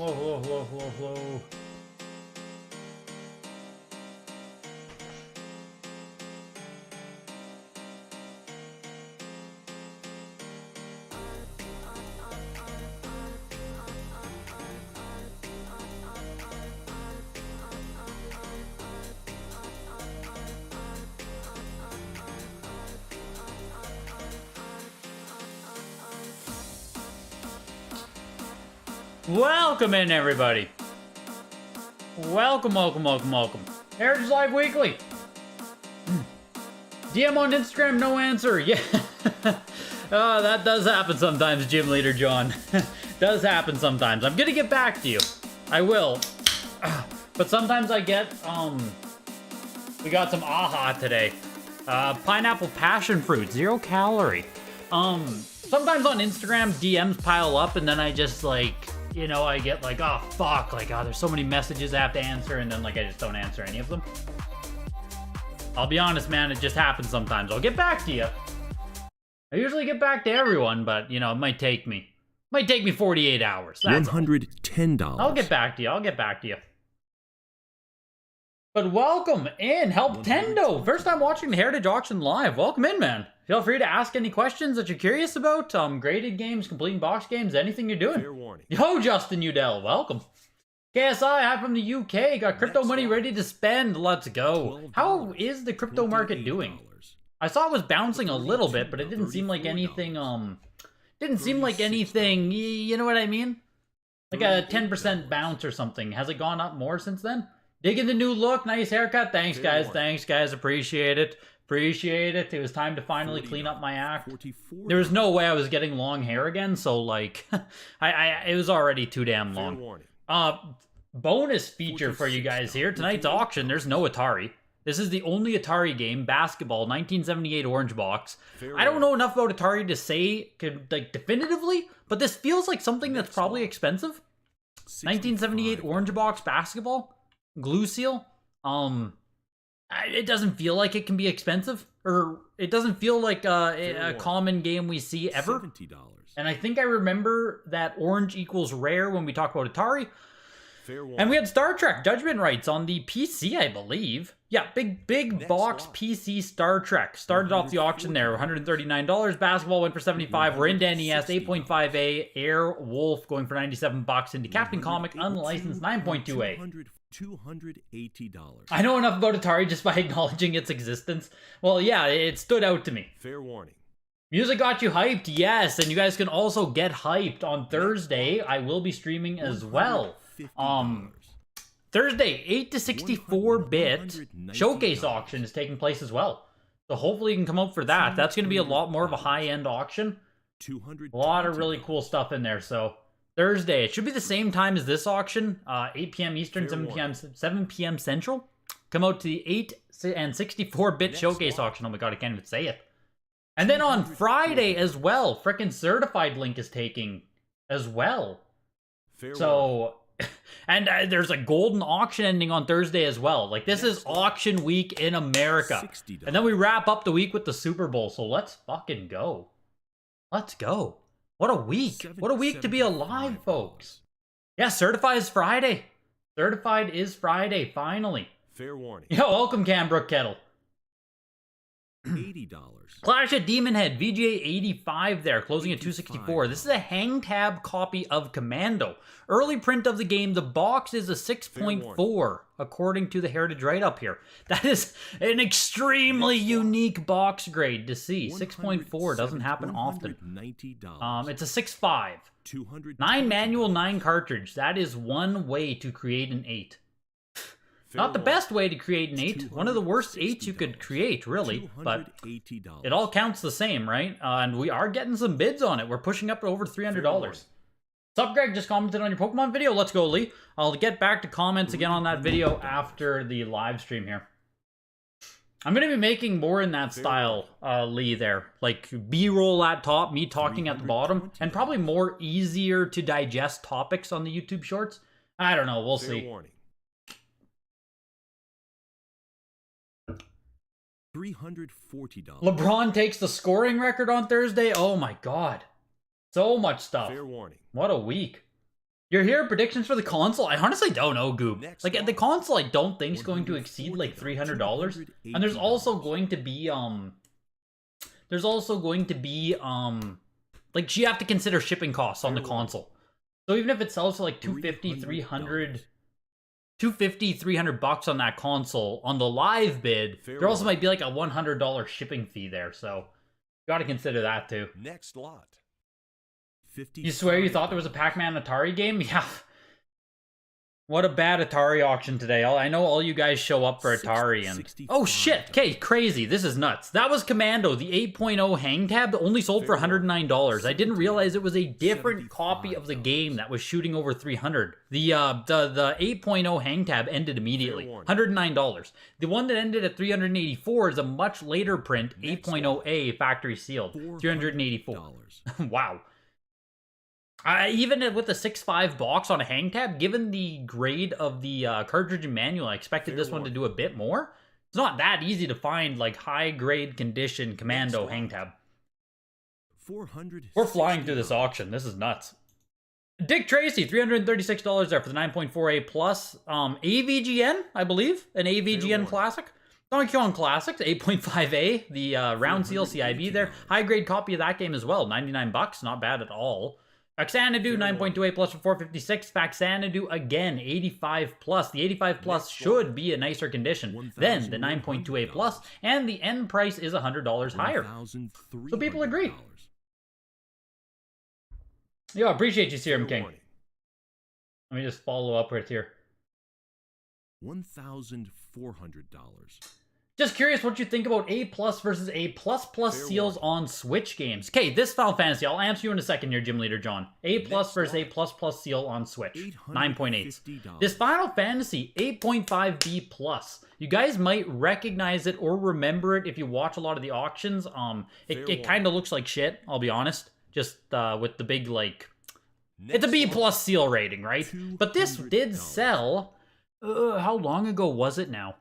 Hello. Welcome in, everybody. Welcome. Heritage Live Weekly. DM on Instagram, no answer. Yeah. Oh, that does happen sometimes, Gym Leader John. Does happen sometimes. I'm gonna get back to you. I will. But sometimes I get, we got some AHA today. Pineapple passion fruit, 0 calorie. Sometimes on Instagram, DMs pile up and then I just like, you know, I get like, oh fuck, like, oh, there's so many messages I have to answer, and then like I just don't answer any of them. I'll be honest, man, it just happens sometimes. I'll get back to you. I usually get back to everyone, but you know, it might take me 48 hours. That's $110. I'll get back to you. But welcome in, Helptendo. First time watching the Heritage Auction live. Welcome in, man. Feel free to ask any questions that you're curious about. Graded games, completing box games, anything you're doing. Fair warning. Yo, Justin Udell, welcome. KSI, hi from the UK. Got crypto money ready to spend. Let's go. How is the crypto market doing? I saw it was bouncing a little bit, but it didn't seem like anything, you know what I mean? Like a 10% bounce or something. Has it gone up more since then? Digging the new look, nice haircut. Thanks, guys. Appreciate it. It was time to finally clean up my act. There was no way I was getting long hair again, so like, it was already too damn long. Bonus feature for you guys here. Tonight's auction, there's no Atari. This is the only Atari game, basketball, 1978 orange box. I don't know enough about Atari to say like definitively, but this feels like something that's probably expensive. 1978 orange box basketball, glue seal. It doesn't feel like it can be expensive, or it doesn't feel like a common game we see ever. $70. And I think I remember that orange equals rare when we talk about Atari. And we had Star Trek Judgment Rights on the PC, I believe. Yeah, big box PC Star Trek. Started off the auction there, $139. Basketball went for $75. We're into NES, 8.5A. Air Wolf going for $97. Into Captain Comic, unlicensed, 9.2A. $280. I know enough about Atari just by acknowledging its existence. Well, yeah, it stood out to me. Fair warning. Music got you hyped, yes, and you guys can also get hyped on Thursday. I will be streaming as well. Thursday, 8 to 64-bit showcase auction is taking place as well. So hopefully you can come out for that. That's going to be a lot more of a high-end auction. A lot of really cool stuff in there, so Thursday. It should be the same time as this auction, 8 p.m. Eastern, 7 p.m. Central. Come out to the 8 and 64-bit showcase auction. Oh my god, I can't even say it. And then on Friday as well, frickin' Certified Link is taking as well. So, and there's a golden auction ending on Thursday as well. Like, this is auction week in America. And then we wrap up the week with the Super Bowl. So let's fucking go. Let's go. What a week. What a week to be alive, folks. Yeah, Certified is Friday. Certified is Friday, finally. Fair warning. Yo, welcome, Cambrook Kettle. $80. Clash at Demon Head, VGA 85 there, closing at 264. This is a hang tab copy of Commando. Early print of the game, the box is a 6.4, according to the Heritage write-up here. That is an extremely unique box grade to see. 6.4 doesn't happen often. It's a 6.5. 9 manual, 9 cartridge. That is one way to create an 8. Not the best way to create an 8. One of the worst 8s you could create, really. But it all counts the same, right? And we are getting some bids on it. We're pushing up to over $300. Sup, Greg? Just commented on your Pokemon video. Let's go, Lee. I'll get back to comments again on that video after the live stream here. I'm going to be making more in that style, Lee, there. Like, B-roll at top, me talking at the bottom. And probably more easier to digest topics on the YouTube shorts. I don't know. We'll see. $340. LeBron takes the scoring record on Thursday. Oh my god. So much stuff. Fair warning. What a week. You're here, predictions for the console? I honestly don't know, Goob. Next Like, lot. the console I don't think is going to exceed, like, $300. And there's also going to be, like, you have to consider shipping costs on the console. So even if it sells for, like, $250, $300 on that console, on the live bid, there also might be, like, a $100 shipping fee there, so you gotta consider that, too. Next lot. You swear you thought there was a Pac-Man Atari game? Yeah. What a bad Atari auction today. I know all you guys show up for Atari and... Oh shit! Okay, crazy. This is nuts. That was Commando, the 8.0 hang tab, only sold for $109. I didn't realize it was a different copy of the game that was shooting over 300. The 8.0 hang tab ended immediately. $109. The one that ended at 384 is a much later print, 8.0A factory sealed. $384. Wow. Even with the 6.5 box on a hang tab, given the grade of the cartridge and manual, I expected this one to do a bit more. It's not that easy to find, like, high-grade condition Commando hang tab. We're flying through this auction. This is nuts. Dick Tracy, $336 there for the 9.4A Plus. AVGN, I believe. An AVGN Classic. Donkey Kong Classics, 8.5A. The round seal CIB there. High-grade copy of that game as well. $99. Not bad at all. Faxanadu 9.2A Plus for $456. Faxanadu again, 85 plus. The 85 plus should be a nicer condition than the 9.2A Plus, and the end price is $100 higher. So people agree. Yo, appreciate you, Serum King. Let me just follow up right here. $1,400. Just curious what you think about A plus versus A plus plus seals on Switch games. Okay, this Final Fantasy, I'll answer you in a second here, Gym Leader John. A plus versus A plus plus seal on Switch. 9.8. This Final Fantasy 8.5B plus. You guys might recognize it or remember it if you watch a lot of the auctions. It kind of looks like shit, I'll be honest. Just with the big, like... It's a B plus seal rating, right? But this did sell... how long ago was it now?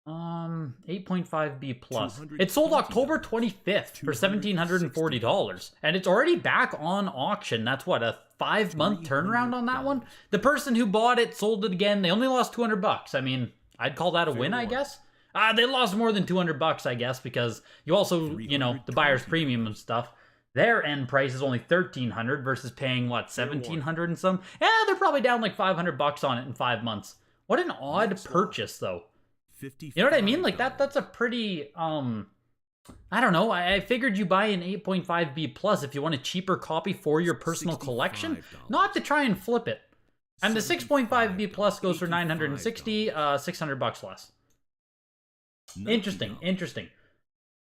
8.5B plus. It sold October 25th for $1,740, and it's already back on auction. That's what, a 5-month turnaround on that one? The person who bought it sold it again. They only lost $200. I mean, I'd call that a win, I guess. They lost more than $200, I guess, because you also, you know, the buyer's premium and stuff. Their end price is only $1,300 versus paying, what, $1,700 and some? Yeah, they're probably down like $500 on it in 5 months. What an odd purchase, though. You know what I mean? Like, that's a pretty, I don't know. I figured you buy an 8.5B plus if you want a cheaper copy for your personal collection, not to try and flip it. And the 6.5B plus goes for $960, $600 less. Interesting.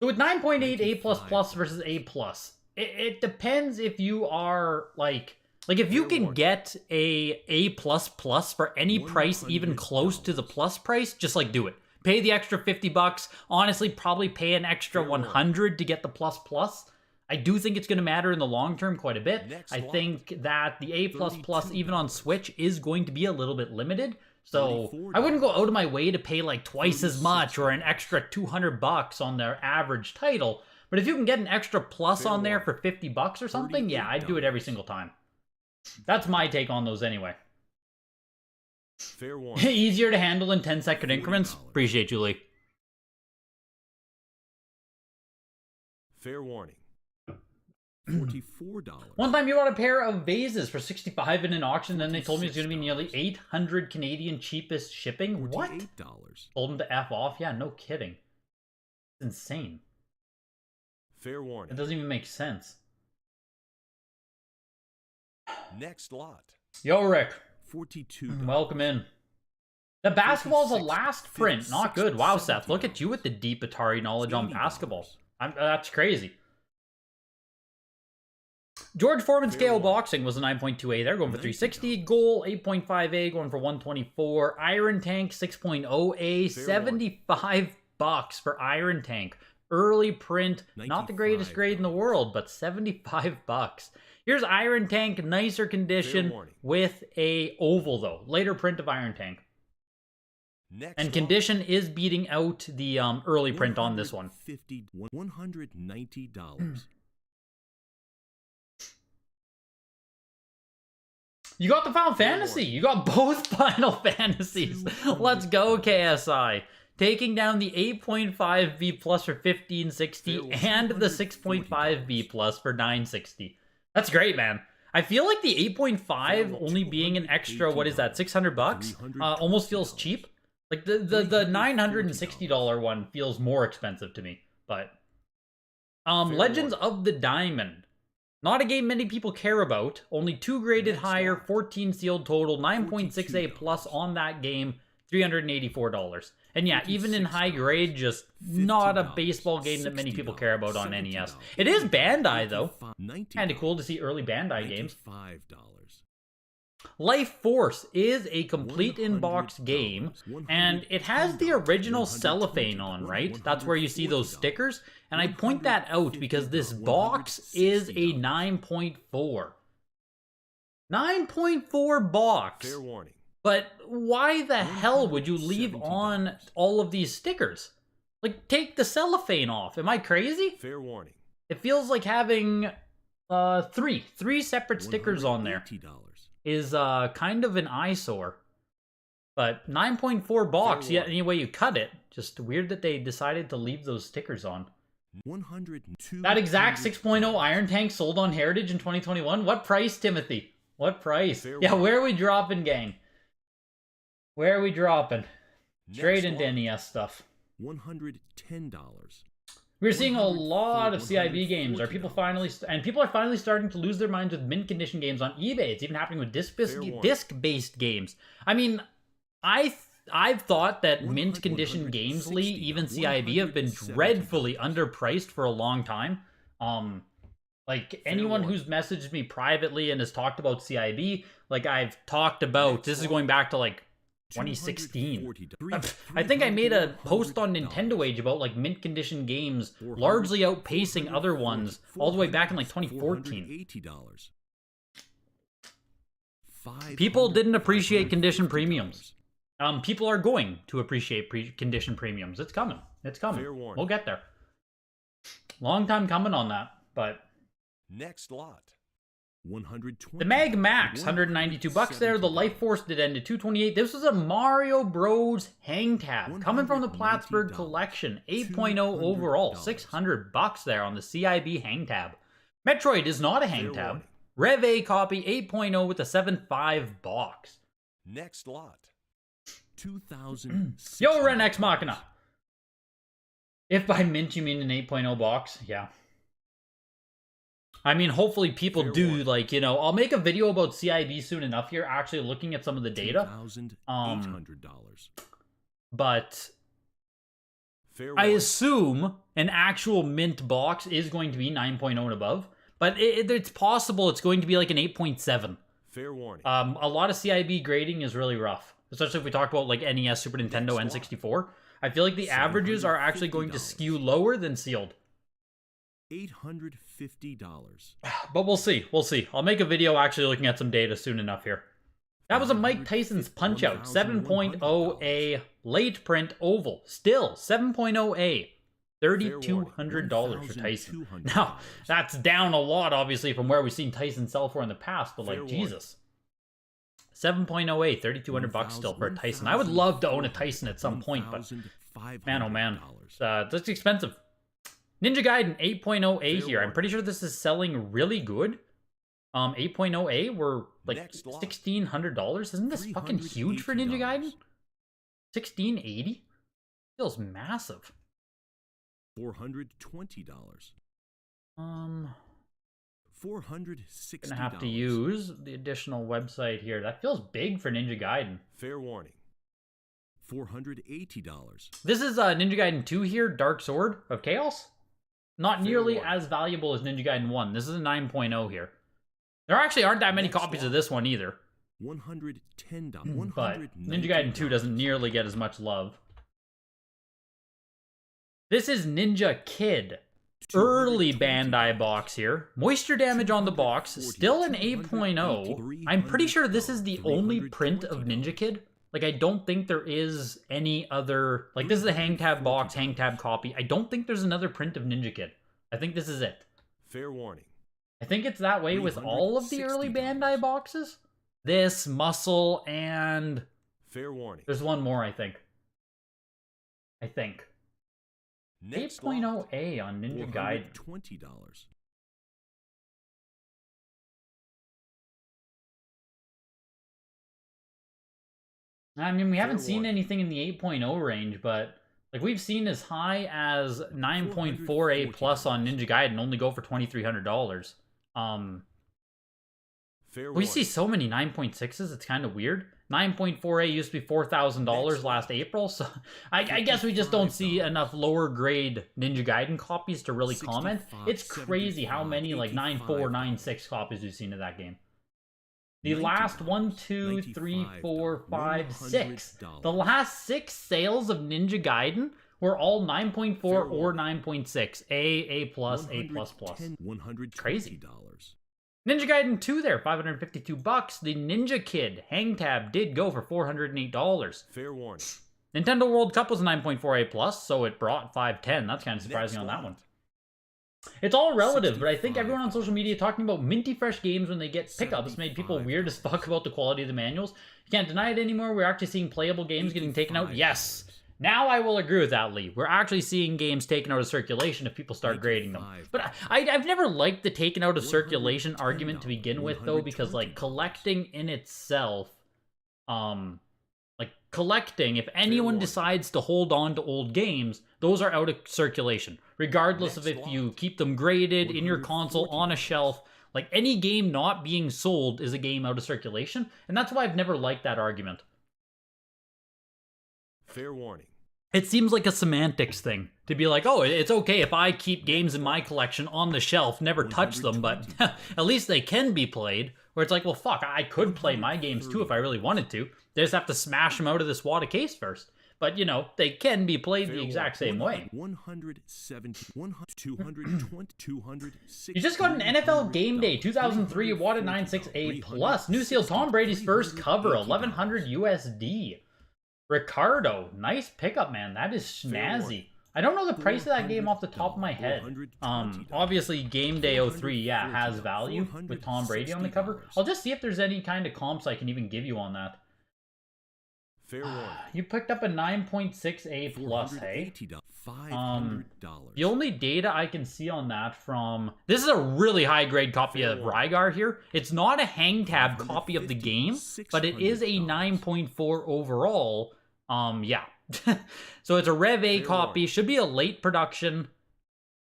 So with 9.8 A plus plus versus A plus, it depends if you are like if you can get a plus plus for any price even close to the plus price, just like do it. Pay the extra $50. Honestly, probably pay an extra $100 to get the plus plus. I do think it's going to matter in the long term quite a bit. I think that the A plus plus, even on Switch, is going to be a little bit limited. So I wouldn't go out of my way to pay like twice as much or an extra $200 on their average title. But if you can get an extra plus on there for $50 or something, yeah, I'd do it every single time. That's my take on those anyway. Fair warning. Easier to handle in 10-second increments. Appreciate you, Lee. Fair warning. $44. One time you bought a pair of vases for $65 in an auction, then they told me it's going to be nearly 800 Canadian cheapest shipping. What? Told them to F off? Yeah, no kidding. It's insane. Fair warning. It doesn't even make sense. Next lot. Yo, Rick. $42. Welcome in. The basketball's a last print. Not good. Wow, Seth. Look at you with the deep Atari knowledge on basketball. That's crazy. George Foreman's KO Boxing was a 9.2A there, going for $360. Goal, 8.5A, going for $124. Iron Tank, 6.0A, $75 for Iron Tank. Early print, not the greatest grade in the world, but $75. Here's Iron Tank, nicer condition with a oval though. Later print of Iron Tank. And condition is beating out the early print on this one. $190. You got the Final Fantasy. You got both Final Fantasies. Let's go, KSI. Taking down the 8.5 V plus for 1560 and the 6.5 V plus for 960. That's great, man. I feel like the 8.5 only being an extra, what is that, 600 bucks? Almost feels cheap. Like the $960 one feels more expensive to me. But Legends of the Diamond. Not a game many people care about. Only 2 graded higher, 14 sealed total, 9.6A plus on that game, $384. And yeah, even in high grade, just not a baseball game that many people care about on NES. It is Bandai, though. Kinda cool to see early Bandai games. Life Force is a complete in-box game, and it has the original cellophane on, right? That's where you see those stickers, and I point that out because this box is a 9.4. 9.4 box. Fair warning. But why the hell would you leave on all of these stickers? Like, take the cellophane off. Am I crazy? Fair warning. It feels like having three separate stickers on there is kind of an eyesore. But 9.4 box, yeah, any way you cut it. Just weird that they decided to leave those stickers on. 102. That exact 6.0 Iron Tank sold on Heritage in 2021. What price, Timothy? What price? Yeah, where are we dropping, gang? Where are we dropping? Straight into NES stuff. $110. We're seeing a lot of CIB games. Are people finally people are finally starting to lose their minds with mint condition games on eBay. It's even happening with disc-based games. I mean, I've thought that mint condition games, Lee, even CIB, have been dreadfully underpriced for a long time. Like, anyone who's messaged me privately and has talked about CIB, like I've talked about, this is going back to like 2016. I think I made a post on Nintendo Age about like mint condition games largely outpacing other ones all the way back in like 2014. People didn't appreciate condition premiums. People are going to appreciate condition premiums. It's coming. It's coming. We'll get there. Long time coming on that, but next lot. 120. The Mag Max, 192 bucks there. The Life Force did end at 228. This was a Mario Bros. Hang tab coming from the Plattsburgh collection. 8.0 overall, 600 bucks there on the CIB hang tab. Metroid is not a hang tab. Rev A copy 8.0 with a 7.5 box. Next lot. 2,000. Yo, Ren Ex Machina. If by mint you mean an 8.0 box, yeah. I mean, hopefully people do, like, you know, I'll make a video about CIB soon enough here, actually looking at some of the data. $800. But I assume an actual mint box is going to be 9.0 and above. But it's possible it's going to be like an 8.7. Fair warning. A lot of CIB grading is really rough, especially if we talk about like NES, Super Nintendo, N64. I feel like the averages are actually going to skew lower than sealed. $850. But we'll see. We'll see. I'll make a video actually looking at some data soon enough here. That was a Mike Tyson's Punch-Out. 7.0A late print oval. Still, 7.0A. $3,200 for Tyson. Now, that's down a lot, obviously, from where we've seen Tyson sell for in the past, but like, Jesus. 7.0A, $3,200 still for a Tyson. I would love to own a Tyson at some point, but man, oh man. That's expensive. Ninja Gaiden 8.0A here. I'm pretty sure this is selling really good. 8.0A were like $1,600. Isn't this fucking huge for Ninja Gaiden? $1,680? Feels massive. $420. $460. Gonna have to use the additional website here. That feels big for Ninja Gaiden. Fair warning. $480. This is Ninja Gaiden 2 here, Dark Sword of Chaos. Not nearly as valuable as Ninja Gaiden 1. This is a 9.0 here. There actually aren't that many copies of this one either. $110. But Ninja Gaiden 2 doesn't nearly get as much love. This is Ninja Kid. Early Bandai box here. Moisture damage on the box. Still an 8.0. I'm pretty sure this is the only print of Ninja Kid. Like, I don't think there is any other... Like, this is a hang tab box, hang tab copy. I don't think there's another print of Ninja Kid. I think this is it. Fair warning. I think it's that way with all of the early Bandai boxes. this, Muscle, and Fair warning. there's one more, I think. Next 8.0A on Ninja Gaiden. $420. I mean, we haven't Fair seen warning. anything in the 8.0 range, but like we've seen as high as 9.4A plus on Ninja Gaiden only go for $2,300. Fair We warning. see so many 9.6s, it's kind of weird. 9.4A used to be $4,000 last April, so I guess we just don't see enough lower grade Ninja Gaiden copies to really comment. It's crazy how many like 9.4, 9.6 copies we've seen of that game. The last 1, 2, 3, 4, 5, 6. The last 6 sales of Ninja Gaiden were all 9.4 or 9.6. A plus, A++. Crazy. Ninja Gaiden 2 there, $552. The Ninja Kid Hang Tab did go for $408. Fair warning. Nintendo World Cup was 9.4A plus, so it brought 510. That's kind of surprising on that one. It's all relative, but I think everyone on social media talking about minty fresh games when they get pickups made people weird as fuck about the quality of the manuals. You can't deny it anymore. We're actually seeing playable games getting taken out. Yes. Now I will agree with that, Lee. We're actually seeing games taken out of circulation if people start grading them. But I've never liked the taken out of circulation argument to begin with, though, because, like, collecting in itself, collecting, if anyone decides to hold on to old games, those are out of circulation. Regardless of if you keep them graded in your console on a shelf, like any game not being sold is a game out of circulation, and that's why I've never liked that argument. Fair warning. It seems like a semantics thing to be like, oh, it's okay if I keep games in my collection on the shelf, never touch them, but at least they can be played. Where it's like, well, fuck, I could play my games too if I really wanted to. They just have to smash them out of this WATA case first. But, you know, they can be played the exact same way. 170, 220, 260. You just got an NFL Game Day 2003 WATA 96A Plus. New seal Tom Brady's first cover, 1100 USD. Ricardo, nice pickup, man. That is snazzy. I don't know the price of that game off the top of my head. Obviously, Game Day 03, yeah, has value with Tom Brady on the cover. I'll just see if there's any kind of comps I can even give you on that. Fair warning. You picked up a 9.6A plus, hey? $500. The only data I can see on that from... This is a really high-grade copy of Rygar here. It's not a hang tab copy of the game, but it is a 9.4 overall. Yeah. So it's a Rev A copy. Should be a late production.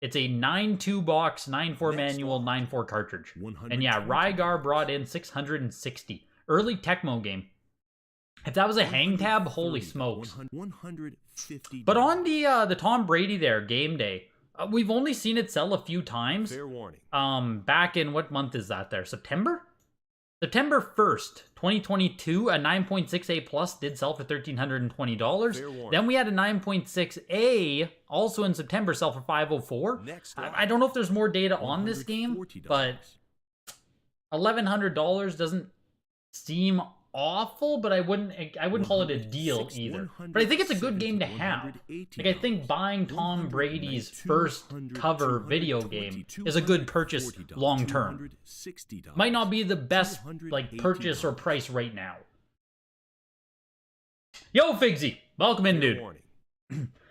It's a 9.2 box, 9.4 manual, 9.4 cartridge. And yeah, Rygar brought in 660. Early Tecmo game. If that was a hang tab, holy smokes. But on the Tom Brady there, Game Day, we've only seen it sell a few times. Fair warning. Back in, what month is that there? September? September 1st, 2022, a 9.6A plus did sell for $1,320. Then we had a 9.6A, also in September, sell for $504. I don't know if there's more data on this game, but $1,100 doesn't seem awful, but I wouldn't call it a deal either. But I think it's a good game to have. Like, I think buying Tom Brady's first cover video game is a good purchase long term. Might not be the best like purchase or price right now. Yo, Figsy, welcome in, dude.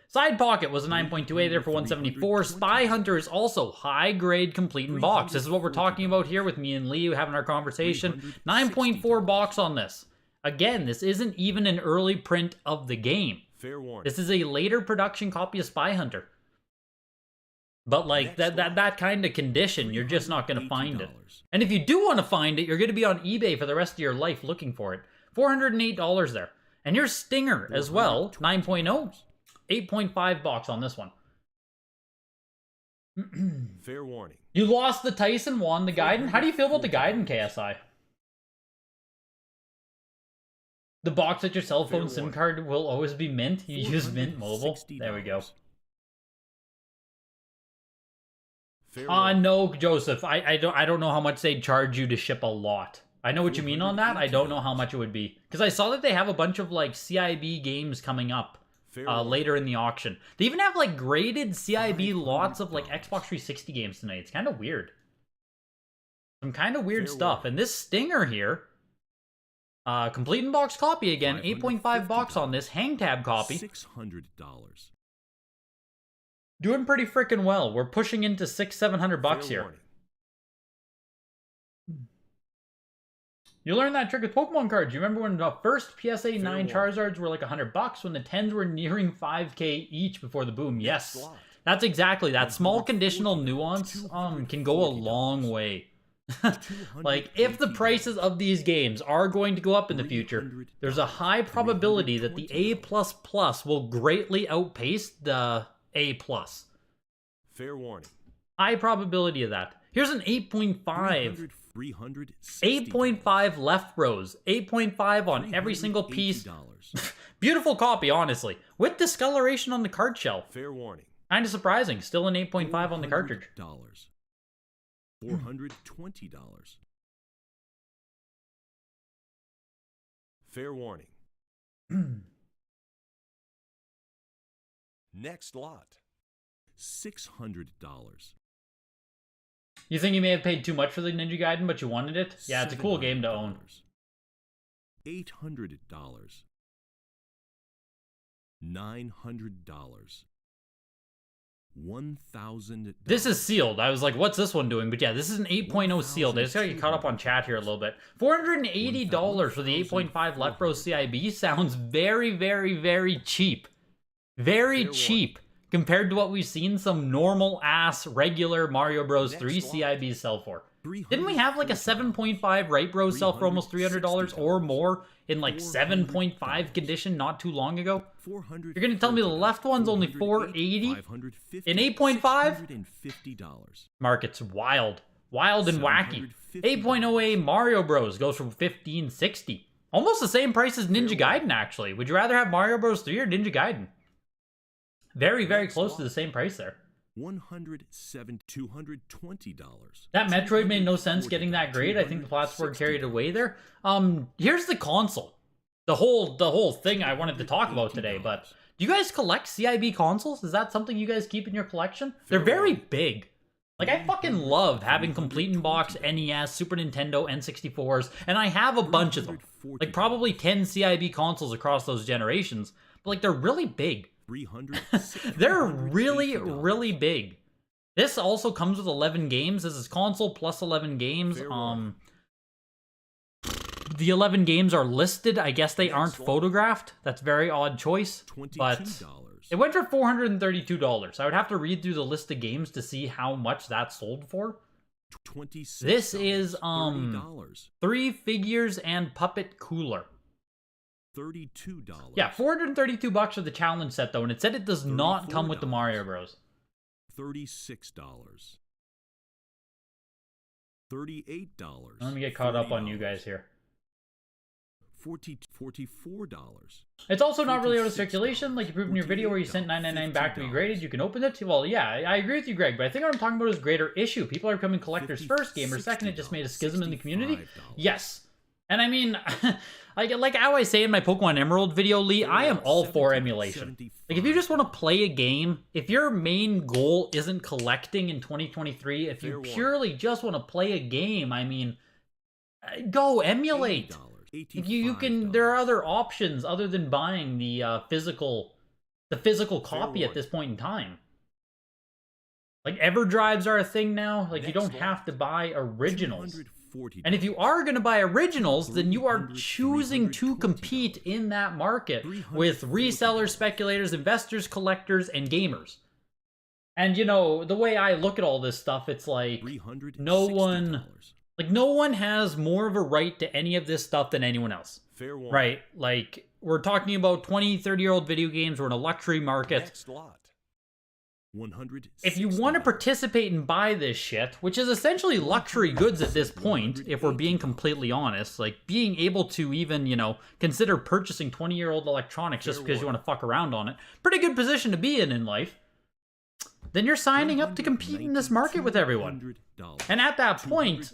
Side Pocket was a 9.2A there for $174. Spy Hunter is also high-grade complete in box. This is what we're talking about here with me and Lee having our conversation. 9.4 box on this. Again, this isn't even an early print of the game. This is a later production copy of Spy Hunter. But like that kind of condition, you're just not going to find it. And if you do want to find it, you're going to be on eBay for the rest of your life looking for it. $408 there. And here's Stinger as well, 9.0. 8.5 box on this one. Fair warning. You lost the Tyson, won the Gaiden. How do you feel about the Gaiden, KSI? The box at your cell phone SIM card will always be Mint. You use Mint Mobile. There we go. No, Joseph. I don't know how much they'd charge you to ship a lot. I know what you mean on that. I don't know how much it would be. Because I saw that they have a bunch of like CIB games coming up. Later in the auction. They even have like graded CIB lots of like Xbox 360 games tonight. It's kind of weird. Some kind of weird stuff. And this Stinger here, Complete in box copy again, 8.5 box on this, hang tab copy. $600. Doing pretty freaking well. We're pushing into $600-700 here. Warning. You learned that trick with Pokemon cards. You remember when the first PSA 9 warning. Charizards were like $100, when the 10s were nearing 5K each before the boom? Yes, Slot. that's exactly that. Small conditional nuance can go a long way. Like, if the prices of these games are going to go up in the future, there's a high probability that the A++ will greatly outpace the A+. Fair warning. High probability of that. Here's an 8.5. 8.5 left rows. 8.5 on every single piece. Beautiful copy, honestly. With discoloration on the card shell. Fair warning. Kind of surprising. Still an 8.5 on the cartridge. $420. Fair warning. Next lot. $600. You think you may have paid too much for the Ninja Gaiden, but you wanted it? Yeah, it's a cool game to own. $800. $900. $1,000. This is sealed. I was like, what's this one doing? But yeah, this is an 8.0 sealed. I just gotta get caught up on chat here a little bit. $480 for the 8.5 Left Row CIB sounds very, very, very cheap. Very cheap compared to what we've seen some normal ass regular Mario Bros 3 CIBs sell for. Didn't we have like a 7.5 Right Bro sell for almost $300 or more in like 7.5 condition not too long ago? You're gonna tell me the left one's only $480 in 8.5? Market's wild. Wild and wacky. 8.0A Mario Bros goes for $1,560. Almost the same price as Ninja Gaiden, actually. Would you rather have Mario Bros 3 or Ninja Gaiden? Very, very close to the same price there. $220. That Metroid made no sense getting that grade. I think the platform carried it away there. Here's the console. The whole thing I wanted to talk about today, but do you guys collect CIB consoles? Is that something you guys keep in your collection? They're very big. Like, I fucking love having complete in box NES, Super Nintendo, N64s, and I have a bunch of them. Like, probably 10 CIB consoles across those generations, but like, they're really big. They're really, really big. This also comes with 11 games. This is console plus 11 games. The 11 games are listed. I guess they aren't photographed. That's a very odd choice. But it went for $432. I would have to read through the list of games to see how much that sold for. This is 3 figures and puppet cooler. $32. Yeah, $432 for the challenge set though, and it said it does not come with the Mario Bros. $36. $38. Let me get caught up on you guys here. $44. It's also not really out of circulation, like you proved in your video where you sent 999 back to be graded. You can open it. Well, yeah, I agree with you, Greg, but I think what I'm talking about is greater issue. People are becoming collectors first, gamers second. It just made a schism in the community. Yes. And I mean, like how I say in my Pokemon Emerald video, Lee, I am all for emulation. Like, if you just want to play a game, if your main goal isn't collecting in 2023, if you purely just want to play a game, I mean, go emulate. You can. There are other options other than buying the physical copy at this point in time. Like, EverDrives are a thing now. Like, you don't have to buy originals. And if you are going to buy originals, then you are choosing to compete in that market with resellers, speculators, investors, collectors, and gamers. And, you know, the way I look at all this stuff, it's like no one has more of a right to any of this stuff than anyone else. Right? Like, we're talking about 20, 30-year-old video games. We're in a luxury market. If you want to participate and buy this shit, which is essentially luxury goods at this point, if we're being completely honest, like being able to even, you know, consider purchasing 20-year-old electronics just because you want to fuck around on it, pretty good position to be in life, then you're signing up to compete in this market with everyone. And at that point,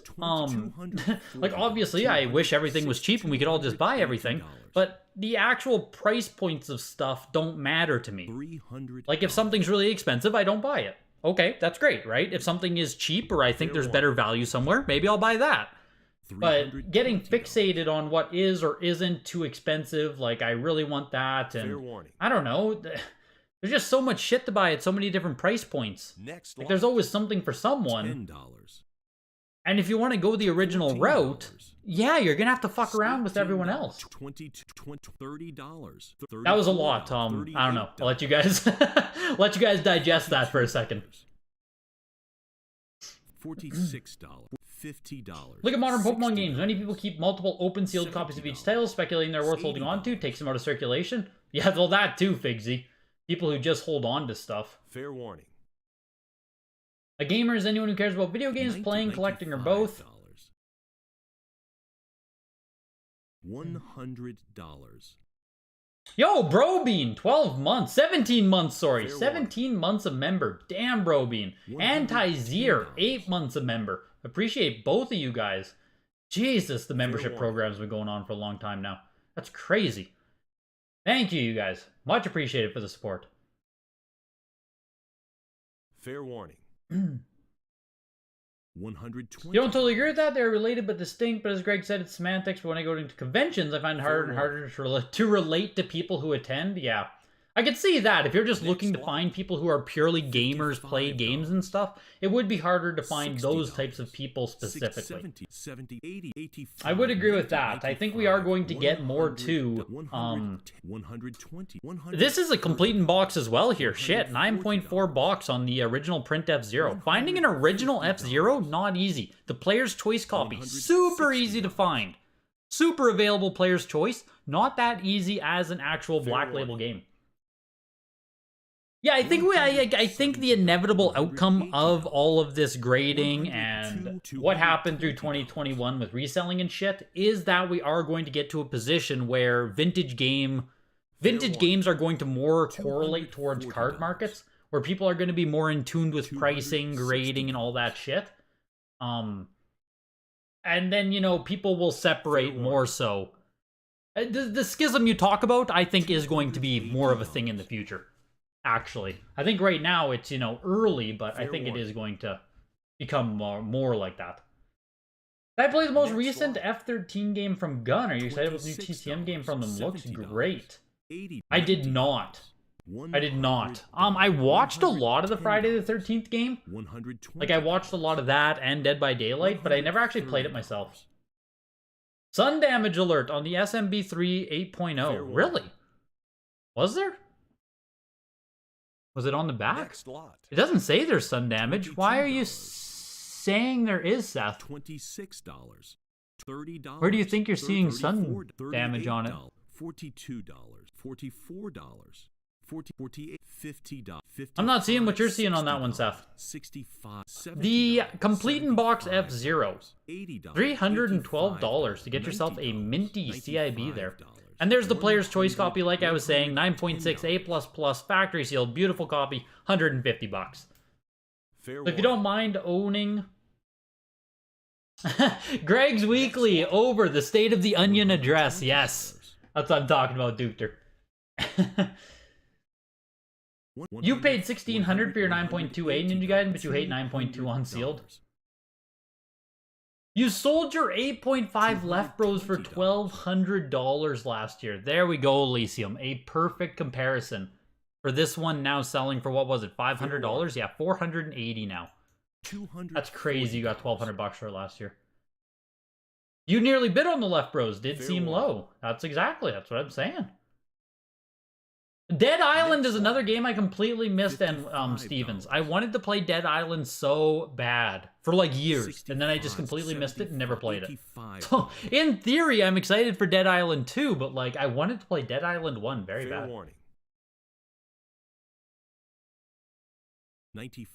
like, obviously I wish everything was cheap and we could all just buy everything, but the actual price points of stuff don't matter to me. Like, if something's really expensive, I don't buy it. Okay, that's great, right? If something is cheap or I think there's better value somewhere, maybe I'll buy that. But getting fixated on what is or isn't too expensive, like I really want that, and I don't know. There's just so much shit to buy at so many different price points. Like there's always something for someone. $10. And if you want to go the original route, yeah, you're gonna have to fuck around with everyone else. $30. That was a lot. I don't know. I'll let you guys let you guys digest that for a second. $46. $50. Look at modern Pokemon games. Many people keep multiple open sealed copies of each title, speculating they're worth holding on to. Takes them out of circulation. Yeah, well, that too, Figsy. People who just hold on to stuff. Fair warning. A gamer is anyone who cares about video games, playing, collecting, or both. $100. Yo, Brobean, 12 months, 17 months, sorry. 17 months a member. Damn, Brobean. Anti-Zier, 8 months a member. Appreciate both of you guys. Jesus, the membership program's been going on for a long time now. That's crazy. Thank you, you guys. Much appreciated for the support. Fair warning. 120. You don't totally agree with that. They're related but distinct, but as Greg said, it's semantics. But when I go into conventions, I find it harder and harder to relate to people who attend. Yeah. I could see that. If you're just looking to find people who are purely gamers, play games and stuff, it would be harder to find those types of people specifically. I would agree with that. I think we are going to get more to... This is a complete in box as well here. Shit, 9.4 box on the original print F-Zero. Finding an original F-Zero, not easy. The Player's Choice copy, super easy to find. Super available Player's Choice, not that easy as an actual Black Label game. Yeah, I think the inevitable outcome of all of this grading and what happened through 2021 with reselling and shit is that we are going to get to a position where vintage games are going to more correlate towards card markets, where people are going to be more in tune with pricing, grading, and all that shit. And then, you know, people will separate more so. The schism you talk about, I think, is going to be more of a thing in the future. Actually, I think right now it's, you know, early, but I think it is going to become more like that. Did I play the most recent F-13 game from Gun? Are you excited about the new TCM game from them? Looks great. I did not. I watched a lot of the Friday the 13th game. Like, I watched a lot of that and Dead by Daylight, but I never actually played it myself. Sun damage alert on the SMB3 8.0. Really? Was there? Was it on the back? It doesn't say there's sun damage. Why are you saying there is, Seth? $26. $30. Where do you think you're seeing sun damage on it? $42. $44. $48. $50. I'm not seeing what you're seeing on that one, Seth. $65. The Complete in Box F-Zero. $312 to get yourself a minty CIB there. And there's the Player's Choice copy, like I was saying, 9.6 A++, factory sealed, beautiful copy, $150. So if you don't mind owning... Greg's Weekly over the State of the Onion address, yes. That's what I'm talking about, Dukter. You paid $1,600 for your 9.28 Ninja Gaiden, but you hate 9.2 unsealed. You sold your 8.5 Left Bros for $1,200 last year. There we go, Elysium. A perfect comparison. For this one now selling for, what was it, $500? Yeah, $480 now. That's crazy you got $1,200 for it last year. You nearly bid on the Left Bros. Did seem low. That's what I'm saying. Dead Island is another game I completely missed, and Stevens. I wanted to play Dead Island so bad for like years, and then I just completely missed it and never played it. So, in theory, I'm excited for Dead Island 2, but like I wanted to play Dead Island 1 very bad. $95.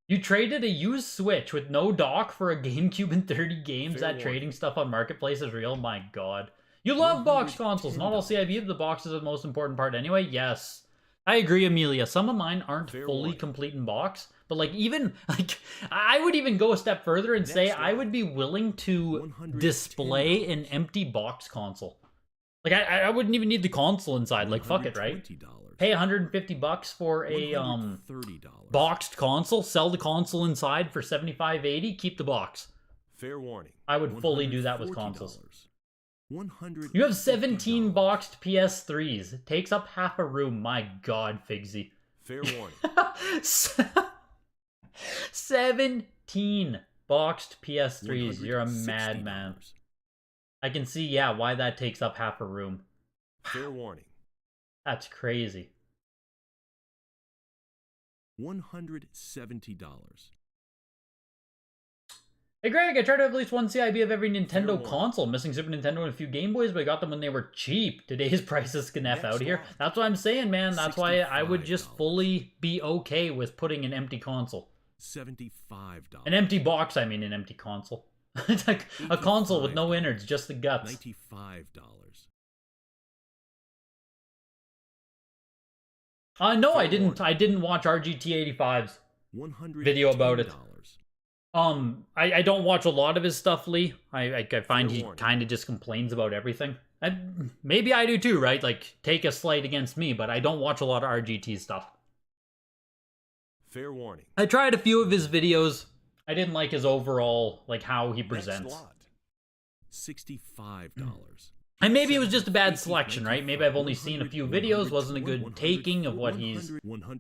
You traded a used Switch with no dock for a GameCube and 30 games. That trading stuff on Marketplace is real? My god. You love box consoles. Not all CIB, but the box is the most important part anyway. Yes. I agree, Amelia. Some of mine aren't fully complete in box. But like even, like, I would even go a step further and say I would be willing to display an empty box console. Like I wouldn't even need the console inside. Like fuck it, right? Pay $150 for a boxed console. Sell the console inside for $75.80. Keep the box. Fair warning. I would fully do that with consoles. $100. You have 17 boxed PS3s. It takes up half a room. My God, Figsy. Fair warning. 17 boxed PS3s. You're a madman. I can see, yeah, why that takes up half a room. Fair warning. That's crazy. $170. Hey Greg, I tried to have at least one CIB of every Nintendo console. Missing Super Nintendo and a few Game Boys, but I got them when they were cheap. Today's prices can F out here. That's what I'm saying, man. That's why I would just fully be okay with putting an empty console. $75. An empty box, I mean an empty console. It's like a console with no innards, just the guts. $95. No, I didn't watch RGT85's video about it. I don't watch a lot of his stuff, Lee. I find he kind of just complains about everything. Maybe I do too, right? Like, take a slight against me, but I don't watch a lot of RGT stuff. Fair warning. I tried a few of his videos. I didn't like his overall, like, how he presents. $65. And maybe it was just a bad selection, right? Maybe I've only seen a few videos, wasn't a good taking of what he's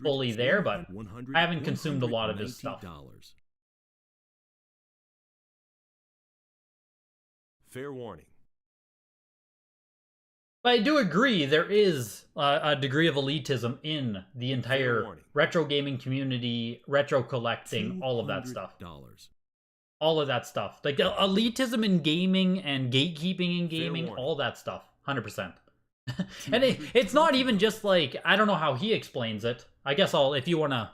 fully there, but I haven't consumed a lot of his stuff. Fair warning. But I do agree there is a degree of elitism in the entire retro gaming community, retro collecting, all of that stuff. All of that stuff. Like, elitism in gaming and gatekeeping in gaming, all that stuff. 100%. And it's not even just like, I don't know how he explains it. I guess if you want to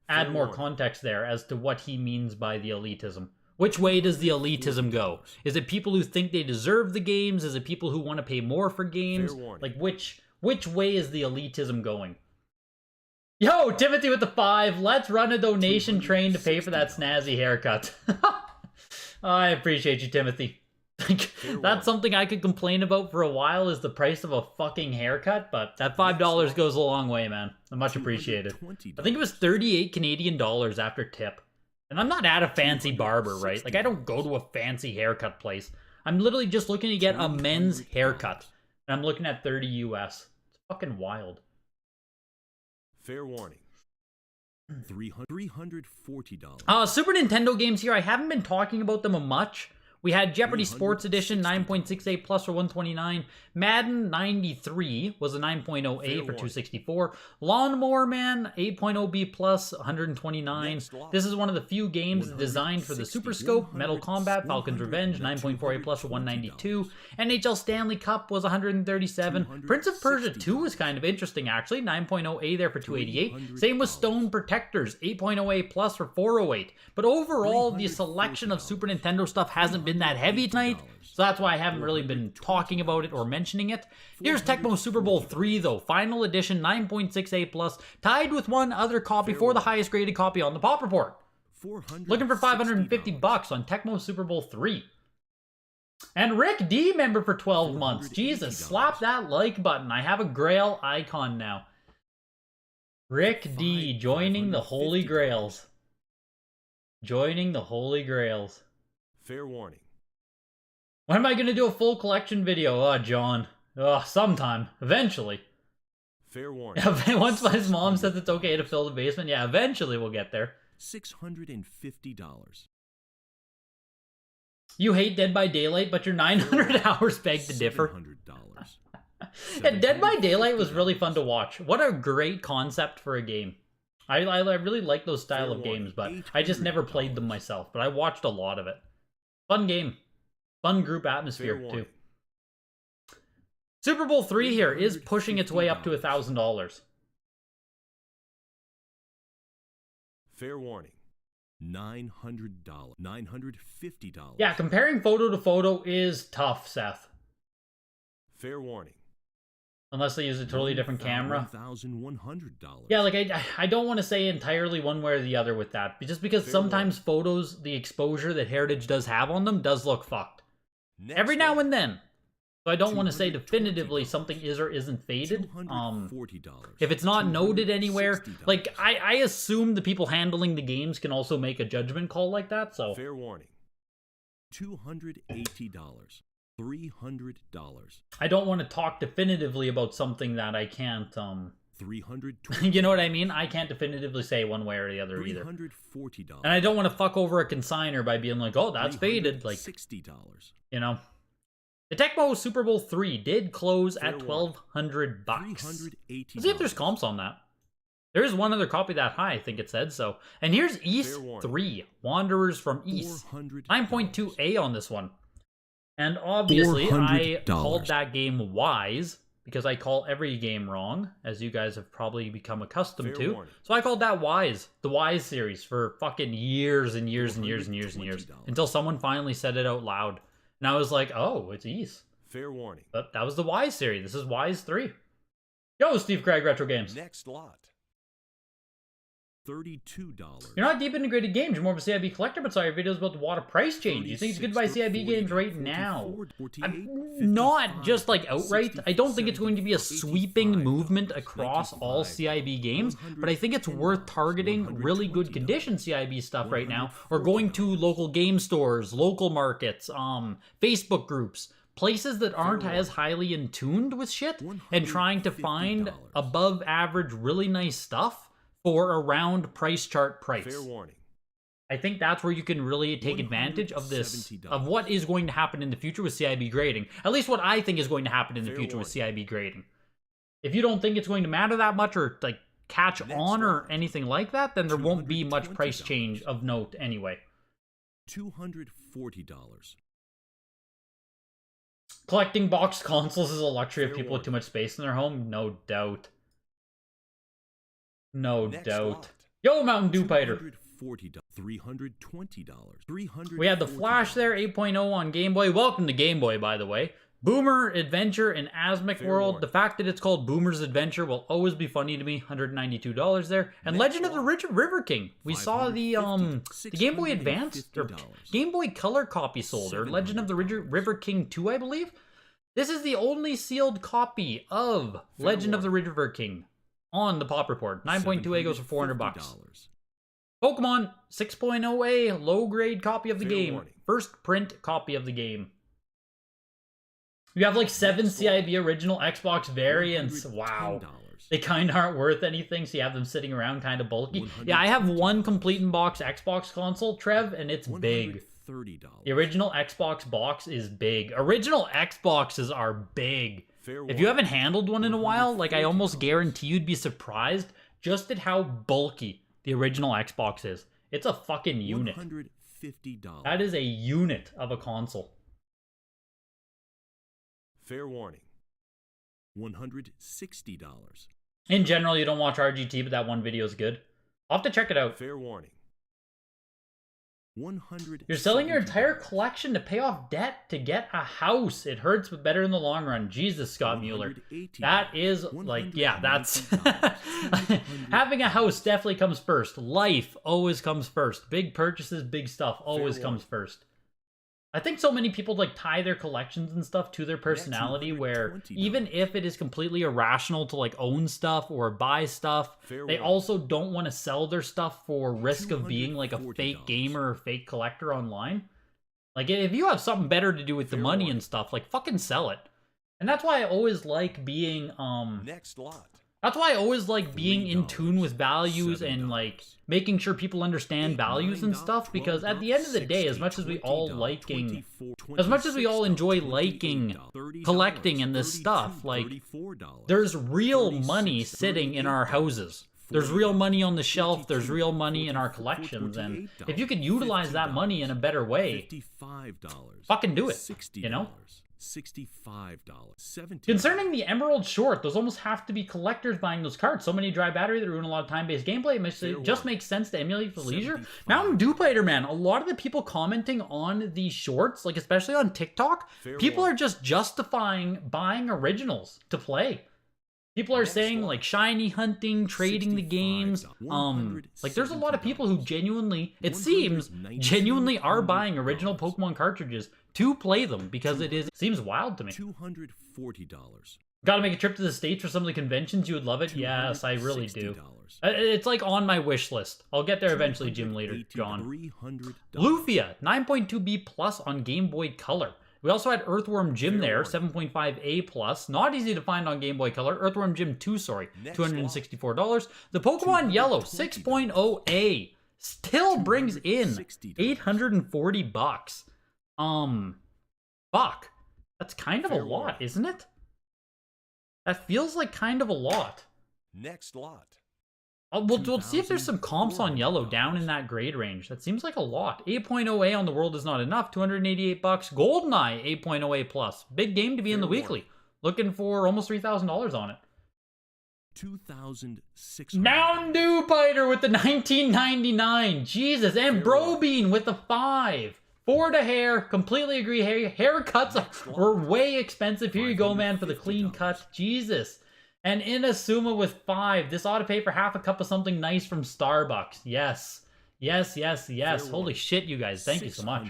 add more context there as to what he means by the elitism. Which way does the elitism go? Is it people who think they deserve the games? Is it people who want to pay more for games? Like, which way is the elitism going? Yo, Timothy with the 5. Let's run a donation train to pay for that snazzy haircut. I appreciate you, Timothy. That's something I could complain about for a while, is the price of a fucking haircut, but that $5 goes a long way, man. I much appreciated. I think it was 38 Canadian dollars after tip. And I'm not at a fancy barber, right? Like, I don't go to a fancy haircut place. I'm literally just looking to get a men's haircut. And I'm looking at 30 US. It's fucking wild. Fair warning. $340. Super Nintendo games here. I haven't been talking about them much. We had Jeopardy Sports Edition 9.68 plus for $129. Madden 93 was a 9.0A for $264. Lawnmower Man 8.0B plus $129. This is one of the few games designed for the Super Scope. Metal Combat Falcon's Revenge 9.4A plus for $192. NHL Stanley Cup was $137. Prince of Persia 2 was kind of interesting actually. 9.0A there for $288. Same with Stone Protectors 8.0A plus for $408. But overall, the selection of Super Nintendo stuff hasn't been that heavy tonight, so that's why I haven't really been talking about it or mentioning it. Here's Tecmo Super Bowl 3 though, final edition 9.68 plus, tied with one other copy for the highest graded copy on the Pop Report. Looking for $550 on Tecmo Super Bowl 3. And Rick D, member for 12 months. Jesus, slap that like button. I have a Grail icon now. Rick D joining the Holy Grails. Joining the Holy Grails. Fair warning. When am I going to do a full collection video? Oh, John. Sometime. Eventually. Fair warning. Once my mom says it's okay to fill the basement, yeah, eventually we'll get there. $650. You hate Dead by Daylight, but your 900 hours beg to differ. $700. Yeah, Dead by Daylight was really fun to watch. What a great concept for a game. I really like those style of games, but I just never played them myself. But I watched a lot of it. Fun game. Fun group atmosphere, too. Super Bowl 3 here is pushing its way up to $1,000. Fair warning. $900. $950. Yeah, comparing photo to photo is tough, Seth. Fair warning. Unless they use a totally different camera. $1,100. Yeah, like, I don't want to say entirely one way or the other with that. Just because sometimes photos, the exposure that Heritage does have on them does look fucked. Every now and then. So I don't want to say definitively something is or isn't faded. If it's not noted anywhere, like, I assume the people handling the games can also make a judgment call like that, so. Fair warning. $280. $300. I don't want to talk definitively about something that I can't, $320. you know what I mean? I can't definitively say one way or the other either. $340. And I don't want to fuck over a consigner by being like, oh, that's faded. Like, $60. you know. The Tecmo Super Bowl 3 did close Fair at warning. $1,200. $380. Let's see if there's comps on that. There is one other copy that high, I think it said so. And here's East 3, Wanderers from East. $400. 9.2A on this one. And obviously, I $400. called that game wise, because I call every game wrong, as you guys have probably become accustomed Fair to. warning. So I called that wise, the Wise series, for fucking years and years and years and years and years, $420. until someone finally said it out loud. And I was like, oh, it's East. Fair warning. But that was the Wise series. This is Wise 3. Yo, Steve Craig Retro Games. Next lot. $32. You're not deep integrated games. You're more of a CIB collector, but saw your videos about the WATA price change. You think it's good to buy CIB games right now? I'm not just like outright. I don't think it's going to be a sweeping movement across all CIB games, but I think it's worth targeting really good condition CIB stuff right now, or going to local game stores, local markets, Facebook groups, places that aren't as highly in tuned with shit, and trying to find above average, really nice stuff for around price chart price. Fair warning. I think that's where you can really take advantage of this, of what is going to happen in the future with CIB grading. At least what I think is going to happen in the future with CIB grading. If you don't think it's going to matter that much or like catch on or anything like that, then there won't be much price change of note anyway. $240. Collecting boxed consoles is a luxury of Fair people with too warning. much space in their home? No doubt. No Next doubt. lot. Yo, Mountain Dew Fighter. $240. $320. $340. We had the Flash there, 8.0 on Game Boy. Welcome to Game Boy, by the way. Boomer Adventure in Asmic Fair World. warning. The fact that it's called Boomer's Adventure will always be funny to me. $192 there. And Next Legend of the River King. We saw the Game Boy Advance or $650. Game Boy Color copy sold, or Legend of the River King 2, I believe. This is the only sealed copy of Legend of the River King on the Pop Report. 9.2A goes for $400. Pokemon 6.0A, low grade copy of the Fair game. warning. First print copy of the game. You have like 7 CIB original Xbox variants. Wow. They kind of aren't worth anything, so you have them sitting around kind of bulky. Yeah, I have one complete in box Xbox console, Trev, and it's big. $130. The original Xbox box is big. Original Xboxes are big. Fair If you warning. haven't handled one in a while, like I almost $140. guarantee you'd be surprised just at how bulky the original Xbox is. It's a fucking unit. $150. That is a unit of a console. Fair warning. $160. In general, you don't watch RGT, but that one video is good. I'll have to check it out. Fair warning. $100. You're selling your entire collection to pay off debt to get a house. It hurts, but better in the long run. Jesus, Scott Mueller. That is like, yeah, that's... Having a house definitely comes first. Life always comes first. Big purchases, big stuff always comes first. I think so many people like tie their collections and stuff to their personality, where even if it is completely irrational to like own stuff or buy stuff, they also don't want to sell their stuff for risk of being like a fake gamer or fake collector online. Like if you have something better to do with the money and stuff, like fucking sell it. And that's why I always like being Next lot. that's why I always like being in tune with values and like making sure people understand values and stuff, because at the end of the day, as much as we all enjoy liking collecting and this stuff, like there's real money sitting in our houses. There's real money on the shelf, there's real money in our collections, and if you could utilize that money in a better way, fucking do it, you know? $65. $70. Concerning the Emerald Short, those almost have to be collectors buying those cards. So many dry battery that ruin a lot of time-based gameplay. It just makes sense to emulate for leisure. Mountain Dew Fighter, man. A lot of the people commenting on these shorts, like especially on TikTok, people are just justifying buying originals to play. People are saying like shiny hunting, trading the games. Like there's a lot of people who genuinely, it seems, genuinely are buying original Pokemon cartridges to play them, because it seems wild to me. $240. Gotta make a trip to the States for some of the conventions. You would love it. Yes, I really do. It's like on my wish list. I'll get there eventually, Gym Leader John. Lufia, 9.2B plus on Game Boy Color. We also had Earthworm Jim there, 7.5A plus. Not easy to find on Game Boy Color. Earthworm Jim 2, sorry, $264. The Pokemon Yellow, 6.0A. Still brings in 840 bucks. Fuck. That's kind of a lot, isn't it? That feels like kind of a lot. Next lot. We'll see if there's some comps on Yellow down in that grade range. That seems like a lot. 8.0A on the World is not enough. 288 bucks. GoldenEye 8.0A plus. Big game to be in the weekly. Looking for almost $3,000 on it. 2,600. Mountain Dew Biter with the 1999. Jesus. And Brobean with the 5. Ford a hair. Completely agree. Haircuts were way expensive. Here you go, man, for the clean cut. Jesus. And Inazuma with 5. This ought to pay for half a cup of something nice from Starbucks. Yes. Yes, yes, yes. Holy shit, you guys. Thank you so much.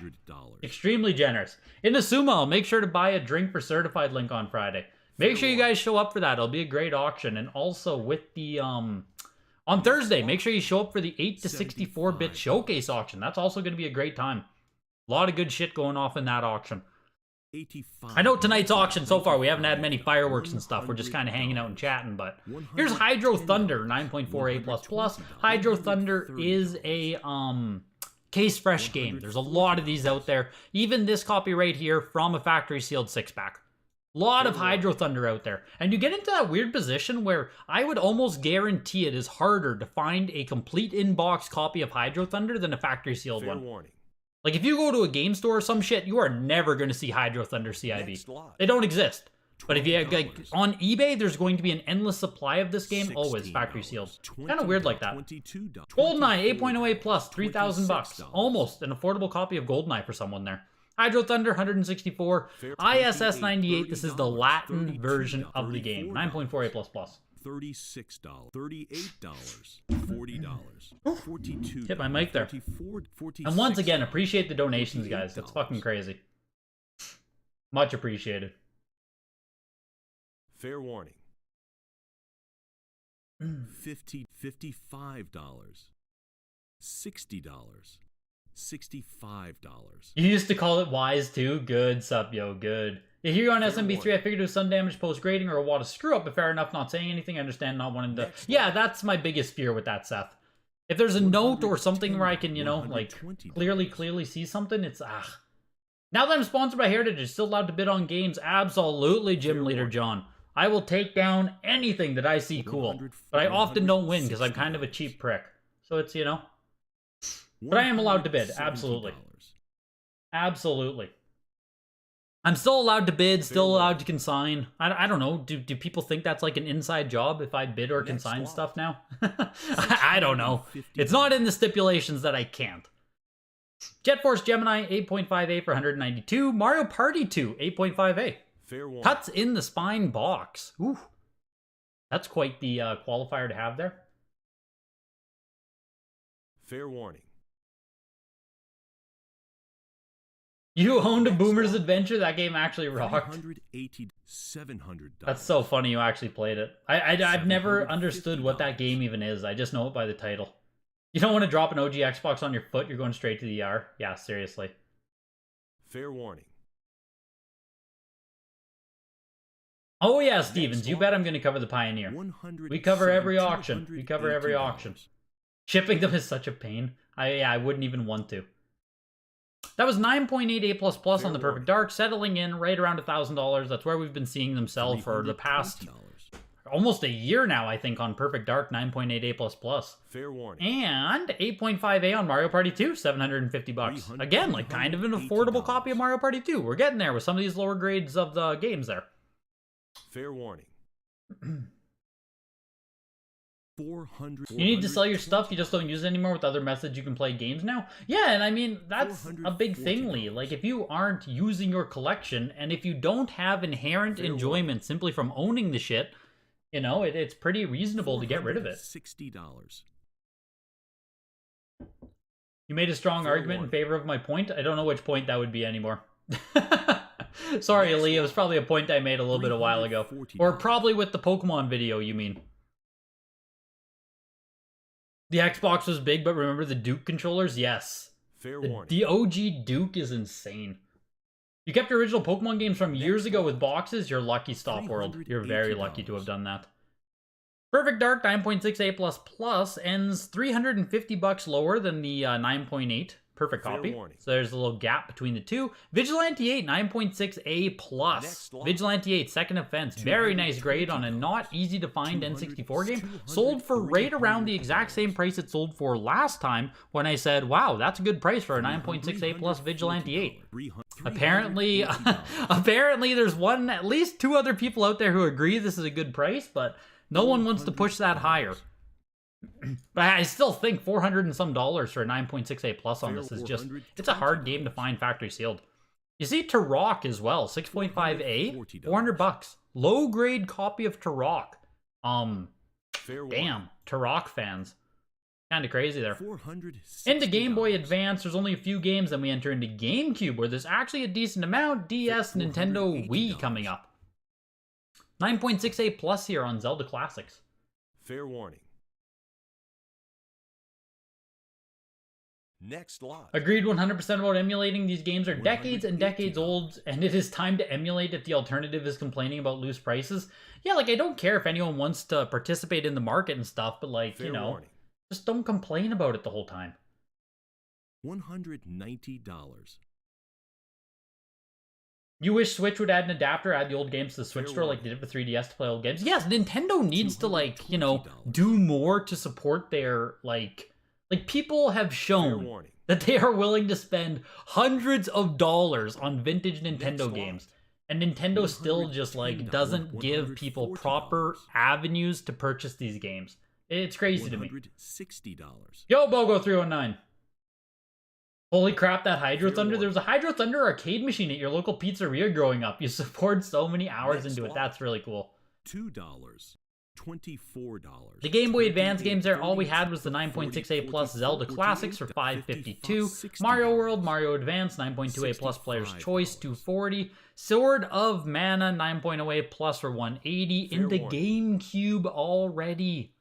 Extremely generous. Inazuma, I'll make sure to buy a drink for certified link on Friday. Make sure you guys show up for that. It'll be a great auction. And also with the, on Thursday, make sure you show up for the 8 to 64-bit showcase auction. That's also going to be a great time. A lot of good shit going off in that auction. 85. I know tonight's auction so far, we haven't had many fireworks and stuff. We're just kind of hanging out and chatting, but here's Hydro Thunder, 9.4A++. Hydro Thunder is a case fresh game. There's a lot of these out there. Even this copy right here from a factory sealed 6-pack. A lot of Hydro Thunder out there. And you get into that weird position where I would almost guarantee it is harder to find a complete in-box copy of Hydro Thunder than a factory sealed one. Warning. Like, if you go to a game store or some shit, you are never going to see Hydro Thunder CIB. They don't exist. But if you have, like, on eBay, there's going to be an endless supply of this game, always factory sealed. Kind of weird like that. GoldenEye 8.0A plus, 3,000 bucks. Almost an affordable copy of GoldenEye for someone there. Hydro Thunder, 164. ISS 98, this is the Latin version of the game. 9.4A plus plus. $36, $38, $40, $42. Hit my mic there. And once again, appreciate the donations, guys. It's fucking crazy. Much appreciated. Fair warning. $55, $60, $65. You used to call it wise too? Good, sup, yo, good. Yeah, here on SMB3, I figured it was sun damage post-grading or a WATA screw-up, but fair enough, not saying anything. I understand not wanting to... Yeah, that's my biggest fear with that, Seth. If there's a note or something where I can, you know, like, clearly see something, it's, Now that I'm sponsored by Heritage, it's still allowed to bid on games. Absolutely, Gym Leader John. I will take down anything that I see cool. But I often don't win because I'm kind of a cheap prick. So it's, you know... But I am allowed to bid, absolutely. Absolutely. I'm still allowed to bid, still allowed to consign. I don't know, do people think that's like an inside job if I bid or consign stuff now? I don't know. It's not in the stipulations that I can't. Jet Force Gemini, 8.5A for 192. Mario Party 2, 8.5A. Cuts in the spine box. Ooh. That's quite the qualifier to have there. Fair warning. You owned a Boomer's Adventure? That game actually rocked. $700. That's so funny you actually played it. I've never understood what that game even is. I just know it by the title. You don't want to drop an OG Xbox on your foot, you're going straight to the ER. Yeah, seriously. Fair warning. Oh yeah, Stevens, you bet I'm going to cover the Pioneer. We cover every auction. We cover every auction. Shipping them is such a pain. I wouldn't even want to. That was 9.8A++ on the Perfect Dark, settling in right around $1,000. That's where we've been seeing them sell for the past almost a year now, I think, on Perfect Dark, 9.8A++. Fair warning. And 8.5A on Mario Party 2, 750 bucks. Again, like kind of an affordable copy of Mario Party 2. We're getting there with some of these lower grades of the games there. Fair warning. $400. You need to sell your stuff, you just don't use it anymore with other methods you can play games now? Yeah, and I mean, that's a big thing, Lee. Like, if you aren't using your collection, and if you don't have inherent enjoyment simply from owning the shit, you know, it's pretty reasonable to get rid of it. $60. You made a strong argument in favor of my point. I don't know which point that would be anymore. Sorry, Lee, it was probably a point I made a little bit a while ago. Or probably with the Pokemon video, you mean. The Xbox was big, but remember the Duke controllers? Yes. Fair warning. The OG Duke is insane. You kept your original Pokemon games from years ago with boxes? You're lucky, Stop World. You're very lucky to have done that. Perfect Dark 9.68++ ends $350 lower than the 9.8. Perfect copy. So there's a little gap between the two. Vigilante 8, 9.6A+. Vigilante 8, Second Offense. Very nice grade on a not easy to find N64 game. Sold for right around the exact same price it sold for last time when I said, wow, that's a good price for a 9.6A+ Vigilante 8. Apparently, there's at least two other people out there who agree this is a good price, but no one wants to push that higher. But I still think $400 and some for a 9.6A+ on this is just, it's a hard game to find factory sealed. You see Turok as well, 6.5A, $400. Low grade copy of Turok. Damn, Turok fans. Kind of crazy there. Into Game Boy Advance, there's only a few games, then we enter into GameCube, where there's actually a decent amount. DS, Nintendo, Wii coming up. 9.6A+ here on Zelda Classics. Fair warning. Next lot. Agreed 100% about emulating. These games are decades and decades old, and it is time to emulate if the alternative is complaining about loose prices. Yeah, like, I don't care if anyone wants to participate in the market and stuff, but, like, you know, just don't complain about it the whole time. $190. You wish Switch would add an adapter, add the old games to the Switch store like they did with 3DS to play old games? Yes, Nintendo needs to, like, you know, do more to support their, like people have shown that they are willing to spend hundreds of dollars on vintage Nintendo games. And Nintendo still just, like, doesn't give people proper avenues to purchase these games. It's crazy to me. Yo, Bogo309. Holy crap, that Hydro Thunder. There was a Hydro Thunder arcade machine at your local pizzeria growing up. You poured so many hours into it. That's really cool. $2. $24. The Game Boy Advance games there, all we had was the 9.6A+ Zelda Classics for $552. Mario World, Mario Advance, 9.2A+ Player's Choice, $240. Sword of Mana, 9.0A+ for $180. In the GameCube already.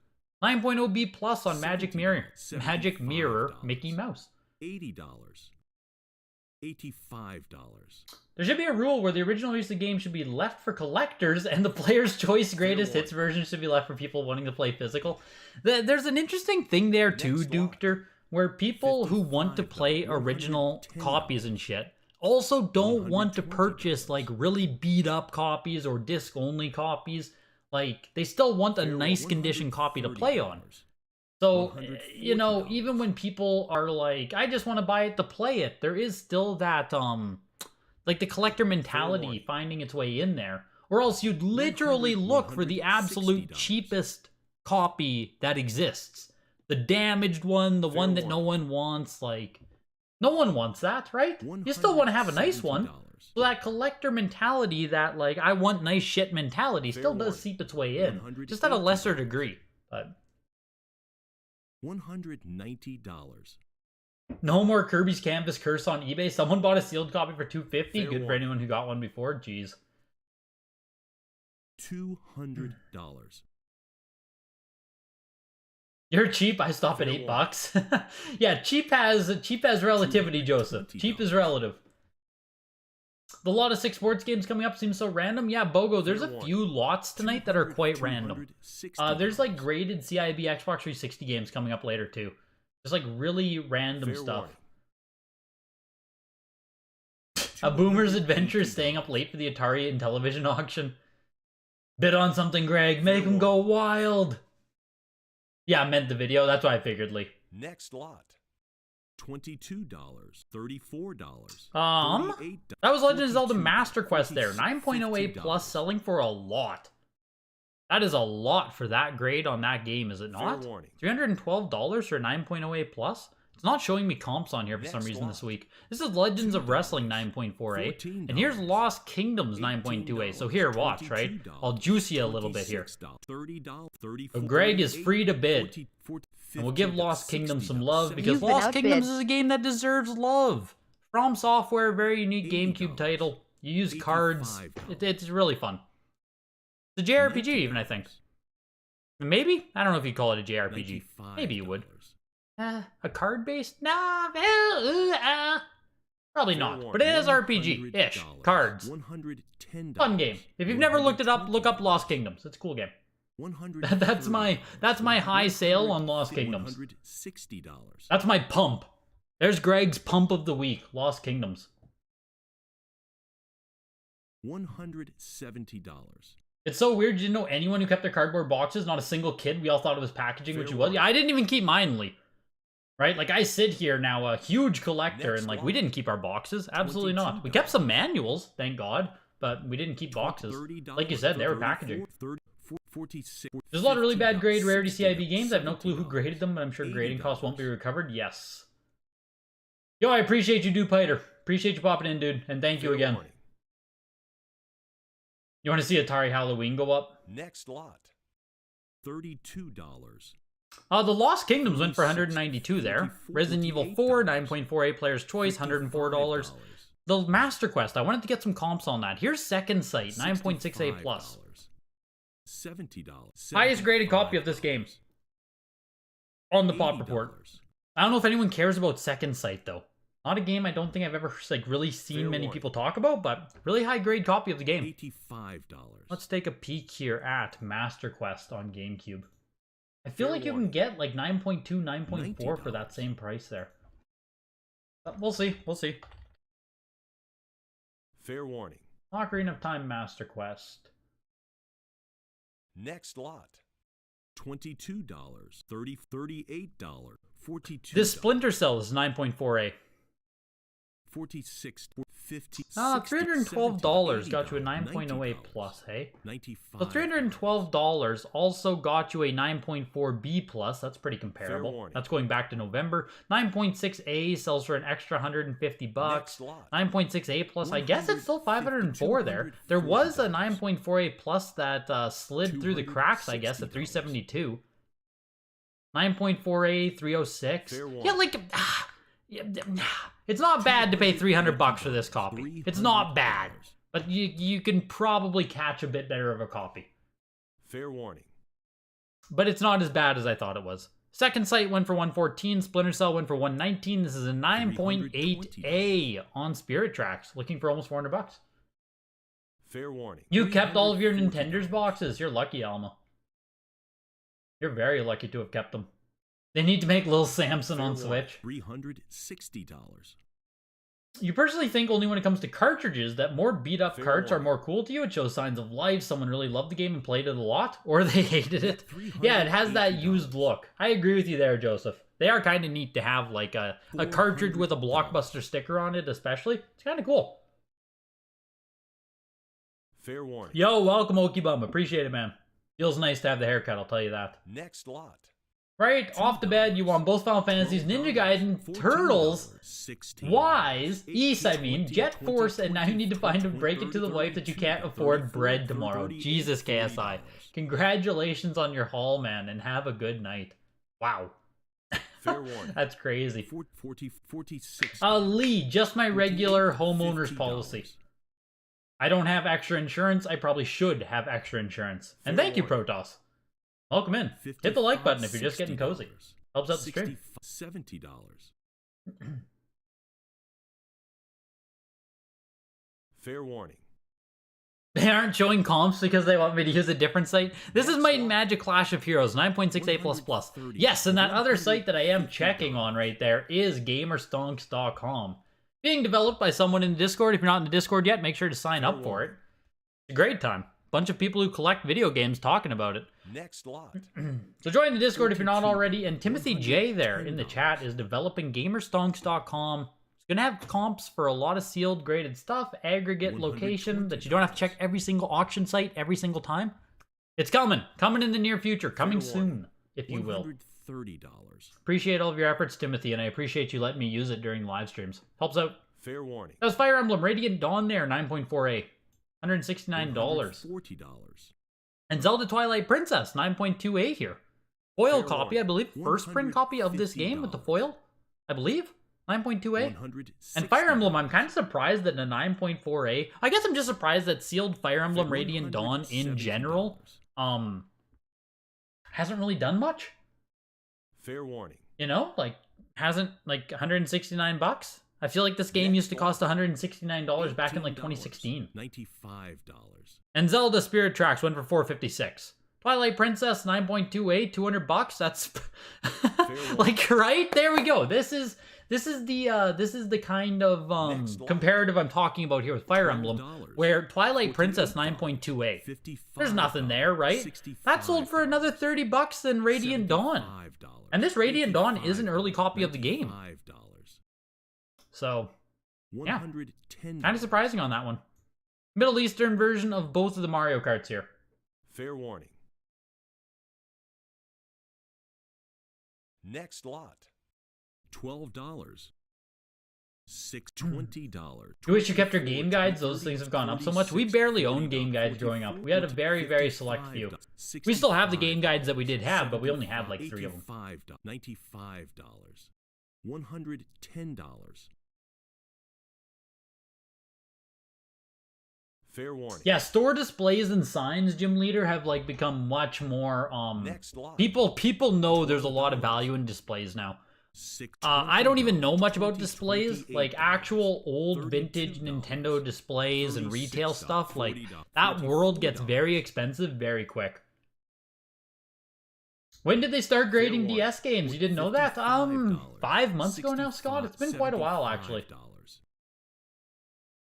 9.0B+ on Magic Mirror, Mickey Mouse. $80. $85. There should be a rule where the original use of the game should be left for collectors and the Player's Choice Greatest Hits version should be left for people wanting to play physical. There's an interesting thing there too, Dukter, where people who want to play original copies and shit also don't want to purchase, like, really beat up copies or disc-only copies. Like, they still want a nice condition copy to play on. So, you know, even when people are like, I just want to buy it to play it, there is still that, like, the collector mentality finding its way in there. Or else you'd literally look for the absolute cheapest copy that exists. The damaged one, the one that no one wants, like, no one wants that, right? You still want to have a nice one. So that collector mentality, that, like, I want nice shit mentality still does seep its way in. Just at a lesser degree, but... $190. No more Kirby's Canvas Curse on eBay. Someone bought a sealed copy for $250. Good for anyone who got one before. Jeez. $200. You're cheap. I stop at $8. Yeah, cheap has relativity, Joseph. Cheap is relative. The lot of 6 sports games coming up seems so random. Yeah, Bogo, there's a few lots tonight that are quite random. There's, like, graded CIB Xbox 360 games coming up later too. There's, like, really random stuff. A Boomer's Adventure staying up late for the Atari and television auction. Bid on something, Greg. Make them go wild. Yeah, I meant the video. That's what I figured, Lee. Next lot. $22, $34, that was Legend of Zelda Master Quest there. 9.0A+ selling for a lot. That is a lot for that grade on that game, is it not? $312 for 9.0A+? It's not showing me comps on here for some reason this week. This is Legends of Wrestling 9.4A, and here's Lost Kingdoms 9.2A. So here, watch, right? I'll juice you a little bit here. So Greg is free to bid. And we'll give Lost Kingdoms some love, because Lost Kingdoms is a game that deserves love. From Software, very unique GameCube title. You use cards. It's really fun. It's a JRPG even, I think. Maybe? I don't know if you'd call it a JRPG. Maybe you would. A card-based? Nah, probably not. But it is RPG-ish. Cards. Fun game. If you've never looked it up, look up Lost Kingdoms. It's a cool game. That's my high sale on Lost Kingdoms. That's my pump. There's Greg's pump of the week. Lost Kingdoms. $170. It's so weird. You didn't know anyone who kept their cardboard boxes. Not a single kid. We all thought it was packaging, which you was. Yeah, I didn't even keep mine, Lee. Right? Like, I sit here now, a huge collector, and, like, we didn't keep our boxes. Absolutely not. We kept some manuals, thank God, but we didn't keep boxes. Like you said, they were packaging. There's a lot of really bad grade rarity CIB games. I have no clue who graded them, but I'm sure grading costs won't be recovered. Yes. Yo, I appreciate you, Dude Piter. Appreciate you popping in, dude, and thank you again. You want to see Atari Halloween go up? Next lot. $32. The Lost Kingdoms went for $192 there. Resident Evil 4, 9.48 Player's Choice, $104. The Master Quest, I wanted to get some comps on that. Here's Second Sight, 9.68 plus. $70. Highest graded copy of this game on the Pop Report. I don't know if anyone cares about Second Sight, though. Not a game I don't think I've ever like really seen many people talk about, but really high grade copy of the game. $85. Let's take a peek here at Master Quest on GameCube. I feel like you can get like 9.2, 9.4 for that same price there. But we'll see. We'll see. Fair warning. Ocarina of Time Master Quest. Next lot. $22. $38. $42. This Splinter Cell is 9.4A. $46. $50. $312 got you a 9.08 plus, hey? So $312 also got you a 9.4 B plus. That's pretty comparable. That's going back to November. 9.6A sells for an extra $150. 9.6A plus, I guess it's still 504 there. There was a 9.4A plus that slid through the cracks, I guess, at 372. 9.4A, 306. Yeah, like... It's not bad to pay $300 for this copy. It's not bad. But you can probably catch a bit better of a copy. Fair warning. But it's not as bad as I thought it was. Second Sight went for 114. Splinter Cell went for 119. This is a 9.8A on Spirit Tracks. Looking for almost $400. Fair warning. You kept all of your Nintendo's boxes. You're lucky, Alma. You're very lucky to have kept them. They need to make Lil Samson on Switch. $360. You personally think only when it comes to cartridges that more beat-up carts are more cool to you? It shows signs of life, someone really loved the game and played it a lot, or they hated it? Yeah, it has that used look. I agree with you there, Joseph. They are kind of neat to have like a cartridge with a Blockbuster sticker on it, especially. It's kind of cool. Fair warning. Yo, welcome, Okibum. Appreciate it, man. Feels nice to have the haircut, I'll tell you that. Next lot. Right, off the bed, you won both Final Fantasies, Ninja Gaiden, Turtles, Wise, East, Jet Force, and now you need to find and break it to the wife that you can't afford bread tomorrow. Jesus, KSI. Congratulations on your haul, man, and have a good night. Wow. Fair warning. That's crazy. 46. Lee, just my regular homeowner's policy. I don't have extra insurance. I probably should have extra insurance. And thank you, Protoss. Welcome in. Hit the like button if you're just getting cozy. Helps out the stream. $70. Fair warning. They aren't showing comps because they want me to use a different site. This is Might and Magic Clash of Heroes, 9.68++. Yes, and that other site that I am checking on right there is gamerstonks.com. Being developed by someone in the Discord. If you're not in the Discord yet, make sure to sign up for it. It's a great time. Bunch of people who collect video games talking about it. Next lot. So join the Discord if you're not already. And Timothy J there in the chat is developing gamerstonks.com. It's going to have comps for a lot of sealed graded stuff, aggregate location that you don't have to check every single auction site every single time. It's coming. Coming in the near future. Coming soon, if you will. $130. Appreciate all of your efforts, Timothy, and I appreciate you letting me use it during live streams. Helps out. Fair warning. That was Fire Emblem Radiant Dawn there, 9.4A. $169. $40. And Zelda Twilight Princess, 9.28 here. Foil copy, I believe. First print copy of this game with the foil, I believe. 9.2A. And Fire Emblem, I'm kind of surprised that a 9.4A. I guess I'm just surprised that sealed Fire Emblem Radiant Dawn in general hasn't really done much. Fair warning. You know, like hasn't like $169. I feel like this game used to cost $169 back in like 2016. $95. And Zelda Spirit Tracks went for $456. Twilight Princess 9.28, $200. That's like right there we go. This is the kind of comparative I'm talking about here with Fire Emblem, where Twilight Princess 9.28. There's nothing there, right? That sold for another $30 than Radiant Dawn. And this Radiant Dawn is an early copy of the game. So, yeah, kind of surprising on that one. Middle Eastern version of both of the Mario Karts here. Fair warning. Next lot. $12. $20. You wish you kept your game guides? Those things have gone up so much. We barely owned game guides growing up. We had a very, very select few. We still have the game guides that we did have, but we only had like 3 of them. $95. $110. Fair warning. Yeah, store displays and signs, Gym Leader, have like become much more people know there's a lot of value in displays now. I don't even know much about displays, like actual old vintage Nintendo displays and retail stuff. Like that world gets very expensive very quick. When did they start grading DS games? You didn't know that? 5 months ago now, Scott? It's been quite a while, actually.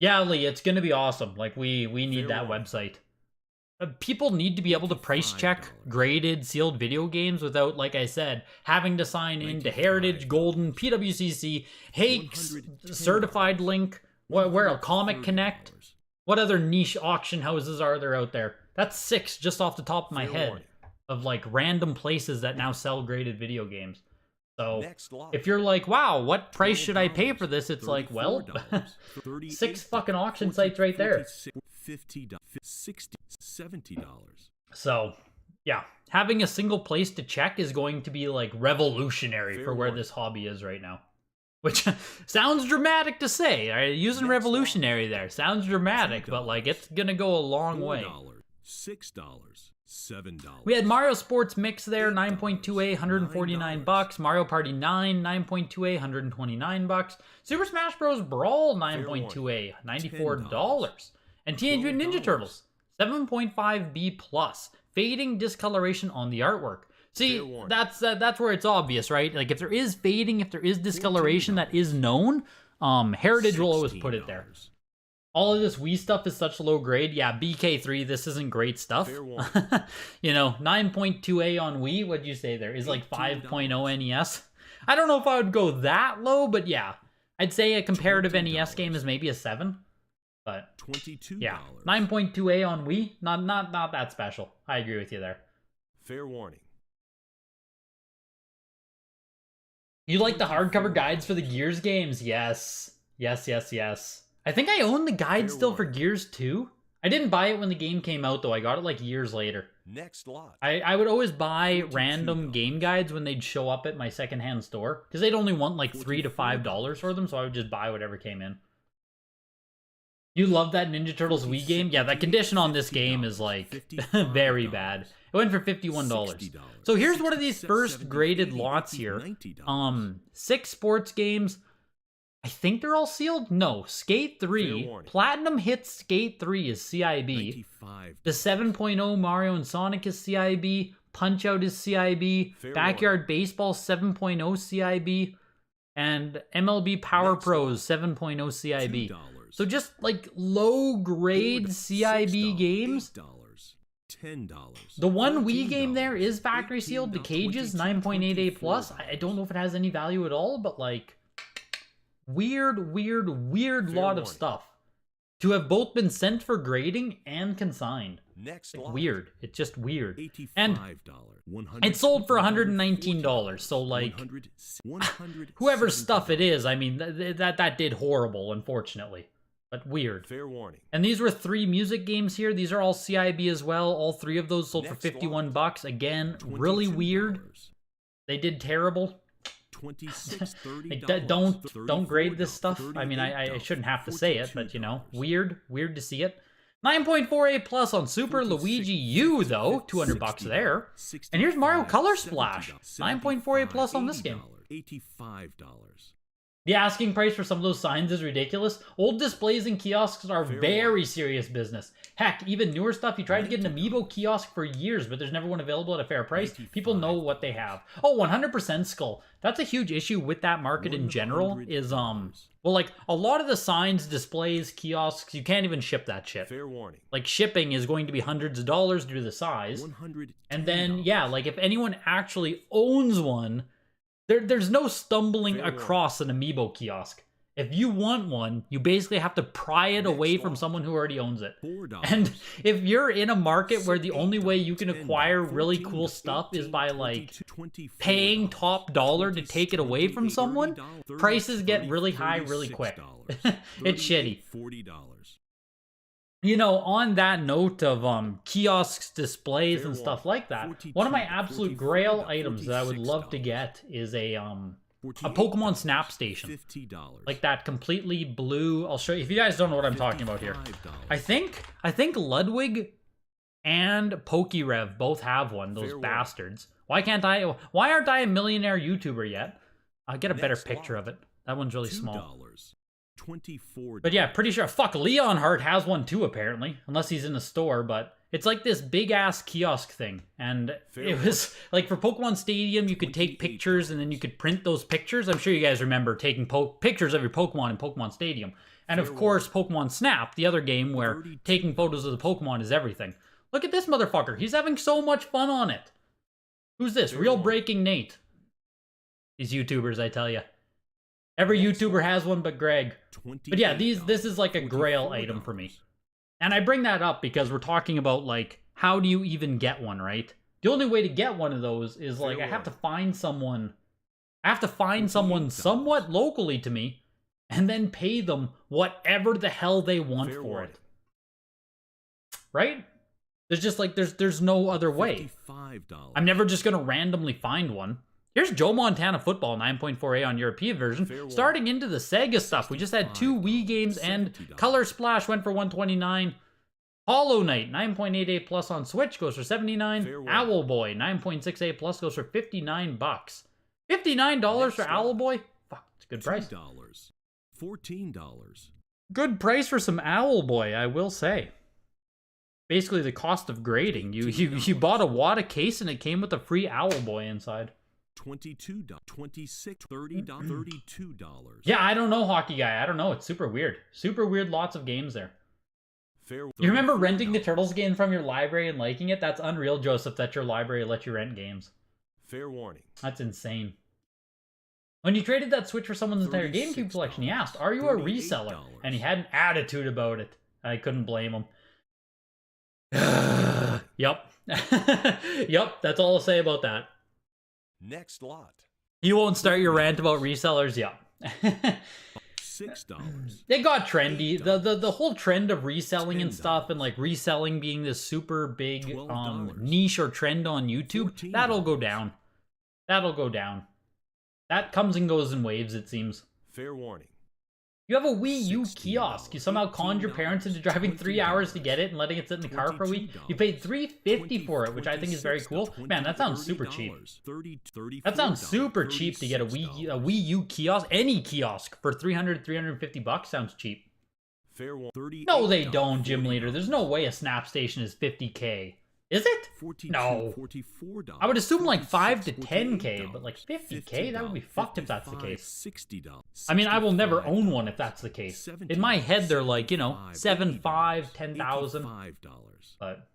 Yeah, Lee, it's gonna be awesome. Like, we need that website. People need to be able to price check graded, sealed video games without, like I said, having to sign in to Heritage, Golden, PWCC, Hakes, Certified Link, where a Comic Connect. What other niche auction houses are there out there? That's 6 just off the top of my head of, like, random places that now sell graded video games. So, if you're like, wow, what price should I pay for this? It's like, well, 6 fucking auction sites right there. $50, $60, $70. So, yeah, having a single place to check is going to be, like, revolutionary for where this hobby is right now. Which sounds dramatic to say. Right? Using revolutionary there. Sounds dramatic, but, like, it's gonna go a long way. $6. $7. We had Mario Sports Mix there, 9.2A, $149. Mario Party 9, 9.2A, $129. Super Smash Bros. Brawl, 9.2A, $94. And Teenage Mutant Ninja Turtles, 7.5B+. Fading discoloration on the artwork. See, that's where it's obvious, right? Like, if there is fading, if there is discoloration that is known, Heritage will always put it there. All of this Wii stuff is such low grade. Yeah, BK3, this isn't great stuff. You know, 9.2A on Wii, what'd you say there? Is like 5.0 NES. I don't know if I would go that low, but yeah. I'd say a comparative NES game is maybe a 7. But yeah, 9.2A on Wii, not that special. I agree with you there. Fair warning. You like the hardcover guides for the Gears games? Yes. Yes. I think I own the guide still for Gears 2. I didn't buy it when the game came out, though. I got it like years later. Next lot. I would always buy random game guides when they'd show up at my secondhand store, because they'd only want like $3 to $5 for them, so I would just buy whatever came in. You love that Ninja Turtles Wii game? Yeah, that condition on this game is like very bad. It went for $51. So here's one of these first graded lots here. 6 sports games. I think they're all sealed? No. Skate 3. Platinum Hits Skate 3 is CIB. The 7.0 Mario and Sonic is CIB. Punch-Out is CIB. Backyard Baseball 7.0 CIB. And MLB Power Pros 7.0 CIB. So just like low-grade CIB games. The one Wii game there is factory sealed. The Cages 9.8A+. I don't know if it has any value at all, but like... Weird lot of stuff to have both been sent for grading and consigned. Like, weird. It's just weird. And it sold for $119. So like, whoever's stuff it is, I mean, that did horrible, unfortunately. But weird. Fair warning. And these were 3 music games here. These are all CIB as well. All 3 of those sold for $51. Again, really weird. They did terrible. $26, $30, Like, don't grade this $34, stuff. I mean, I $38, shouldn't have to say it, but you know, $42. weird to see it. 9.48 plus on Super Luigi U though, 200 bucks there. And here's Mario Color Splash, 9.48 plus on this game. $85. The asking price for some of those signs is ridiculous. Old displays and kiosks are very serious business. Heck, even newer stuff, you tried to get an Amiibo kiosk for years, but there's never one available at a fair price. People know what they have. Oh, 100% Skull. That's a huge issue with that market in general is, well, like, a lot of the signs, displays, kiosks, you can't even ship that shit. Fair warning. Like, shipping is going to be hundreds of dollars due to the size. And then, yeah, like, if anyone actually owns one, there's no stumbling across an Amiibo kiosk. If you want one, you basically have to pry it away from someone who already owns it. And if you're in a market where the only way you can acquire really cool stuff is by, like, paying top dollar to take it away from someone, prices get really high really quick. It's shitty. You know, on that note of kiosks, displays, and stuff like that, one of my absolute grail items that I would love to get is a Pokemon Snap Station. Like that completely blue. I'll show you. If you guys don't know what I'm talking about here. I think Ludwig and Pokerev both have one, those bastards. Why aren't I a millionaire YouTuber yet? I'll get a better picture of it. That one's really small. But yeah, pretty sure. Fuck, Leonhardt has one too, apparently. Unless he's in the store, but it's like this big-ass kiosk thing. And it was, like, for Pokemon Stadium, you could take pictures, and then you could print those pictures. I'm sure you guys remember taking pictures of your Pokemon in Pokemon Stadium. And of course, Pokemon Snap, the other game where taking photos of the Pokemon is everything. Look at this motherfucker. He's having so much fun on it. Who's this? Real Breaking Nate. These YouTubers, I tell you. Every YouTuber has one but Greg. But yeah, this is like a grail item for me. And I bring that up because we're talking about, like, how do you even get one, right? The only way to get one of those is, like, I have to find someone somewhat locally to me and then pay them whatever the hell they want for it. Right? There's just, like, there's no other way. I'm never just gonna randomly find one. Here's Joe Montana Football, 9.4A on European version. Starting into the Sega stuff, we just had 2 Wii games, and Color Splash went for $129. Hollow Knight, 9.88 plus on Switch, goes for $79. Owl Boy, 9.68 plus, goes for $59. $59 for Owl Boy? Fuck, it's a good price. $14. Good price for some Owl Boy, I will say. Basically the cost of grading. You bought a WATA case and it came with a free Owl Boy inside. $22, $26, $30, $32. Yeah, I don't know, Hockey Guy. I don't know. It's super weird. Super weird, lots of games there. You remember renting the Turtles game from your library and liking it? That's unreal, Joseph, that your library let you rent games. Fair warning. That's insane. When you traded that Switch for someone's entire GameCube collection, he asked, are you a reseller? And he had an attitude about it. I couldn't blame him. Yep. Yep, that's all I'll say about that. Next lot. You won't start your rant about resellers? Yeah. $6. It got trendy. The whole trend of reselling and stuff, and like reselling being this super big niche or trend on YouTube, that'll go down. That'll go down. That comes and goes in waves, it seems. Fair warning. You have a Wii U kiosk. You somehow conned your parents into driving 3 hours to get it and letting it sit in the car for a week. You paid $3.50 for it, which I think is very cool. Man, that sounds super cheap. That sounds super cheap to get a Wii U kiosk. Any kiosk for $350 sounds cheap. No, they don't, Gym Leader. There's no way a Snap Station is $50K. Is it? No. I would assume like 5 to 10K, but like 50K? That would be fucked if that's the case. I mean, I will never own one if that's the case. In my head, they're like, you know, 7, 5, 10,000. But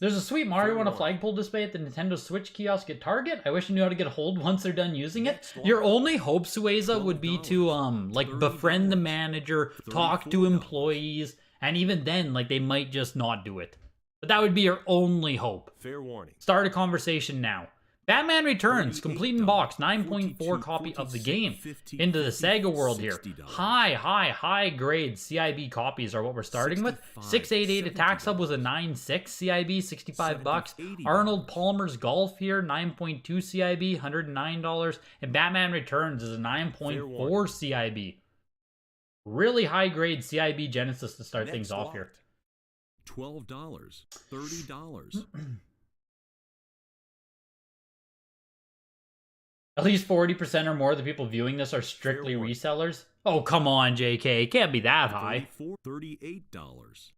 there's a sweet Mario on a flagpole display at the Nintendo Switch kiosk at Target. I wish I knew how to get a hold once they're done using it. Your only hope, Sueza, would be to like befriend the manager, talk to employees. And even then, like, they might just not do it. But that would be your only hope. Fair warning. Start a conversation now. Batman Returns, complete in box, 9.4 copy of the game. Into the Sega world here. High grade CIB copies are what we're starting with. 688 Attack Sub was a 9.6 CIB, 65 bucks. Arnold Palmer's Golf here, 9.2 CIB, $109. And Batman Returns is a 9.4 CIB. Really high grade CIB Genesis to start things off here. $12, $30. At least 40% or more of the people viewing this are strictly resellers. Oh, come on, JK. It can't be that high. $38.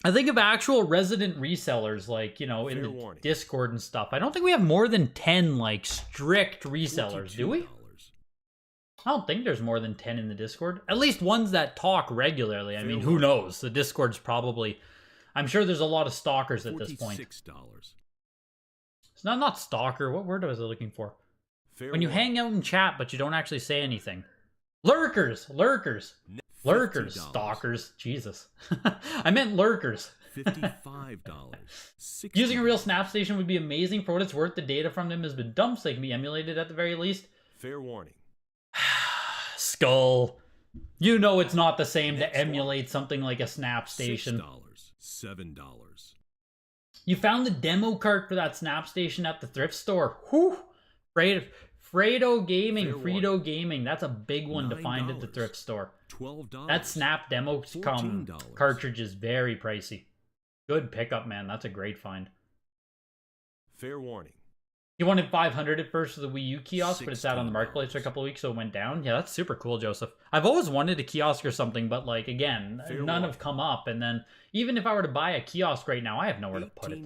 I think of actual resident resellers, like, you know, in the Discord and stuff. I don't think we have more than 10, like, strict resellers, do we? I don't think there's more than 10 in the Discord. At least ones that talk regularly. I mean, who knows? The Discord's probably... I'm sure there's a lot of stalkers at this point. It's not stalker. What word was I looking for? When you hang out in chat, but you don't actually say anything. Lurkers! Stalkers. Jesus. I meant lurkers. $55. Using a real snap station would be amazing. For what it's worth, the data from them has been dumped, so they can be emulated at the very least. Fair warning. Skull. You know it's not the same to emulate something like a snap station. $7. You found the demo cart for that snap station at the thrift store. Whew! Fredo Gaming. That's a big one to find at the thrift store. $12. That snap demo cartridge is very pricey. Good pickup, man. That's a great find. Fair warning. You wanted 500 at first for the Wii U kiosk, but it's out on the marketplace for a couple of weeks, so it went down. Yeah, that's super cool, Joseph. I've always wanted a kiosk or something, but, like, again, none have come up. And then, even if I were to buy a kiosk right now, I have nowhere to put it.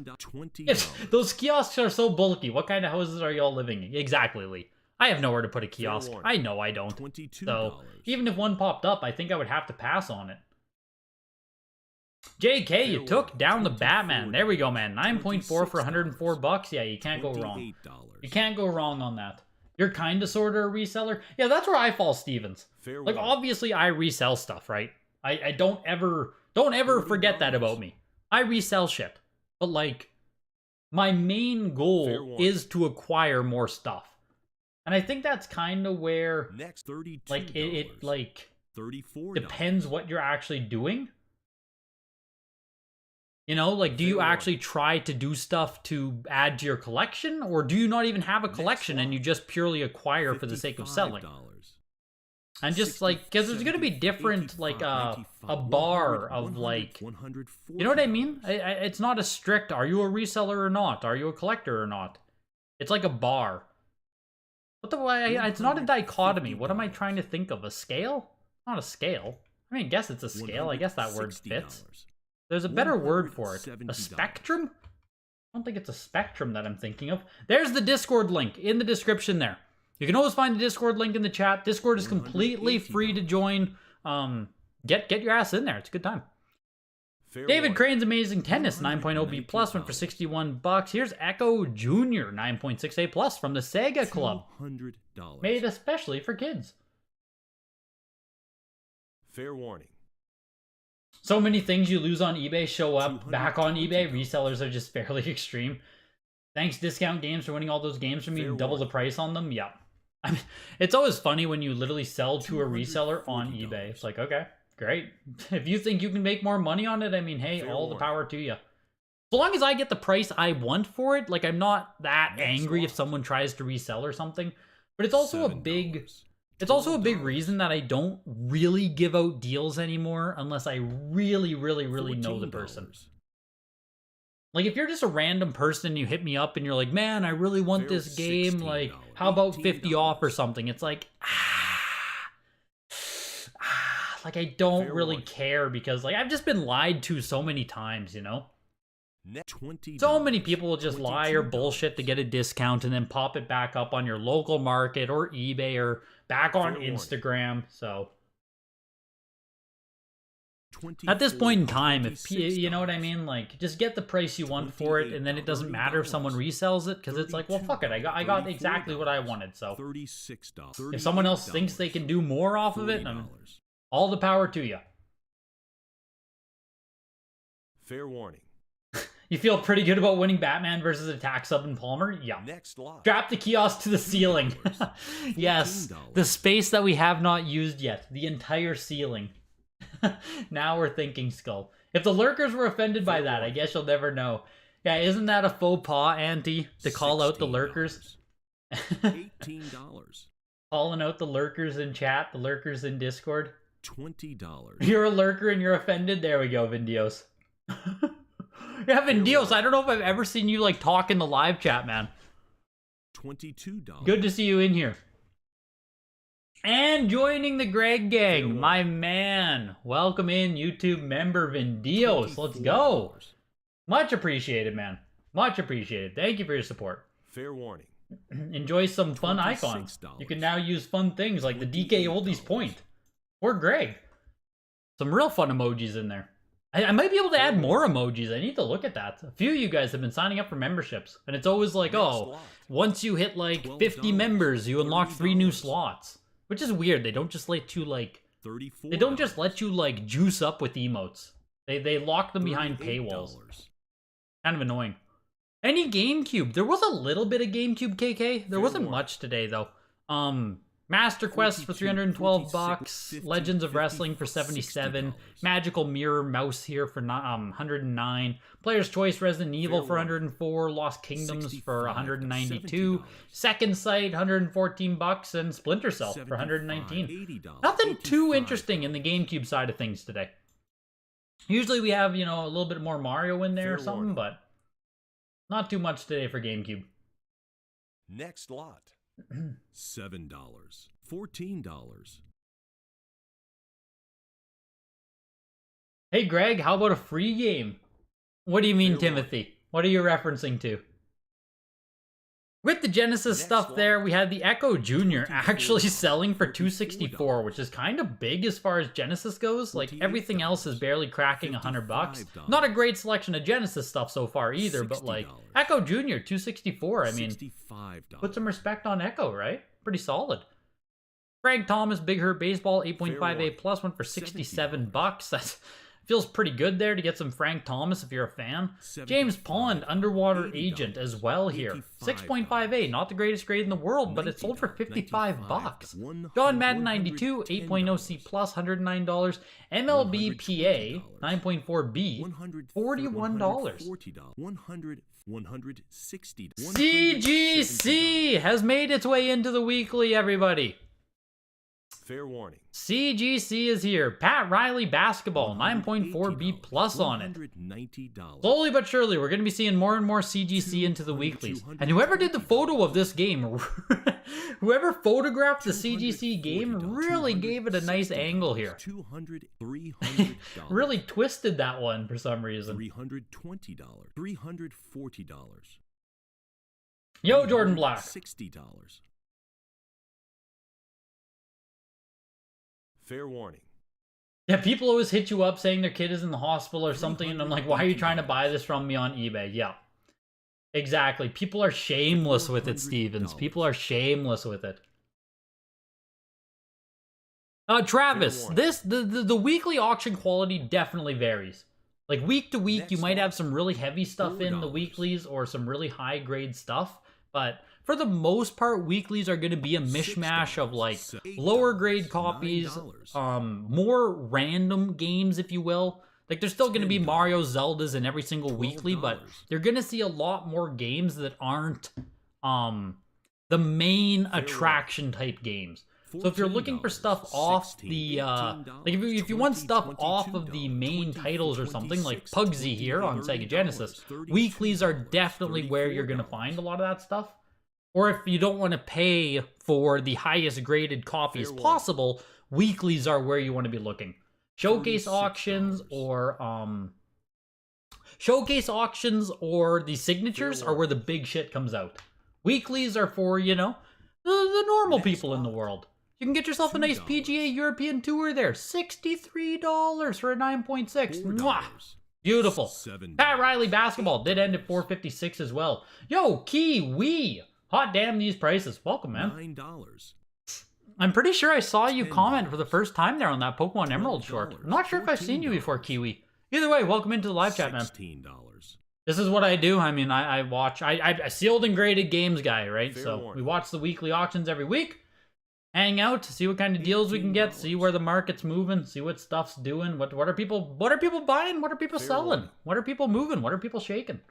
Yes, those kiosks are so bulky. What kind of houses are y'all living in? Exactly, Lee. I have nowhere to put a kiosk. I know I don't. So, even if one popped up, I think I would have to pass on it. JK, you took down the Batman. There we go, man. 9.4 for 104 bucks. Yeah, you can't go wrong. You can't go wrong on that. You're kind of sort of a reseller. Yeah, that's where I fall, Stevens. Like, obviously, I resell stuff, right? I don't ever forget that about me. I resell shit. But, like, my main goal is to acquire more stuff. And I think that's kind of where, like, it like, depends what you're actually doing. You know, like, do you actually try to do stuff to add to your collection? Or do you not even have a collection and you just purely acquire for the sake of selling? And just, like, because there's going to be different, like, a bar of, like, you know what I mean? It's not a strict, are you a reseller or not? Are you a collector or not? It's like a bar. What the way? It's not a dichotomy. What am I trying to think of? A scale? Not a scale. I mean, I guess it's a scale. I guess that word fits. There's a better word for it. A spectrum? I don't think it's a spectrum that I'm thinking of. There's the Discord link in the description there. You can always find the Discord link in the chat. Discord is completely free to join. Get your ass in there. It's a good time. David Crane's Amazing Tennis 9.0 B plus went for 61 bucks. Here's Echo Jr. 9.68 plus from the Sega Club. Made especially for kids. Fair warning. So many things you lose on eBay show up back on eBay. Resellers are just fairly extreme. Thanks, Discount Games, for winning all those games from me and double the price on them. Yeah. I mean, it's always funny when you literally sell to a reseller on eBay. It's like, okay, great. If you think you can make more money on it, I mean, hey, all the power to you. So long as I get the price I want for it, like, I'm not that angry if someone tries to resell or something. But it's also a big... It's also a big reason that I don't really give out deals anymore unless I really know the person. Like, if you're just a random person and you hit me up and you're like, man, I really want this game, like, how about 50 off or something? It's like, like, I don't really care because, like, I've just been lied to so many times, you know? So many people will just lie or bullshit to get a discount and then pop it back up on your local market or eBay or back on Instagram. So at this point in time, if you know what I mean, like, just get the price you want for it, and then it doesn't matter if someone resells it because it's like, well, fuck it, I got exactly what I wanted. So if someone else thinks they can do more off of it, all the power to you. Fair warning. You feel pretty good about winning Batman versus Attack Sub and Palmer? Yeah. Next lot. Strap the kiosk to the ceiling. Yes, the space that we have not used yet. The entire ceiling. Now we're thinking, Skull. If the lurkers were offended by that, I guess you'll never know. Yeah, isn't that a faux pas, Auntie, to call out the lurkers? $18. Calling out the lurkers in chat, the lurkers in Discord. $20. You're a lurker and you're offended? There we go, Vindios. Yeah, Vindios, I don't know if I've ever seen you, like, talk in the live chat, man. $22. Good to see you in here. And joining the Greg gang, my man. Welcome in, YouTube member Vindios. Let's go. Much appreciated, man. Much appreciated. Thank you for your support. Fair warning. Enjoy some fun icons. You can now use fun things like the DK Oldies point. Or Greg. Some real fun emojis in there. I might be able to add more emojis. I need to look at that. A few of you guys have been signing up for memberships. And it's always like, oh, once you hit like 50 members, you unlock 3 new slots. Which is weird. They don't just let you like... They don't just let you like juice up with emotes. They lock them behind paywalls. Kind of annoying. Any GameCube? There was a little bit of GameCube KK. There wasn't much today though. Master Quest for $312, Legends of Wrestling for $77, Magical Mirror Mouse here for $109, Player's Choice Resident Evil for $104, Lost Kingdoms for $192, Second Sight $114, and Splinter Cell for $119. Nothing too interesting in the GameCube side of things today. Usually we have, you know, a little bit more Mario in there or something, but not too much today for GameCube. Next lot. $7. $14. Hey Greg, how about a free game? What do you mean, Timothy? What are you referencing to? With the Genesis stuff there, we had the Echo Jr. actually selling for $264, which is kind of big as far as Genesis goes. Like, everything else is barely cracking $100. Not a great selection of Genesis stuff so far either, but like, Echo Jr., $264. I mean, put some respect on Echo, right? Pretty solid. Frank Thomas, Big Hurt Baseball, 8.58 plus, went for $67. That's... Feels pretty good there to get some Frank Thomas if you're a fan. James Pond, Underwater Agent as well here. 6.58, not the greatest grade in the world, but it sold for $55. John Madden 92, 8.0 C plus, $109. MLB PA, 9.4B, $41. CGC has made its way into the weekly, everybody. Fair warning. CGC is here. Pat Riley Basketball, 9.4B plus on it. Slowly but surely, we're going to be seeing more and more CGC into the weeklies. And whoever did the photo of this game, whoever photographed the CGC game, really gave it a nice angle here. Really twisted that one for some reason. $320. $340. Yo, Jordan Black. $60. Fair warning. Yeah, people always hit you up saying their kid is in the hospital or something, and I'm like, why are you trying to buy this from me on eBay? Yeah. Exactly. People are shameless with it, Stevens. People are shameless with it. Travis, the weekly auction quality definitely varies. Like, week to week, you might have some really heavy stuff in the weeklies or some really high-grade stuff, but... For the most part, weeklies are going to be a mishmash of like lower grade copies, more random games, if you will. Like there's still going to be Mario, Zeldas in every single weekly, but you're going to see a lot more games that aren't the main attraction type games. So if you're looking for stuff off the, like if you want stuff off of the main titles or something, like Pugsy here on Sega Genesis, weeklies are definitely where you're going to find a lot of that stuff. Or if you don't want to pay for the highest graded copies possible, weeklies are where you want to be looking. Showcase auctions or the signatures are where the big shit comes out. Weeklies are for, you know, the normal people in the world. You can get yourself a nice PGA European Tour there. $63 for a 9.6. Mwah! Beautiful. Pat Riley Basketball did end at $456 as well. Yo, Kiwi! Hot damn these prices. Welcome, man. $9. I'm pretty sure I saw you comment for the first time there on that Pokemon Emerald short. I'm not sure if I've seen you before, Kiwi. Either way, welcome into the live chat, man. $16. This is what I do. I mean, I watch, I sealed and graded games guy, right? Fair So warning. we watch the weekly auctions every week, hang out, see what kind of deals we can get, see where the market's moving, see what stuff's doing, what are people buying, what are people Fair selling, warning. what are people moving, what are people shaking.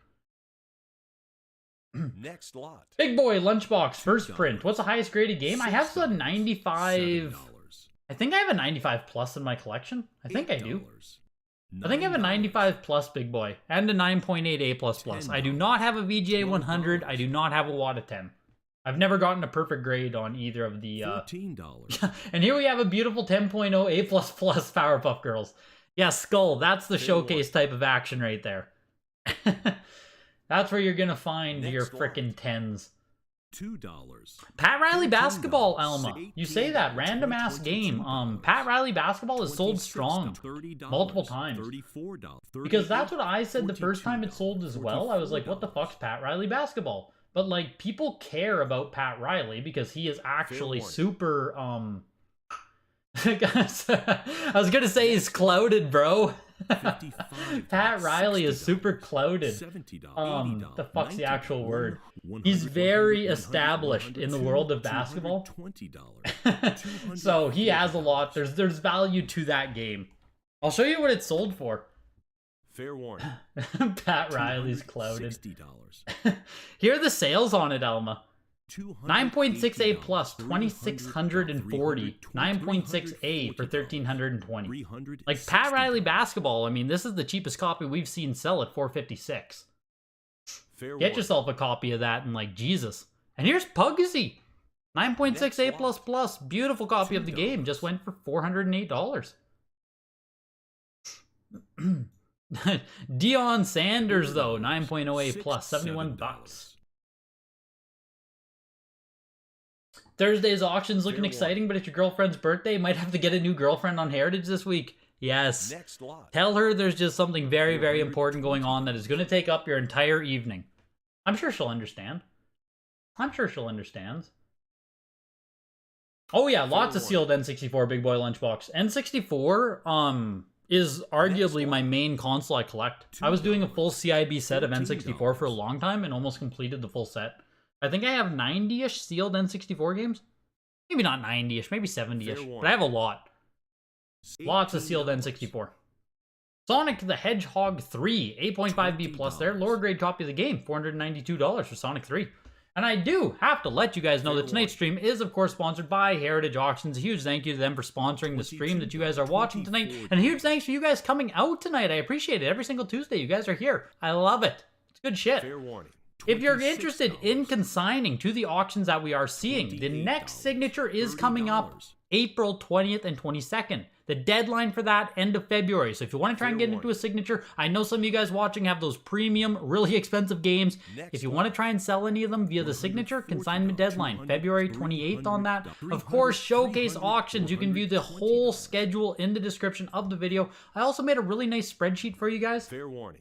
Next lot. Big boy lunchbox first print. What's the highest graded game? I have some 95. $7. I think I have a 95 plus in my collection. I think I do. $8. I think I have a 95 plus big boy and a 9.8 A++. I do not have a VGA 100. I do not have a WATA 10. I've never gotten a perfect grade on either of the. $14. And here we have a beautiful 10.0 A++ Powerpuff Girls. Yeah, Skull. That's the showcase type of action right there. That's where you're gonna find your frickin' 10s. $2. Pat Riley $13, Basketball, Elma. You say that. $18, Random ass game. Pat Riley Basketball is sold strong. $30, Multiple times. $34, Because that's what I said the first time it sold as well. I was like, what the fuck's Pat Riley Basketball? But like, people care about Pat Riley because he is actually super, I was gonna say he's clouded, bro. Pat Riley is super clouded. $70, The fuck's the actual word? $100, He's very 100, established in the world of basketball. $220, So he has a lot. There's value to that game. I'll show you what it sold for. Fair warning. Pat Riley's clouded. $60. Here are the sales on it, Elma. 9.6A plus, $280, 2640. 9.6A for 1320. 300, Like Pat Riley Basketball, I mean, this is the cheapest copy we've seen sell at 456. Fair Get yourself a copy of that and like Jesus. And here's Pugsy. 9.6A plus plus. Beautiful copy of the game. Just went for $408. Deion Sanders though, 9.0A plus, 71 bucks. Thursday's auction's looking exciting, but it's your girlfriend's birthday. Might have to get a new girlfriend on Heritage this week. Yes. Next lot. Tell her there's just something very, very important going on that is going to take up your entire evening. I'm sure she'll understand. I'm sure she'll understand. Oh yeah, lots of sealed N64 Big Boy Lunchbox. N64 is arguably my main console I collect. I was doing a full CIB set of N64 for a long time and almost completed the full set. I think I have 90-ish sealed N64 games. Maybe not 90-ish, maybe 70-ish, but I have a lot. Lots of sealed N64. Sonic the Hedgehog 3, 8.5B plus there. Lower grade copy of the game, $492 for Sonic 3. And I do have to let you guys know that tonight's stream is, of course, sponsored by Heritage Auctions. A huge thank you to them for sponsoring the stream that you guys are watching tonight. And a huge thanks for you guys coming out tonight. I appreciate it. Every single Tuesday, you guys are here. I love it. It's good shit. Fair warning. If you're interested in consigning to the auctions that we are seeing, the next signature is coming up April 20th and 22nd. The deadline for that, end of February. So if you want to try and get into a signature, I know some of you guys watching have those premium, really expensive games. If you want to try and sell any of them via the signature, Consignment Deadline, February 28th on that. Of course, Showcase Auctions. You can view the whole schedule in the description of the video. I also made a really nice spreadsheet for you guys. Fair warning.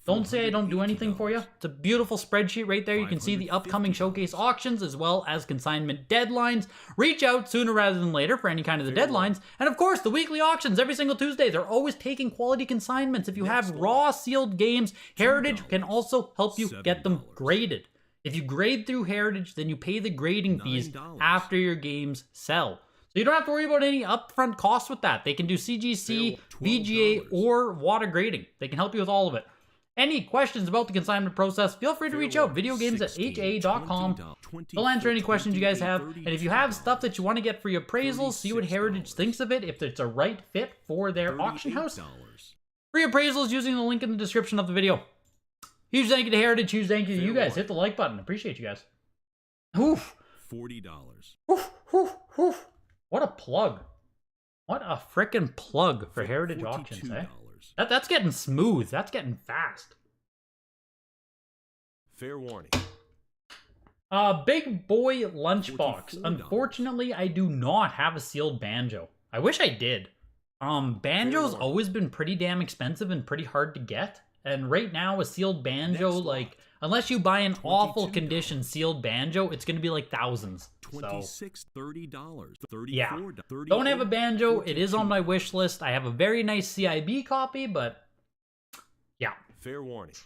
Don't say I don't do anything for you. It's a beautiful spreadsheet right there. You can see the upcoming showcase auctions as well as consignment deadlines. Reach out sooner rather than later for any kind of the deadlines. And of course, the weekly auctions every single Tuesday. They're always taking quality consignments. If you have raw sealed games, Heritage can also help you get them graded. If you grade through Heritage, then you pay the grading fees after your games sell. So you don't have to worry about any upfront costs with that. They can do CGC, VGA, or WATA grading. They can help you with all of it. Any questions about the consignment process, feel free to reach out, videogames@ha.com. They'll answer any questions you guys have, and if you have stuff that you want to get for your appraisals, see what Heritage thinks of it, if it's a right fit for their auction house. Free appraisals using the link in the description of the video. Huge thank you to Heritage, huge thank you to you guys. Hit the like button, appreciate you guys. Oof. $40. Oof, oof, oof. What a plug. What a frickin' plug for Heritage Auctions, eh? That's getting smooth. That's getting fast. Fair warning. Big boy lunchbox. Unfortunately, I do not have a sealed banjo. I wish I did. Banjo's always been pretty damn expensive and pretty hard to get. And right now, a sealed banjo, like, unless you buy an awful condition sealed banjo, it's going to be like thousands. $26, $30, $34, yeah. $38, Don't have a banjo. It is on my wish list. I have a very nice CIB copy, but yeah. Fair warning.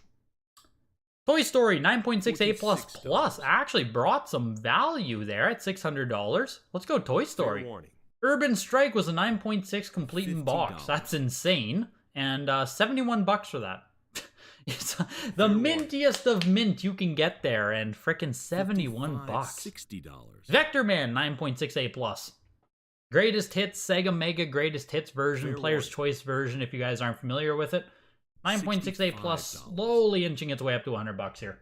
Toy Story 9.68 plus $46. plus actually brought some value there at $600. Let's go Toy Story. Fair warning. Urban Strike was a 9.6 complete in box. $50. That's insane. And $71 for that. It's the Fair mintiest of mint you can get there, and frickin' $71. $60. Vector Man 9.68 plus. Greatest Hits, Sega Mega Greatest Hits version, Fair Player's warning. Choice version if you guys aren't familiar with it. 9.68 plus, $65. slowly inching its way up to $100 here.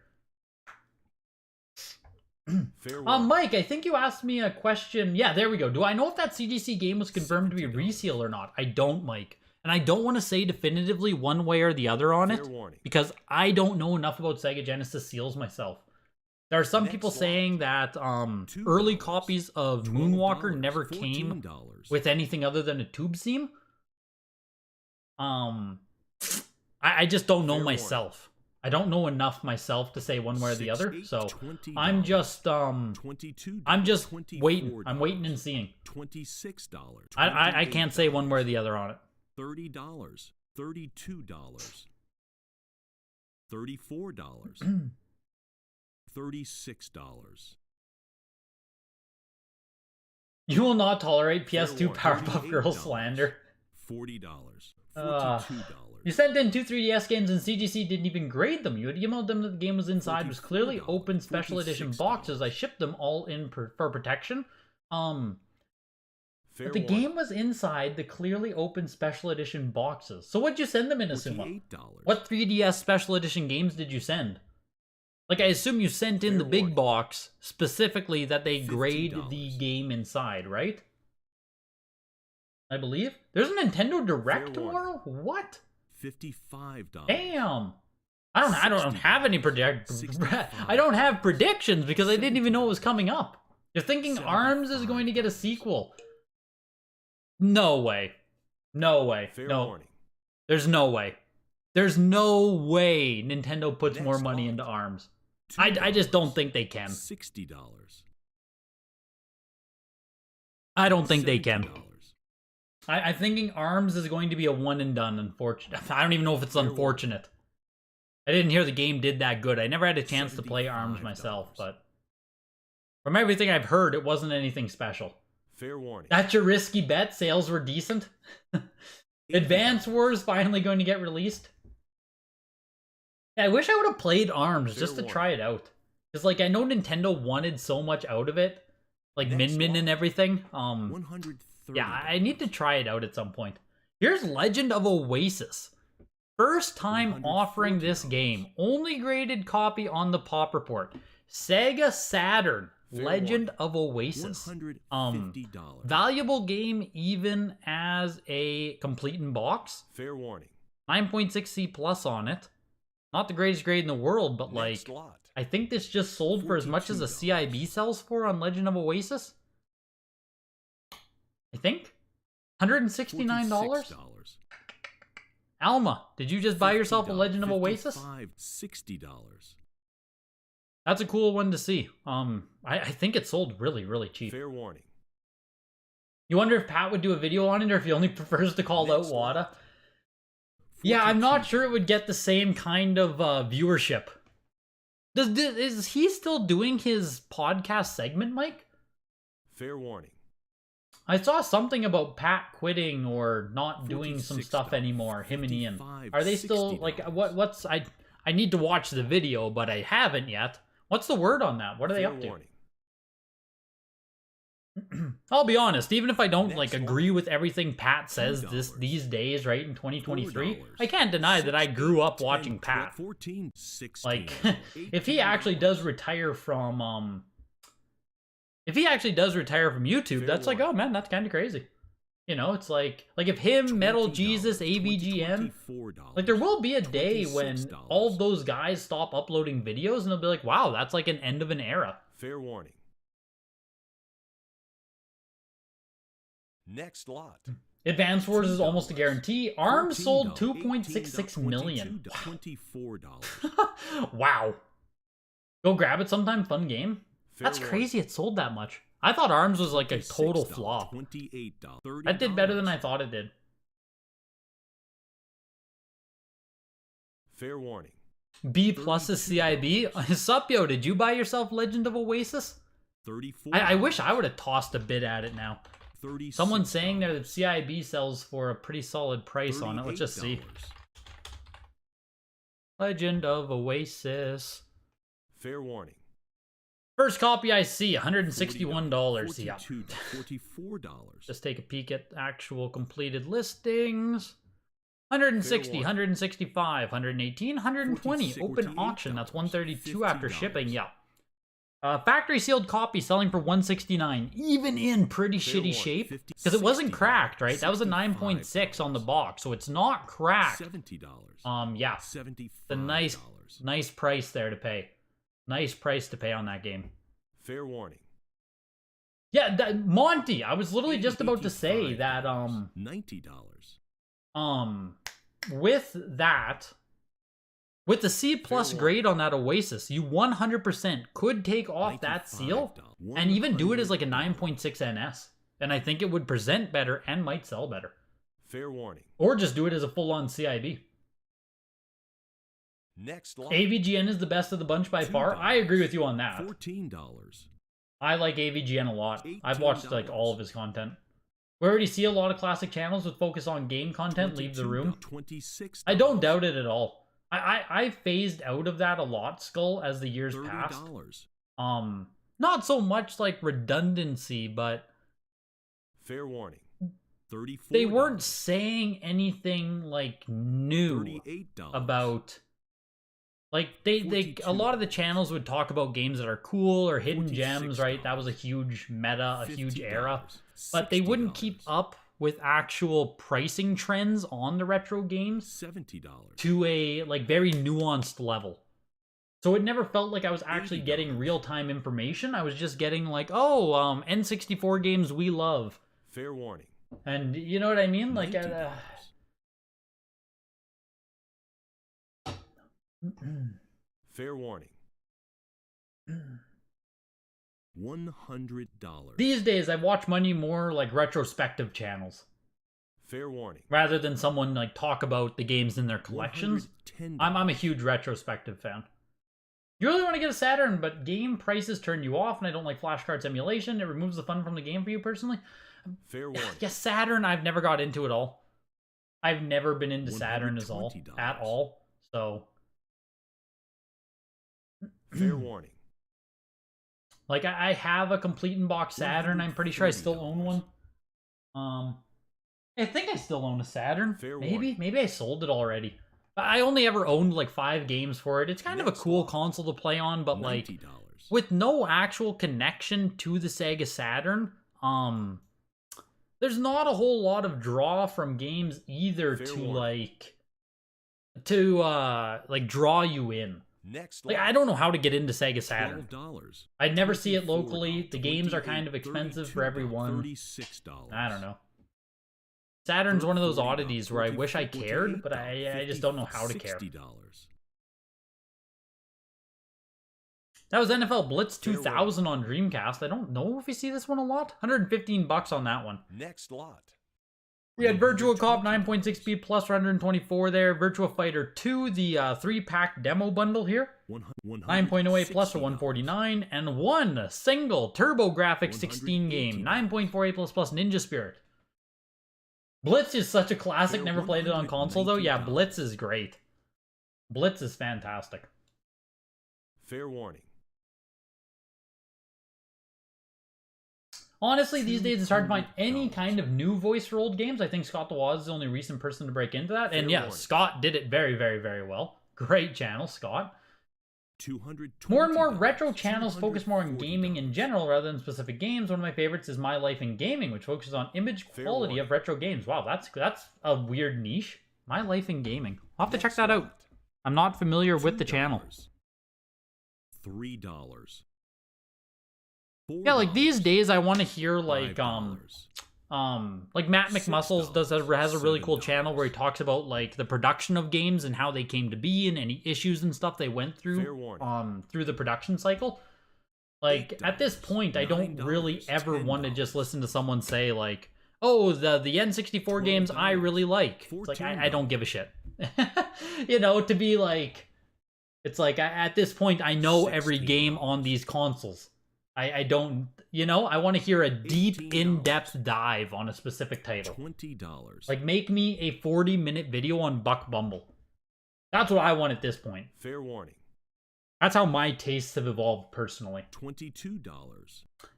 Fair warning. Mike, I think you asked me a question. Yeah, there we go. Do I know if that CGC game was confirmed to be $70. resale or not? I don't, Mike. And I don't want to say definitively one way or the other on Fair it, warning. because I don't know enough about Sega Genesis seals myself. There are some Next people lot. saying that $2, early copies of Moonwalker $12, never came $14. with anything other than a tube seam. I just don't know Fair warning. myself. I don't know enough myself to say one way or the other. 6, So $20, I'm just $22, I'm just $24, waiting. I'm waiting and seeing. $26. I can't say one way or the other on it. $30, $32, $34, $36. You will not tolerate PS2 Fair Powerpuff warning, Girls $38, slander. $40, Uh, $42. You sent in 2 3DS games and CGC didn't even grade them. You had emailed them that the game was inside, was clearly $44, open special edition $46. boxes. I shipped them all in for protection. Fair But the warning. game was inside the clearly open special edition boxes. So what'd you send them in, Asuma? $48. What 3DS special edition games did you send? Like, I assume you sent in Fair the big warning. box specifically that they grade $50. the game inside, right? I believe. There's a Nintendo Direct Fair warning. tomorrow? What? $55. Damn. I don't have any $65. I don't have predictions because I didn't even know it was coming up. You're thinking ARMS is going to get a sequel. No way. No way. Fair No. warning. There's no way. There's no way Nintendo puts more Next money lot. into ARMS. I just don't think they can. $60. I don't think they can. $70. I'm thinking ARMS is going to be a one and done, unfortunate. I don't even know if it's Fair unfortunate. I didn't hear the game did that good. I never had a chance to play ARMS myself, $75. but from everything I've heard, it wasn't anything special. Fair warning. That's your risky bet? Sales were decent? Advance Wars finally going to get released? Yeah, I wish I would have played ARMS Fair just to warning. try it out. Because, like, I know Nintendo wanted so much out of it. Like, Next Min Min lot. and everything. $130. Yeah, I need to try it out at some point. Here's Legend of Oasis. First time offering this $140. game. Only graded copy on the Pop Report. Sega Saturn. Fair Legend warning. of Oasis. $150. Valuable game even as a complete in box. Fair warning. 9.6C plus on it. Not the greatest grade in the world, but Next like, lot. I think this just sold for as much as a $42. CIB sells for on Legend of Oasis. I think. $169? $46. Alma, did you just buy yourself a Legend of Oasis? $60. That's a cool one to see. I think it sold really, really cheap. Fair warning. You wonder if Pat would do a video on it or if he only prefers to call out Next WATA. lot. Yeah, I'm not $42. sure it would get the same kind of viewership. Is he still doing his podcast segment, Mike? Fair warning. I saw something about Pat quitting or not doing some stuff $46, anymore, him and Ian. $55, Are they still, like, $60. what's, I need to watch the video, but I haven't yet. What's the word on that? What are they Fair up to? warning. I'll be honest, even if I don't Next like one. agree with everything Pat says $2. these days, right, in 2023, $4. I can't deny that I grew up 10, watching 12, Pat. 14, 16, Like, if he actually $18. does retire from if he actually does retire from YouTube, Fair that's like, warning. oh man, that's kind of crazy. You know, it's like if him, Metal $20, Jesus, AVGN, $24, like there will be a day when $26. all of those guys stop uploading videos and they'll be like, wow, that's like an end of an era. Fair warning. Next lot. Advance Wars is almost a guarantee. ARMS sold $14, 2.66 million. $22, $24. Wow. Go grab it sometime, fun game. Fair That's warning. crazy it sold that much. I thought ARMS was like a total $6, flop. $28, That did better than $30. I thought it did. Fair warning. B plus is CIB. Supyo, did you buy yourself Legend of Oasis? 34. I wish I would have tossed a bid at it now. Someone's saying there that CIB sells for a pretty solid price on it. Let's just see. Legend of Oasis. Fair warning. First copy I see, $161. Yeah. $44. Just take a peek at actual completed listings. 160, 165, 118, 120. Open auction. That's 132 after shipping. Yeah. Factory sealed copy selling for 169, even in pretty shitty shape, because it wasn't cracked, right? That was a 9.6 on the box, so it's not cracked. $70. Yeah, the nice price there to pay. Nice price to pay on that game. Fair warning. Yeah, Monty, I was literally just about to say that $90. With the C plus grade on that Oasis, you 100% could take off that seal and even do it as like a 9.6 NS. And I think it would present better and might sell better. Fair warning. Or just do it as a full-on CIB. Next lot. AVGN is the best of the bunch by far. I agree with you on that. $14. I like AVGN a lot. I've watched like all of his content. We already see a lot of classic channels with focus on game content leave the room. $26. I don't doubt it at all. I phased out of that a lot, Skull, as the years passed. Not so much like redundancy, but fair warning. $34. They weren't saying anything like new about like they a lot of the channels would talk about games that are cool or hidden gems, right? That was a huge meta, a huge era. But they wouldn't keep up with actual pricing trends on the retro games $70 to a like very nuanced level. So it never felt like I was actually getting real-time information. I was just getting like, oh, N64 games we love. Fair warning. And you know what I mean? Like, fair warning. $100. These days, I watch money more like retrospective channels. Fair warning. Rather than someone like talk about the games in their collections. I'm a huge retrospective fan. You really want to get a Saturn, but game prices turn you off, and I don't like flashcards emulation. It removes the fun from the game for you personally. Fair warning. Yeah, Saturn, I've never got into at all. I've never been into Saturn at all. So. Fair warning. Like, I have a complete in-box Saturn. I'm pretty sure I still own one. I think I still own a Saturn. Maybe I sold it already. I only ever owned like 5 games for it. It's kind of a cool console to play on, but like with no actual connection to the Sega Saturn, there's not a whole lot of draw from games either to draw you in. Like, I don't know how to get into Sega Saturn. I'd never see it locally. The games are kind of expensive for everyone. I don't know. Saturn's one of those oddities where I wish I cared, but I just don't know how to care. That was NFL Blitz 2000 on Dreamcast. I don't know if you see this one a lot. $115 on that one. Next lot. We had Virtua Cop 9.6 speed plus for 124 there. Virtua Fighter 2, the 3-pack demo bundle here. 9.08 plus for 149. And one single TurboGrafx 16 game. 9.48 plus Ninja Spirit. Blitz is such a classic. Never played it on console though. Yeah, Blitz is great. Blitz is fantastic. Fair warning. Honestly, these days it's hard to find any kind of new voice for old games. I think Scott the Woz is the only recent person to break into that. And yeah, Scott did it very, very, very well. Great channel, Scott. More and more retro channels focus more on gaming in general rather than specific games. One of my favorites is My Life in Gaming, which focuses on image quality of retro games. Wow, that's a weird niche. My Life in Gaming. I'll have to check that out. I'm not familiar with the channel. $3. Yeah, like these days I want to hear like Matt McMuscles has a really cool channel where he talks about like the production of games and how they came to be and any issues and stuff they went through through the production cycle. Like at this point I don't really ever want to just listen to someone say like, oh, the N64 games I really like. It's like I don't give a shit. You know, to be like It's like, at this point, I know every $16. game on these consoles. I don't, you know, I want to hear a deep, in-depth dive on a specific title. $20. Like, make me a 40-minute video on Buck Bumble. That's what I want at this point. Fair warning. That's how my tastes have evolved personally. $22.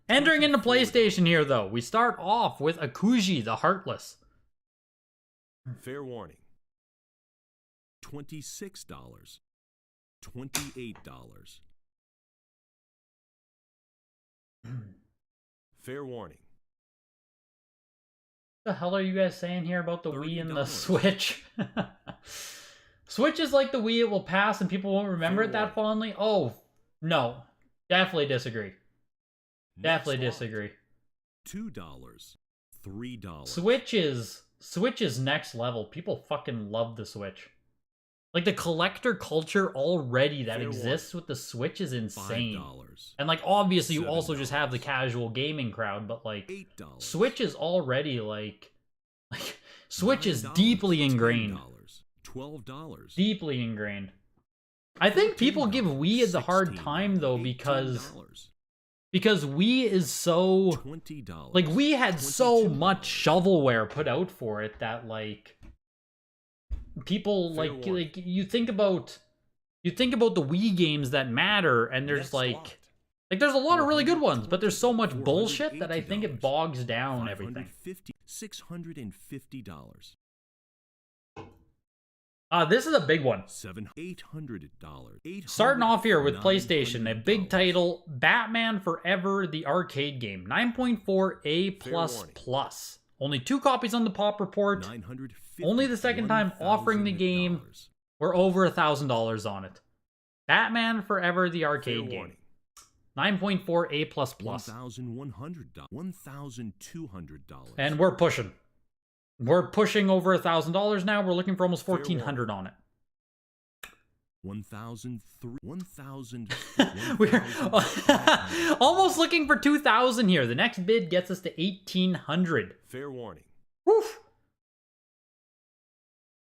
Entering into $24. PlayStation here, though, we start off with Akuji the Heartless. Fair warning. $26. $28. Fair warning. What the hell are you guys saying here about the Wii and the $30. Switch? Switch is like the Wii, it will pass and people won't remember Fair it that fondly? Oh, no. Definitely disagree. Definitely Next lot. disagree. $2. $3. Switch is next level. People fucking love the Switch. Like, the collector culture already that Fair exists with the Switch is insane. $5. And, like, obviously you also $7. just have the casual gaming crowd, but, like, $8. Switch is already, like Switch is $9. deeply ingrained. $12. $12. Deeply ingrained. I think people give Wii the hard $16. time, though, because $18. Wii is so... $20. Like, Wii had so $22. much shovelware put out for it that, like... People, Fair like, warning. you think about the Wii games that matter, and there's, Next like... lot. Like, there's a lot of really good ones, but there's so much $420, bullshit that I think it bogs down everything. $650. This is a big one. $800. Starting off here with PlayStation, a big title, Batman Forever, the arcade game. 9.4 A++. Only 2 copies on the Pop Report. Only the second time offering the game. We're over $1,000 on it. Batman Forever, the arcade game. 9.4 A++. $1,100. $1,200. And we're pushing. We're pushing over $1,000 now. We're looking for almost $1,400 on it. 1,003. 1,000. We're almost looking for 2,000 here. The next bid gets us to 1,800. Fair warning. Woof.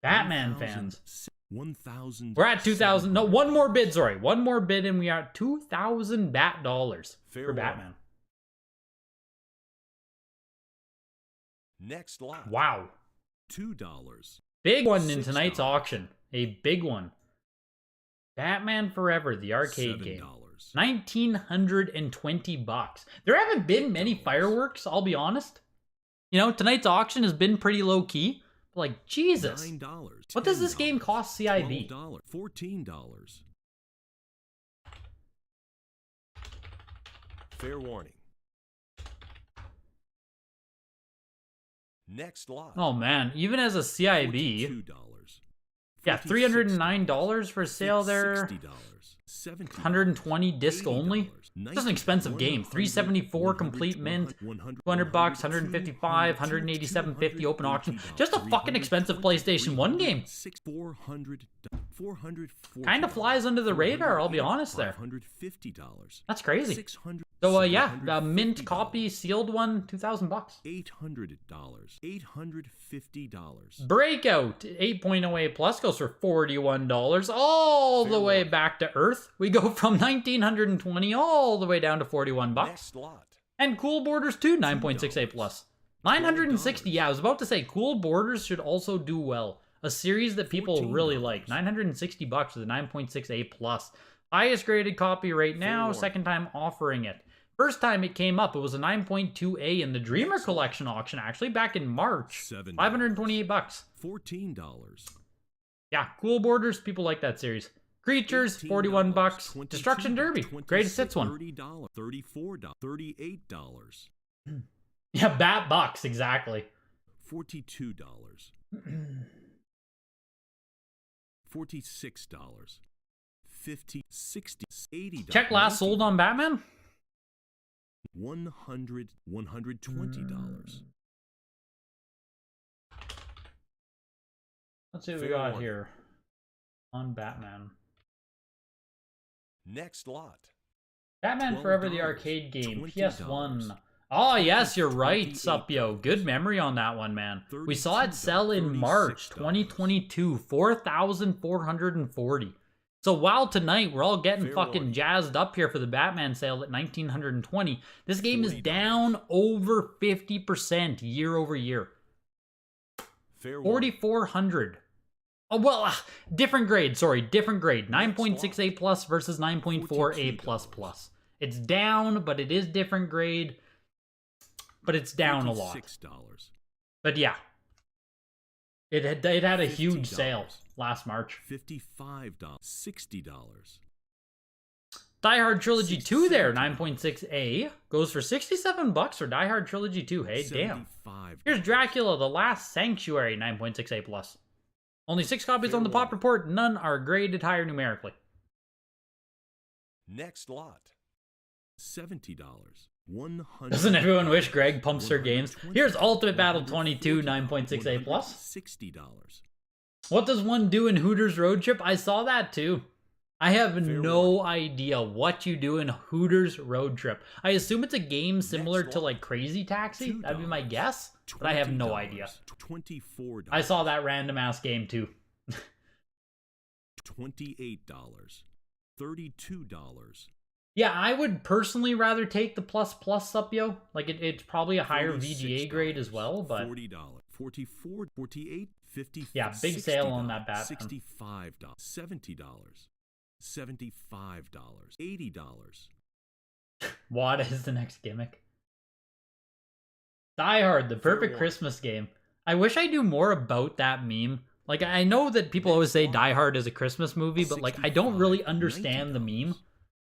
Batman fans. 1,000. We're at 2,000. No, one more bid. Sorry, one more bid, and we are at 2,000 bat dollars for Batman. Next lot. Wow. $2. Big one in tonight's $6. auction. A big one. Batman Forever, the arcade game. 1,920 bucks. There haven't been many fireworks, I'll be honest. You know, tonight's auction has been pretty low key. But like, Jesus. $9. What does this game cost CIB? $12. $14. Fair warning. Next lot. Oh man, even as a CIB, $42. yeah, $309 for sale there. $60. 120 disc only. This is an expensive game. 374 complete mint, 200 bucks, 155, 187.50 open auction. Just a fucking expensive PlayStation 1 game. Kind of flies under the radar, I'll be honest there. That's crazy. So yeah, the mint copy sealed one, 2,000 bucks. $800. $850. Breakout 8.0 A plus goes for $41, all the way back to Earth. We go from 1,920 all the way down to 41 bucks. Next lot. And Cool Borders 2, 9.6 A plus. 960. Yeah, I was about to say Cool Borders should also do well. A series that people really like. 960 bucks with a 9.6 A plus. Highest graded copy right now. Second time offering it. First time it came up, it was a 9.2A in the Dreamer Collection auction, actually, back in March. $7. 528 bucks. $14. Yeah, Cool Borders, people like that series. Creatures, 41 bucks. $22, Destruction Derby, greatest hits one. $30, $34, $38. Yeah, Bat Bucks, exactly. $42. $46. $50, $60, $80. Check last sold on Batman. $100, $120. Let's see what we got here on Batman. Next lot. Batman Forever, the arcade game, PS1. Oh, yes, you're right, Supyo. Good memory on that one, man. We saw it sell in March 2022, 4,440. So while tonight we're all getting Fair fucking warning. jazzed up here for the Batman sale at 1920, this game is $40. down over 50% year over year. Fair warning. 4,400. Oh, well, different grade. Sorry, different grade. 9.6 A plus versus 9.4 A plus plus. It's down, but it is different grade. But it's down a lot. $56. But yeah, it had a huge $50. sale last March. $55. $60. Die Hard Trilogy 2 there, $67. 9.6A. Goes for $67 for Die Hard Trilogy 2. Hey, damn. $75. Here's Dracula, The Last Sanctuary, 9.6A+. plus. Only 6 copies Fair on the pop warning. report. None are graded higher numerically. Next lot. $70. $100. Doesn't everyone wish Greg pumps their games? Here's Ultimate Battle 22, 9.6A+. plus. $60. What does one do in Hooters Road Trip? I saw that too. I have Fair no warning. idea what you do in Hooters Road Trip. I assume it's a game similar Next to lot. like Crazy Taxi. That'd be my $2. guess, but I have no $20. idea. $24. I saw that random ass game too. $28. $32. Yeah, I would personally rather take the plus Supyo. Like it's probably a higher VGA grade as well, but $40. $44. $48. $50. yeah, big sale on that Batman. $65. $70. $75. $80. WATA is the next gimmick. Die Hard, the perfect warning. Christmas game. I wish I knew more about that meme. Like, I know that people always say Die Hard is a Christmas movie, but like, I don't really understand the meme.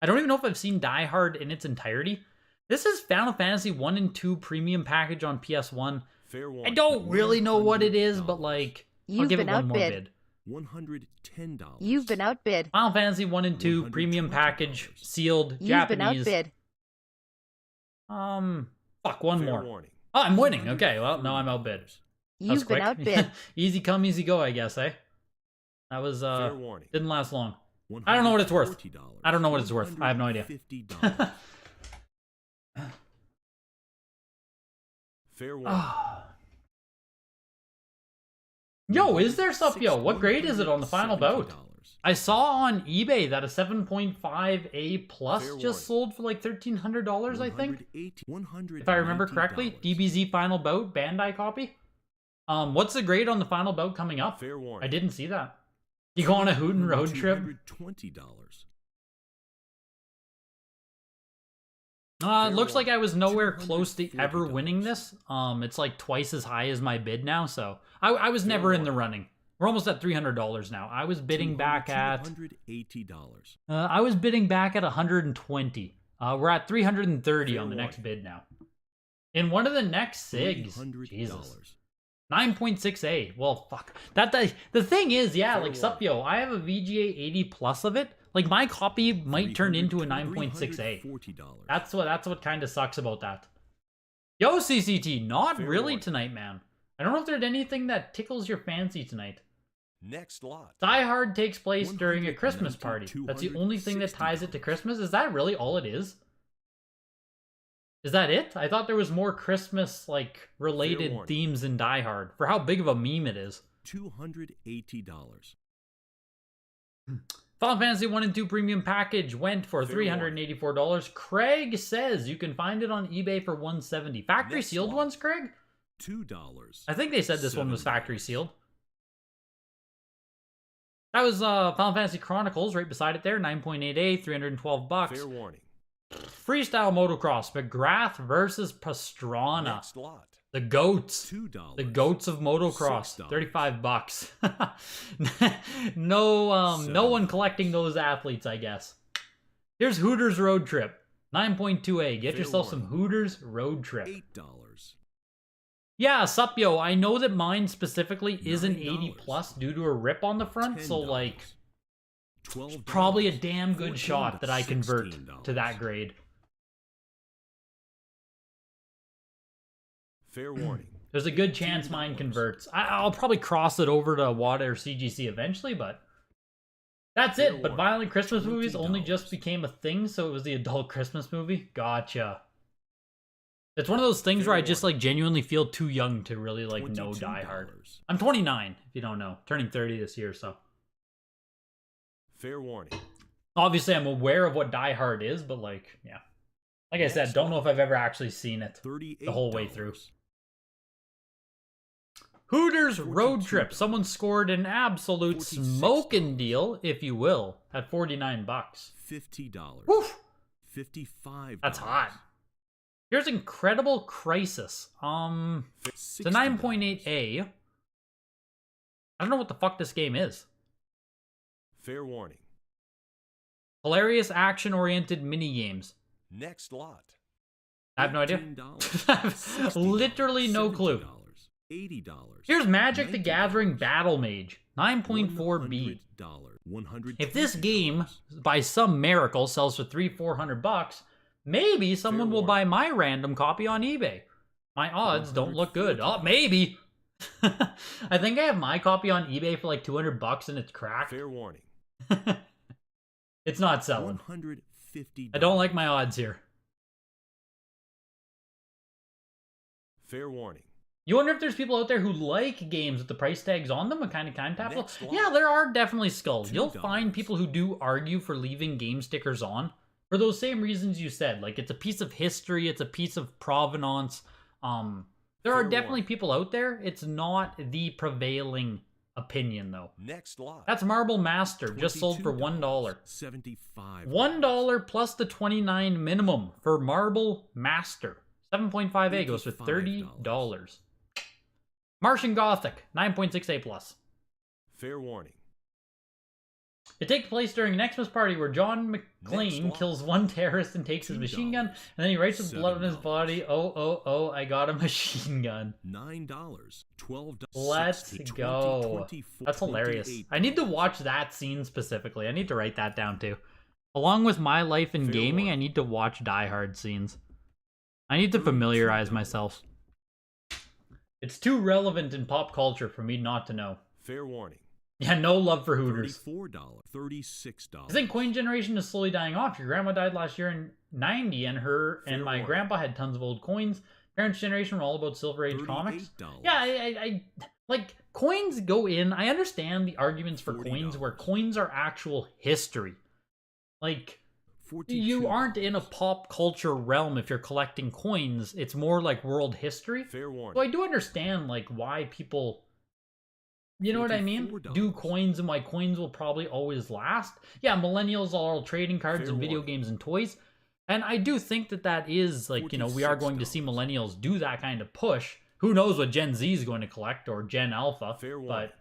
I don't even know if I've seen Die Hard in its entirety. This is Final Fantasy 1 and 2 premium package on PS1. Fair I warning. don't really know what it is, but like, I'll You've give it been one more outbid. bid. $110. You've been outbid. Final Fantasy 1 and 2 premium $120. package, sealed, You've been Japanese. outbid. Fuck, one Fair more. warning. Oh, I'm winning. Okay, well, no, I'm outbid. That was You've been quick. outbid. Easy come, easy go, I guess, eh? That was, Fair warning. didn't last long. I don't know what it's worth. $140. I don't know what it's worth. I have no idea. $150. Fair warning. Yo, is there stuff? Yo, what grade is it on the final bout? $170. I saw on eBay that a 7.5A plus Fair just warning. sold for like $1,300, I think. $180. If I remember correctly. DBZ final bout, Bandai copy. What's the grade on the final bout coming up? Fair warning. I didn't see that. You go on a Hootin' road trip? $220. It Fair looks like warning. I was nowhere close to ever $240. winning this. It's like twice as high as my bid now, so I was never in the running. We're almost at $300 now. I was bidding back at $280. I was bidding back at 120. We're at 330 on the next bid now. In one of the next SIGs, Jesus, $300. 9.6A. Well, fuck. The thing is, yeah, Fair like warning. Supyo, I have a VGA 80 plus of it. Like my copy might turn into a 9.6A. $340. That's what kind of sucks about that. Yo, CCT, not Fair really warning. tonight, man. I don't know if there's anything that tickles your fancy tonight. Next lot. Die Hard takes place during a Christmas party. $190, That's the only thing that ties it to $260. Christmas. Is that really all it is? Is that it? I thought there was more Christmas like related warning. themes in Die Hard for how big of a meme it is. $280. Final Fantasy 1 and 2 premium package went for Fair $384. Craig says you can find it on eBay for $170. Factory Next sealed lot. ones, Craig? $2. I think they said this one was $7. factory sealed. That was Final Fantasy Chronicles right beside it there, 9.8A, $312. Fair warning. Freestyle motocross, McGrath versus Pastrana. Next lot. The goats. $2. The goats of motocross. $6. $35. No one collecting those athletes, I guess. Here's Hooters Road Trip. 9.2A. Get Fair yourself some warning. Hooters Road Trip. $8. Yeah, Supyo, I know that mine specifically is an $9. 80 plus due to a rip on the front, so $10. like $12. probably a damn good shot that I convert $16. to that grade. Fair warning. There's a good chance mine $15. converts. I'll probably cross it over to WATA or CGC eventually, but that's Fair it. But warning. violent Christmas movies only $20. just became a thing, so it was the adult Christmas movie. Gotcha. It's one of those things Fair where I just like genuinely feel too young to really like know $22. Die Hard. I'm 29, if you don't know. Turning 30 this year, so. Fair warning. Obviously, I'm aware of what Die Hard is, but like, yeah. Like I said, don't know if I've ever actually seen it the whole way through. Hooters Road Trip. Someone scored an absolute smoking deal, if you will, at $49. $50. Woof! $55. That's hot. Here's Incredible Crisis. It's a 9.8A. I don't know what the fuck this game is. Fair warning. Hilarious action-oriented mini-games. Next lot. I have no idea. Literally no clue. $80. Here's Magic the Gathering Battle Mage. 9.4B. If this game, by some miracle, sells for $300-400, maybe someone will buy my random copy on eBay. My odds don't look good. Oh, maybe. I think I have my copy on eBay for like $200 and it's cracked. Fair warning. It's not selling. $150. I don't like my odds here. Fair warning. You wonder if there's people out there who like games with the price tags on them, a kind of time capsule? Yeah, there are definitely skulls. You'll find people who do argue for leaving game stickers on for those same reasons you said. Like, it's a piece of history, it's a piece of provenance. There are definitely people out there. It's not the prevailing opinion, though. Next lot. That's Marble Master, just sold for $1. $75. $1 plus the $29 minimum for Marble Master. 7.5A goes for $30. Martian Gothic, 9.6A plus. Fair warning. It takes place during an Xmas party where John McClane kills one terrorist and takes his machine gun, and then he writes with blood on his body, oh, I got a machine gun. $9, $12. Let's go. That's hilarious. I need to watch that scene specifically. I need to write that down too. Along with my life in gaming, I need to watch Die Hard scenes. I need to familiarize myself. It's too relevant in pop culture for me not to know. Fair warning. Yeah, no love for Hooters. $34, $36. I think coin generation is slowly dying off. Your grandma died last year in '90, and and my grandpa had tons of old coins. Parents' generation were all about Silver Age comics. Yeah, I like coins go in. I understand the arguments for coins where coins are actual history. Like, you aren't in a pop culture realm if you're collecting coins. It's more like world history. Fair warning. So I do understand like why people, you know what I mean, do coins and why coins will probably always last. Yeah, millennials are all trading cards and video games and toys. And I do think that that is like, you know, we are going to see millennials do that kind of push. Who knows what Gen Z is going to collect or Gen Alpha. But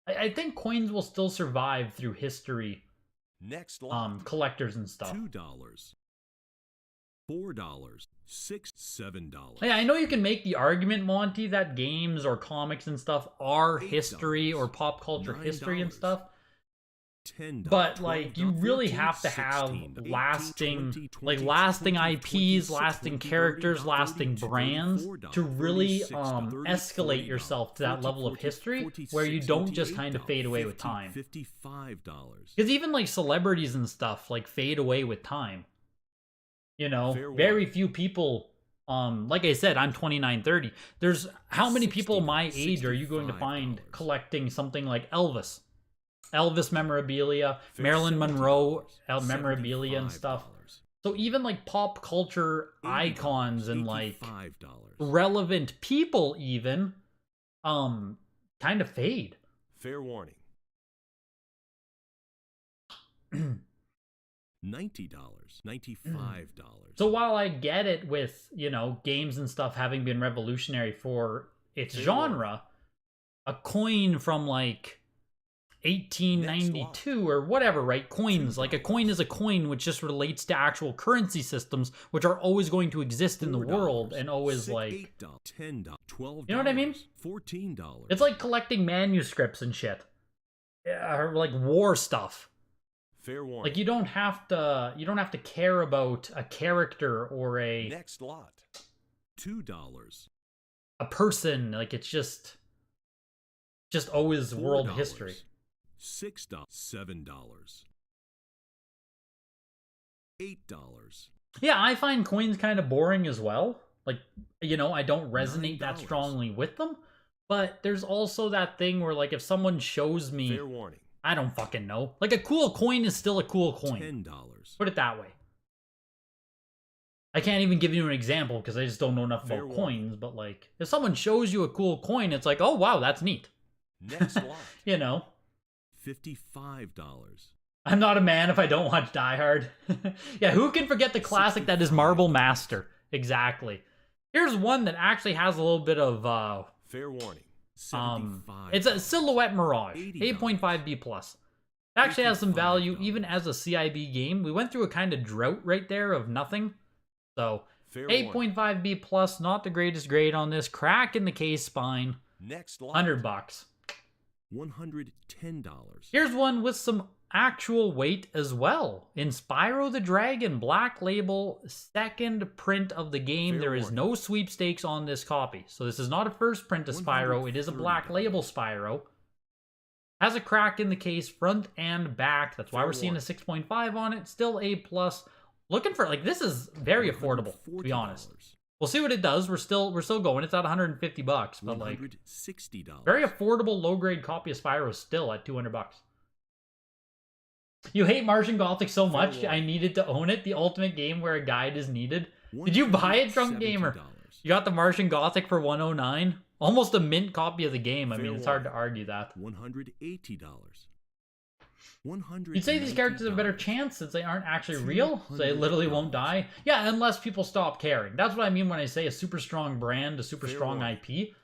I think coins will still survive through history. Next lot. Collectors and stuff. $2, $4, $6, $7. Yeah, I know you can make the argument, Monty, that games or comics and stuff are history or pop culture history and stuff. $10, but like, you really have to have lasting IPs, lasting characters, lasting brands to really escalate yourself to that level of history where you don't just kind of fade away with time. Because even like celebrities and stuff like fade away with time. You know, very few people. Like I said, I'm 29, 30. There's how many people my age are you going to find collecting something like Elvis memorabilia, Marilyn Monroe memorabilia and stuff. So even like pop culture icons and like relevant people even kind of fade. Fair warning. $90, $95. So while I get it with, you know, games and stuff having been revolutionary for its genre, a coin from like 1892 or whatever, right? Coins, like a coin is a coin, which just relates to actual currency systems, which are always going to exist in the world and always like, $10, $12, you know what I mean? $14. It's like collecting manuscripts and shit, or like war stuff. Fair warning. Like you don't have to care about a character or a next lot. $2, a person. Like it's just always world history. $6, $7, $8. Yeah, I find coins kind of boring as well. Like, you know, I don't resonate that strongly with them. But there's also that thing where, like, if someone shows me I don't fucking know. Like, a cool coin is still a cool coin. $10. Put it that way. I can't even give you an example because I just don't know enough about coins, but like, if someone shows you a cool coin, it's like, oh wow, that's neat. Next lot. You know? $55. I'm not a man if I don't watch Die Hard. Yeah, who can forget the classic that is Marble Master? Exactly. Here's one that actually has a little bit of Fair warning. $75. it's a Silhouette Mirage, 8.5B+. It actually has some value even as a CIB game. We went through a kind of drought right there of nothing. So 8.5B+, not the greatest grade on this. Crack in the case spine. Next lot. $100. $110. Here's one with some actual weight as well. In Spyro the Dragon Black Label, second print of the game. Fair there is warning. no sweepstakes on this copy. So this is not a first print of Spyro. It is a Black Label Spyro. Has a crack in the case, front and back. That's why Fair we're seeing a warning. 6.5 on it. Still A+. Looking for, like, this is very affordable, to be honest. We'll see what it does. We're still going. It's at $150, but like, $160. very affordable low grade copy of Spyro still at $200. You hate Martian Gothic so much, I needed to own it. The ultimate game where a guide is needed. Did you buy it, Drunk Gamer? You got the Martian Gothic for $109. Almost a mint copy of the game. I mean, it's hard to argue that. $180. You'd say these characters have a better chance since they aren't actually real, so they literally won't die. Yeah, unless people stop caring. That's what I mean when I say a super strong brand, a super strong IP.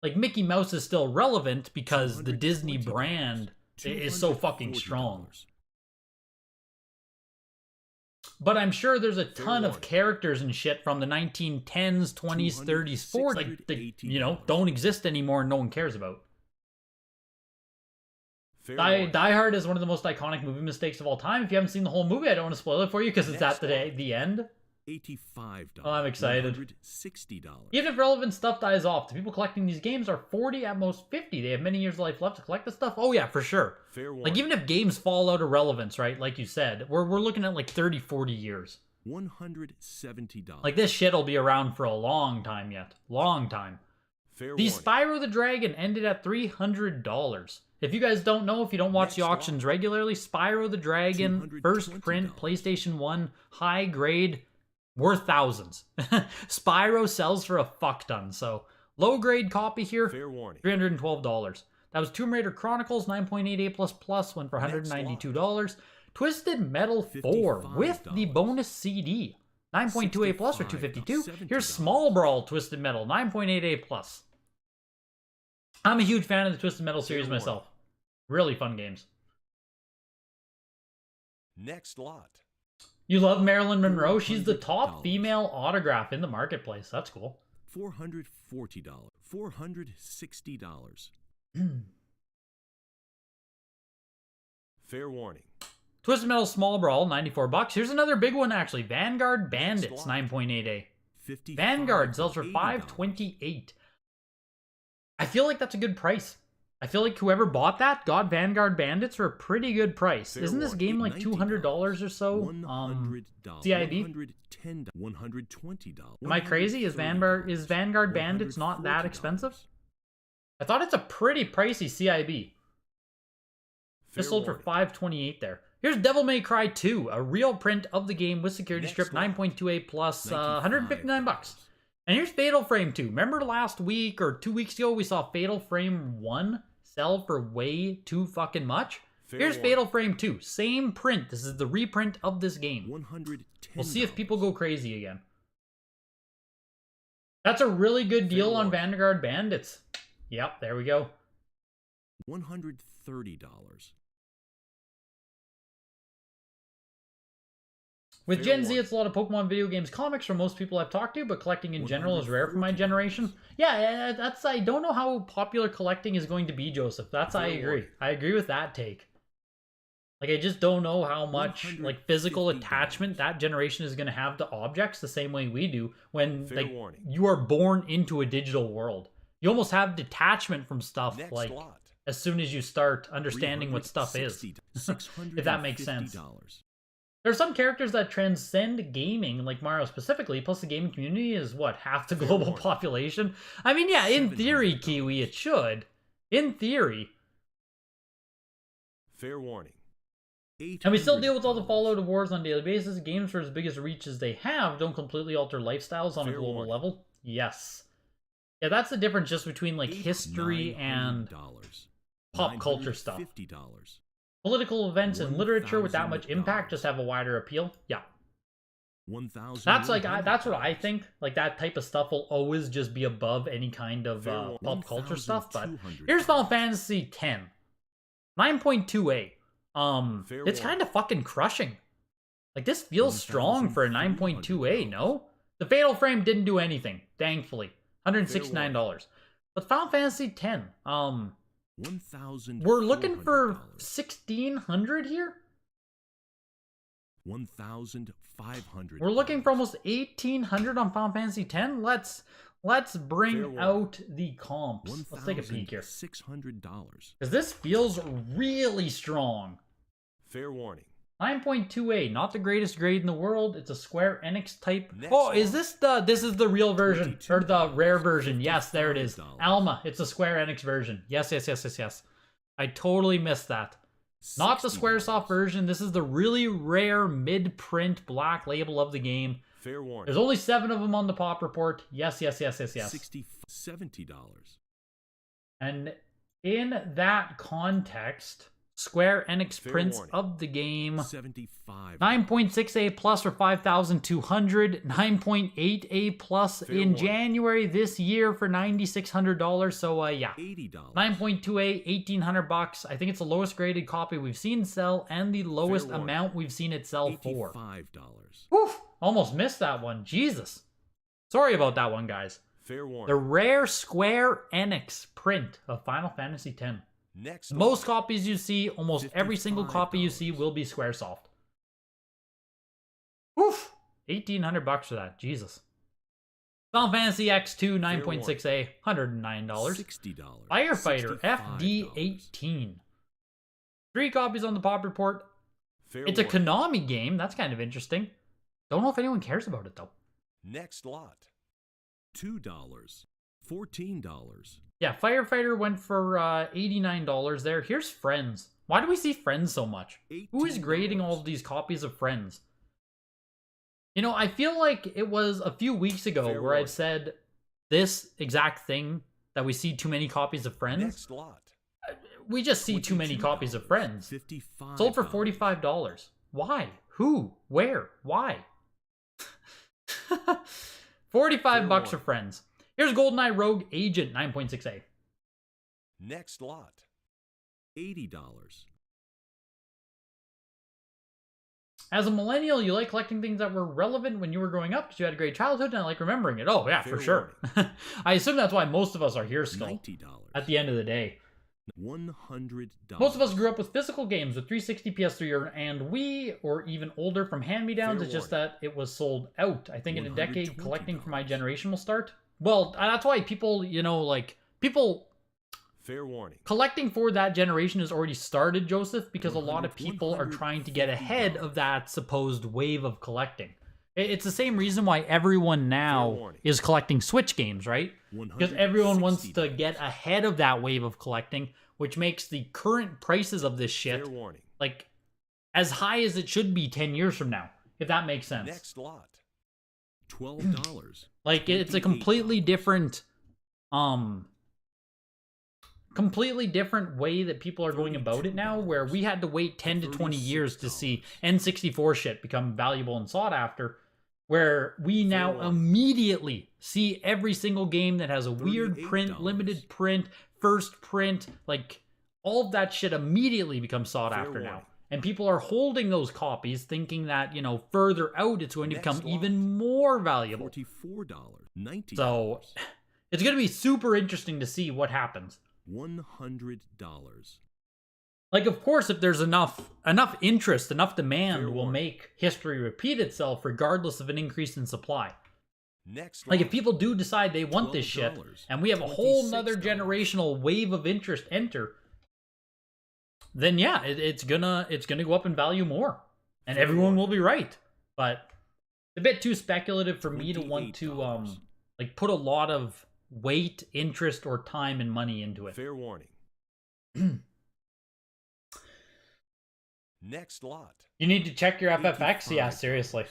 Like, Mickey Mouse is still relevant because the Disney brand is so fucking strong. But I'm sure there's a ton of characters and shit from the 1910s, 20s, 30s, 40s that, you know, don't exist anymore and no one cares about. Die Hard is one of the most iconic movie mistakes of all time. If you haven't seen the whole movie, I don't want to spoil it for you because it's at the end. $85. Oh, I'm excited. $160. Even if relevant stuff dies off, the people collecting these games are 40 at most 50. They have many years of life left to collect this stuff. Oh yeah, for sure. Like, even if games fall out of relevance, right, like you said, we're looking at like 30, 40 years. $170. Like, this shit will be around for a long time yet. Long time. The Spyro the Dragon ended at $300. If you guys don't know, if you don't watch the auctions regularly, Spyro the Dragon, first print, PlayStation 1, high grade, worth thousands. Spyro sells for a fuck ton, so low grade copy here, $312. That was Tomb Raider Chronicles, 9.88++, went for $192. Twisted Metal 4 with the bonus CD, 9.28+ or $252. Here's Small Brawl Twisted Metal, 9.88+. I'm a huge fan of the Twisted Metal series myself. Really fun games. Next lot. You love Marilyn Monroe? She's the top female autograph in the marketplace. That's cool. $440. $460. Fair warning. Twisted Metal Small Brawl, $94. Here's another big one, actually. Vanguard Bandits, 9.88. Vanguard sells for $528. I feel like that's a good price. I feel like whoever bought that got Vanguard Bandits for a pretty good price. Isn't this game like $200 or so? CIB? $120. Am I crazy? Is Vanguard Bandits not that expensive? I thought it's a pretty pricey CIB. Just sold for $528 there. Here's Devil May Cry 2, a real print of the game with security strip, 9.28 plus, $159. And here's Fatal Frame 2. Remember last week or 2 weeks ago we saw Fatal Frame 1 sell for way too fucking much? Here's Fatal Frame 2. Same print. This is the reprint of this game. We'll see if people go crazy again. That's a really good deal on Vanguard Bandits. Yep, there we go. $130. With Gen Z, it's a lot of Pokemon video games, comics for most people I've talked to, but collecting in general is rare for my generation. Yeah, that's, I don't know how popular collecting is going to be, Joseph. That's, I agree. I agree with that take. Like, I just don't know how much, like, physical attachment that generation is going to have to objects the same way we do when, like, you are born into a digital world. You almost have detachment from stuff, like, as soon as you start understanding what stuff is. If that makes sense. There are some characters that transcend gaming, like Mario specifically, plus the gaming community is, what, half the global population? I mean, yeah, in theory, Kiwi, it should. In theory. Fair warning. And we still deal with all the fallout of wars on a daily basis. Games for as big as reach as they have don't completely alter lifestyles on a global level. Yes. Yeah, that's the difference just between like history and pop culture stuff. Political events and literature with that much impact just have a wider appeal. Yeah. That's like that's what I think. Like that type of stuff will always just be above any kind of pop culture stuff. But here's Final Fantasy X, 9.2a. It's kind of fucking crushing. Like this feels strong for a 9.2a. No, the Fatal Frame didn't do anything, thankfully. $169. But Final Fantasy X, we're looking for 1,600 here. 1,500. We're looking for almost 1,800 on Final Fantasy X. Let's bring out the comps. Let's take a peek here. $600. Because this feels really strong. Fair warning. 9.2a, not the greatest grade in the world. It's a Square Enix type. Oh, is this is the real version or the rare version? Yes, there it is. Alma, it's a Square Enix version. Yes. I totally missed that. Not the Squaresoft version. This is the really rare mid-print black label of the game. Fair warning. There's only 7 of them on the pop report. Yes. $70. And in that context, Square Enix prints warning. of the game. 75. 9.6a plus for 5,200. 9.8a plus in warning. January this year for $9,600. So yeah, $80. 9.2a, $1,800. I think it's the lowest graded copy we've seen sell and the lowest amount we've seen it sell for. $85. Woof! Almost missed that one. Jesus. Sorry about that one, guys. Fair warning. The rare Square Enix print of Final Fantasy X. Next. Most copies you see, almost every single copy you see will be Squaresoft. Oof! $1,800 for that. Jesus. Final Fantasy X2 9.6a, $109. $60. Firefighter $65. FD18. 3 copies on the pop report. Fair It's a warning. Konami game. That's kind of interesting. Don't know if anyone cares about it though. Next lot. $2. $14. Yeah, Firefighter went for $89 there. Here's Friends. Why do we see Friends so much? Who is grading all of these copies of Friends? You know, I feel like it was a few weeks ago where I said this exact thing, that we see too many copies of Friends. Next lot. We just see too many copies of Friends. $55. Sold for $45. Why? Who? Where? Why? $45 for Friends. Here's GoldenEye Rogue Agent 9.6a. Next lot. $80. As a millennial, you like collecting things that were relevant when you were growing up because you had a great childhood and I like remembering it. Oh, yeah, for sure. I assume that's why most of us are here still. $90. At the end of the day. $100. Most of us grew up with physical games with 360, PS3, and Wii, or even older from hand-me-downs. It's just that it was sold out. I think in a decade, collecting for my generation will start. Well, that's why people, you know, like, people... Fair warning. Collecting for that generation has already started, Joseph, because a lot of people are trying to get ahead of that supposed wave of collecting. It's the same reason why everyone now is collecting Switch games, right? Because everyone wants to get ahead of that wave of collecting, which makes the current prices of this shit, like, as high as it should be 10 years from now, if that makes sense. Next lot. $12. Like, it's a completely different, way that people are going about it now, where we had to wait 10 to 20 years to see N64 shit become valuable and sought after, where we now immediately see every single game that has a weird print, limited print, first print, like, all of that shit immediately becomes sought after now. And people are holding those copies thinking that, you know, further out it's going to become even more valuable. $44. $90. So, it's going to be super interesting to see what happens. $100. Like, of course, if there's enough interest, enough demand will make history repeat itself regardless of an increase in supply. Next like, if people do decide they want this shit, and we have a whole nother generational wave of interest enter, then yeah, it's gonna go up in value more. And everyone will be right. But it's a bit too speculative for me to want to, like, put a lot of weight, interest, or time and money into it. Fair warning. Next lot. You need to check your FFX? Yeah, seriously.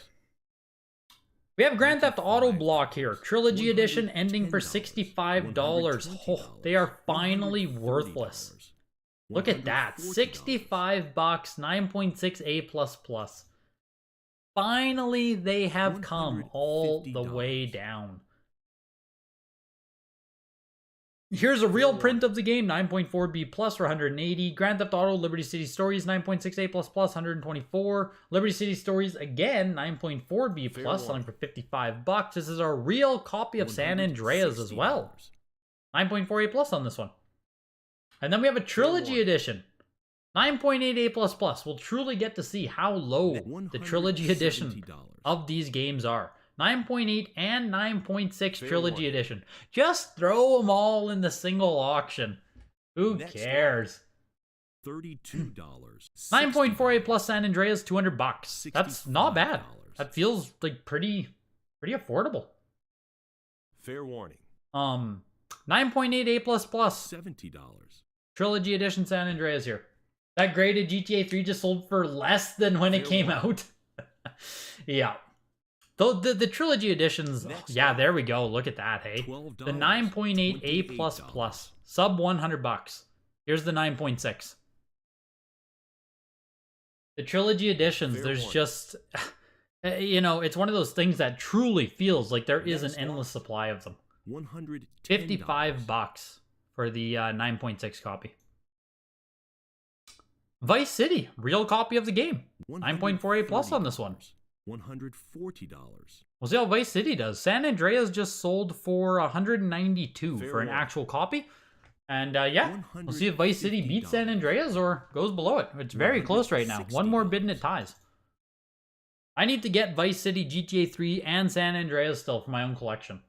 We have Grand Theft Auto Block here. Trilogy Edition ending for $65. Oh, they are finally worthless. Look at that. $65, 9.6 A++. Finally, they have come all the way down. Here's a real print of the game, 9.4 B+ for 180. Grand Theft Auto Liberty City Stories, 9.6 A++, 124. Liberty City Stories again, 9.4 B+, selling for $55. This is a real copy of San Andreas as well. 9.4 A+ on this one. And then we have a Trilogy Edition. 9.8 A++. We'll truly get to see how low the Trilogy Edition of these games are. 9.8 and 9.6 Trilogy Edition. Just throw them all in the single auction. Who cares? $32. 9.4 A+ San Andreas, $200. That's not bad. That feels like pretty affordable. Fair warning. 9.8 A++. $70. Trilogy Edition San Andreas here. That graded GTA 3 just sold for less than when it came out. Yeah. Though the Trilogy Editions, yeah, there we go. Look at that, hey. The 9.8 A++, sub $100. Here's the 9.6. The Trilogy Editions, there's just, you know, it's one of those things that truly feels like there is an endless supply of them. $55 for the 9.6 copy. Vice City, real copy of the game. 9.4 A+ on this one. $140. We'll see how Vice City does. San Andreas just sold for $192 for an actual copy. And yeah, we'll see if Vice City beats San Andreas or goes below it. It's very close right now. One more bid and it ties. I need to get Vice City, GTA 3, and San Andreas still for my own collection.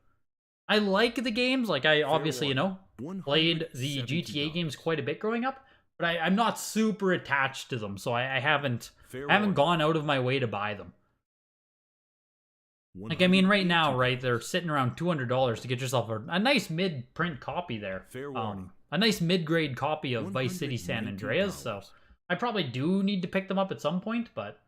I like the games. Like, I obviously, you know, played the GTA games quite a bit growing up. But I'm not super attached to them. So I haven't gone out of my way to buy them. Like, I mean, right now, right, they're sitting around $200 to get yourself a nice mid-print copy there. A nice mid-grade copy of Vice City San Andreas, so I probably do need to pick them up at some point, but...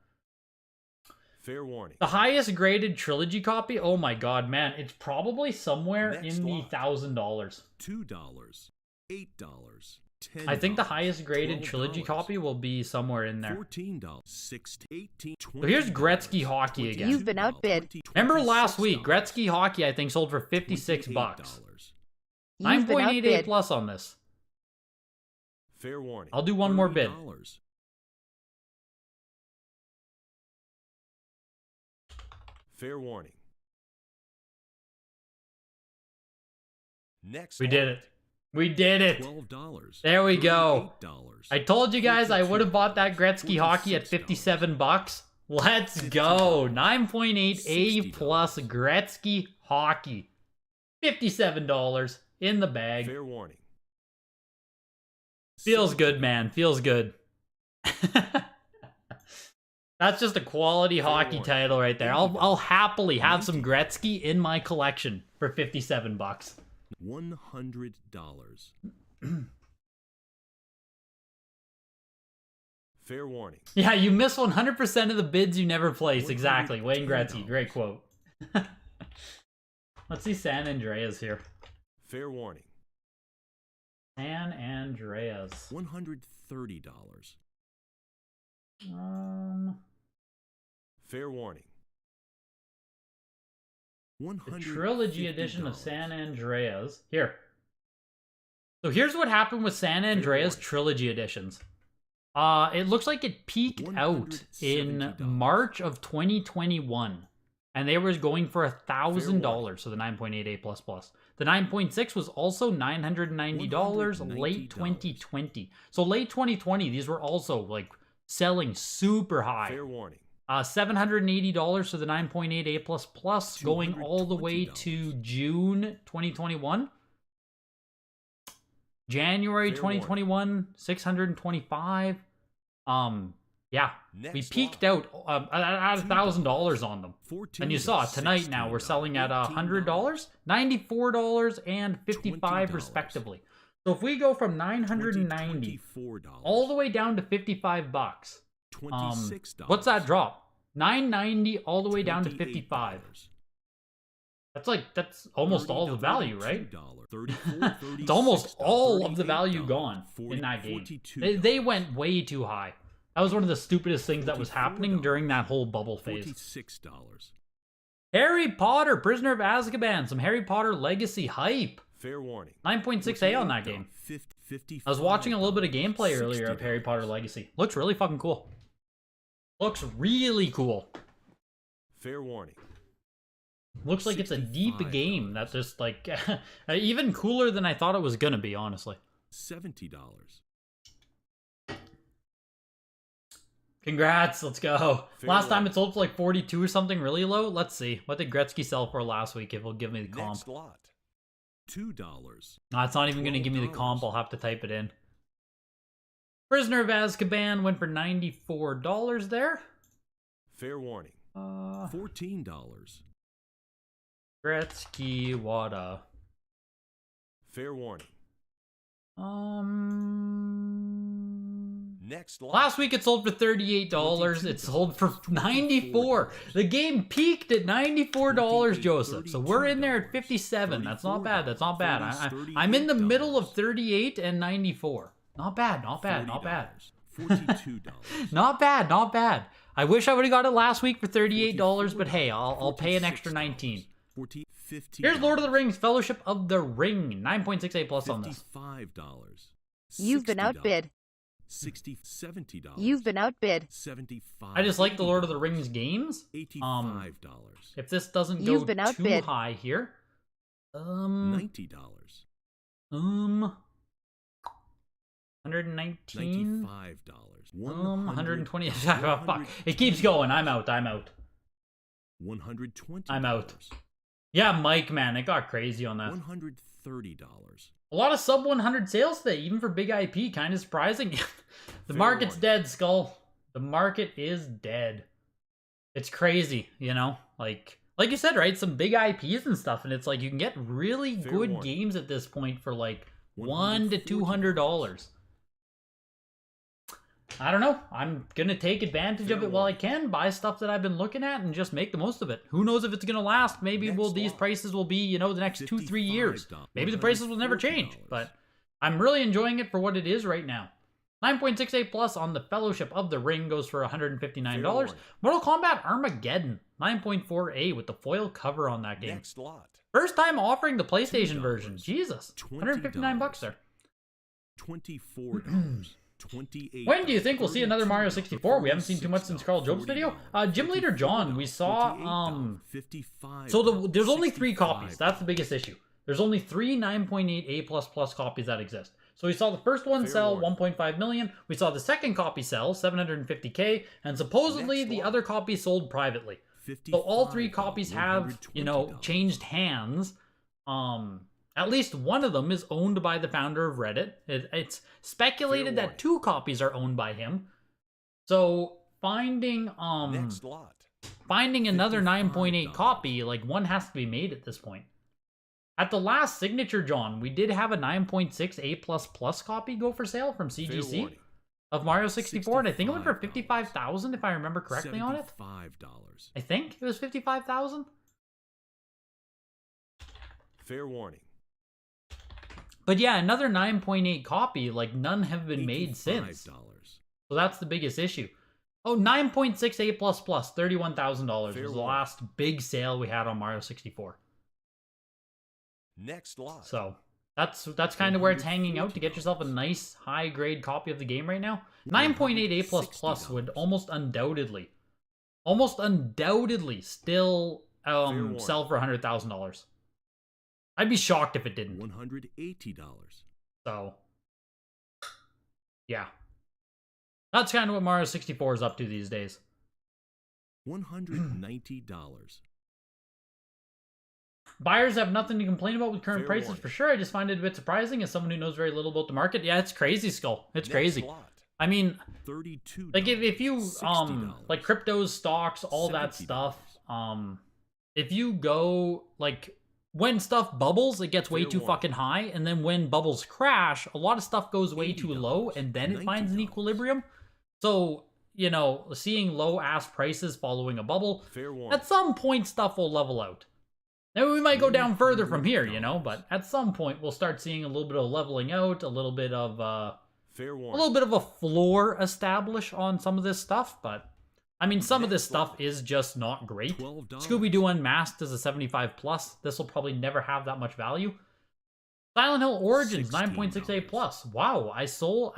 Fair warning. The highest graded Trilogy copy, oh my god, man, it's probably somewhere in the $1,000. $2, $8. I think the highest graded Trilogy copy will be somewhere in there. $14, $16, $18, $20. So here's Gretzky Hockey again. You've been outbid. Remember last week, Gretzky Hockey I think sold for $56. 9.8 A+ on this. Fair warning. I'll do one more bid. Fair warning. Next. We did it. We did it. $12. There we go. $8. I told you guys I would have bought that Gretzky Hockey at $57. Let's go. 9.8 A+ Gretzky Hockey. $57 in the bag. Fair warning. Feels good, man. Feels good. That's just a quality hockey title right there. I'll happily have some Gretzky in my collection for $57. $100. Fair warning. Yeah, you miss 100% of the bids you never place. Exactly. Wayne Gretzky. Great quote. Let's see San Andreas here. Fair warning. San Andreas. $130. Fair warning. The Trilogy Edition of San Andreas. Here. So here's what happened with San Andreas Trilogy Editions. It looks like it peaked out in March of 2021. And they were going for $1,000, so the 9.8 A++. The 9.6 was also $990 late 2020. So late 2020, these were also like selling super high. Fair warning. $780 for the 9.8 A++, going all the way to June 2021. January 2021, $625. Yeah, we peaked out at $1,000 on them. And you saw tonight now we're selling at $100, $94, and $55 respectively. So if we go from $990 all the way down to $55, $26. What's that drop? $9.90 all the way down to $55. That's almost all the value, right? It's almost all of the value gone in that game. They went way too high. That was one of the stupidest things that was happening during that whole bubble phase. $46. Harry Potter, Prisoner of Azkaban, some Harry Potter Legacy hype. Fair warning. 9.6A on that game. I was watching a little bit of gameplay earlier of Harry Potter Legacy. Looks really fucking cool. Looks really cool. Fair warning. Looks like it's a deep game that's just like even cooler than I thought it was gonna be, honestly. $70. Congrats, let's go. Fair last time warning. it sold for like 42 or something really low. Let's see. What did Gretzky sell for last week if he'll give me the comp? Next lot. $2. No, it's not even going to give me the comp. I'll have to type it in. Prisoner of Azkaban went for $94 there. Fair warning. $14. Gretzky, Wata. Fair warning. Next lot. Last week it sold for $38. It sold for $94. The game peaked at $94, Joseph. So we're in there at $57. That's not bad. That's not bad. I'm in the middle of $38 and $94. Not bad. Not bad. Not bad. $42. Not bad. Not bad. I wish I would have got it last week for $38, but hey, I'll pay an extra $19. Here's Lord of the Rings: Fellowship of the Ring. 9.68 plus on this. $55. You've been outbid. $70. You've been outbid. $75. I just like the Lord of the Rings games. $85. If this doesn't go You've been too outbid. high here. $90. 119. $95. 120. Fuck. It keeps going. I'm out. $120. I'm out. Yeah, Mike, man, it got crazy on that. $130. A lot of sub 100 sales today, even for big IP. Kind of surprising. The Fair market's warning. dead, Skull. The market is dead. It's crazy, you know? Like you said, right? Some big IPs and stuff, and it's like you can get really Fair good warning. games at this point for like $100 to $200. I don't know. I'm gonna take advantage Fair of it while I warning. can, buy stuff that I've been looking at, and just make the most of it. Who knows if it's gonna last? Maybe Next these lot. prices will be, you know, the next 2-3 years. $55. Maybe the prices will never change. $140. But I'm really enjoying it for what it is right now. 9.68 plus on the Fellowship of the Ring goes for $159. Fair warning. Mortal Kombat Armageddon 9.4A with the foil cover on that game. Next lot. First time offering the PlayStation version. $2. Jesus, $159 there. $24. $28. When do you think we'll see another Mario 64? We haven't seen too much since Carl Job's video. Gym Leader John, we saw so there's only 3 copies. That's the biggest issue. There's only 3 9.8A++ copies that exist. So we saw the first one Fair sell warning. 1.5 million. We saw the second copy sell 750K, and supposedly Next the lot. other copy sold privately. So all 3 copies have, you know, changed hands. At least one of them is owned by the founder of Reddit. It's speculated Fair that 2 copies are owned by him. So finding Next lot. finding another 9.8 $55. copy, like one has to be made at this point. At the last signature, John, we did have a 9.6A++ copy go for sale from Fair CGC warning. of Mario 64, and I think it went for $65. 55,000 if I remember correctly on it. $75. I think it was 55,000. Fair warning. But yeah, another 9.8 copy, like none have been made since. $85. So that's the biggest issue. Oh, 9.6A++, $31,000 Fair was the warning. last big sale we had on Mario 64. Next lot. So that's kind of where it's hanging out to get yourself a nice high grade copy of the game right now. 9.8A++ would almost undoubtedly still warning. sell for $100,000. I'd be shocked if it didn't. $180. So yeah, that's kind of what Mario 64 is up to these days. $190. Buyers have nothing to complain about with current Fair prices warning. for sure. I just find it a bit surprising as someone who knows very little about the market. Yeah, it's crazy, Skull. It's Next crazy. lot. I mean, $32. like if you $60. like cryptos, stocks, all that $70. stuff, if you go like when stuff bubbles, it gets way Fair too warning. fucking high, and then when bubbles crash, a lot of stuff goes way too $80. low, and then it finds an $90. equilibrium. So you know, seeing low ass prices following a bubble, Fair warning. at some point stuff will level out. Maybe we might go down further from here, you know, but at some point we'll start seeing a little bit of leveling out, a little bit of Fair a warning. little bit of a floor established on some of this stuff, but I mean, some of this stuff is just not great. $12. Scooby-Doo Unmasked is a 75 plus. This will probably never have that much value. Silent Hill Origins, 9.68 plus. Wow, I stole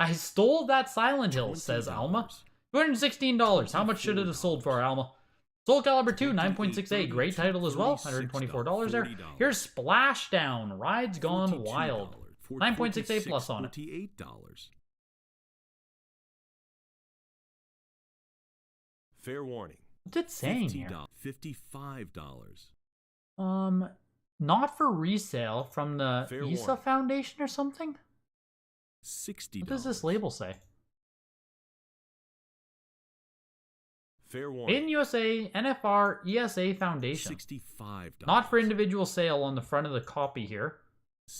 that Silent Hill, says Alma. $216. How much should it have sold for, Alma? Soul Calibur 2, 9.68. Great title as well. $124 there. Here's Splashdown, Rides Gone Wild. 9.68 plus on it. $48. Fair warning. What's it saying here? $55. Not for resale from the Fair ISA warning. Foundation or something? $60. What does this label say? Fair Made in warning. USA, NFR, ESA Foundation. $65. Not for individual sale on the front of the copy here.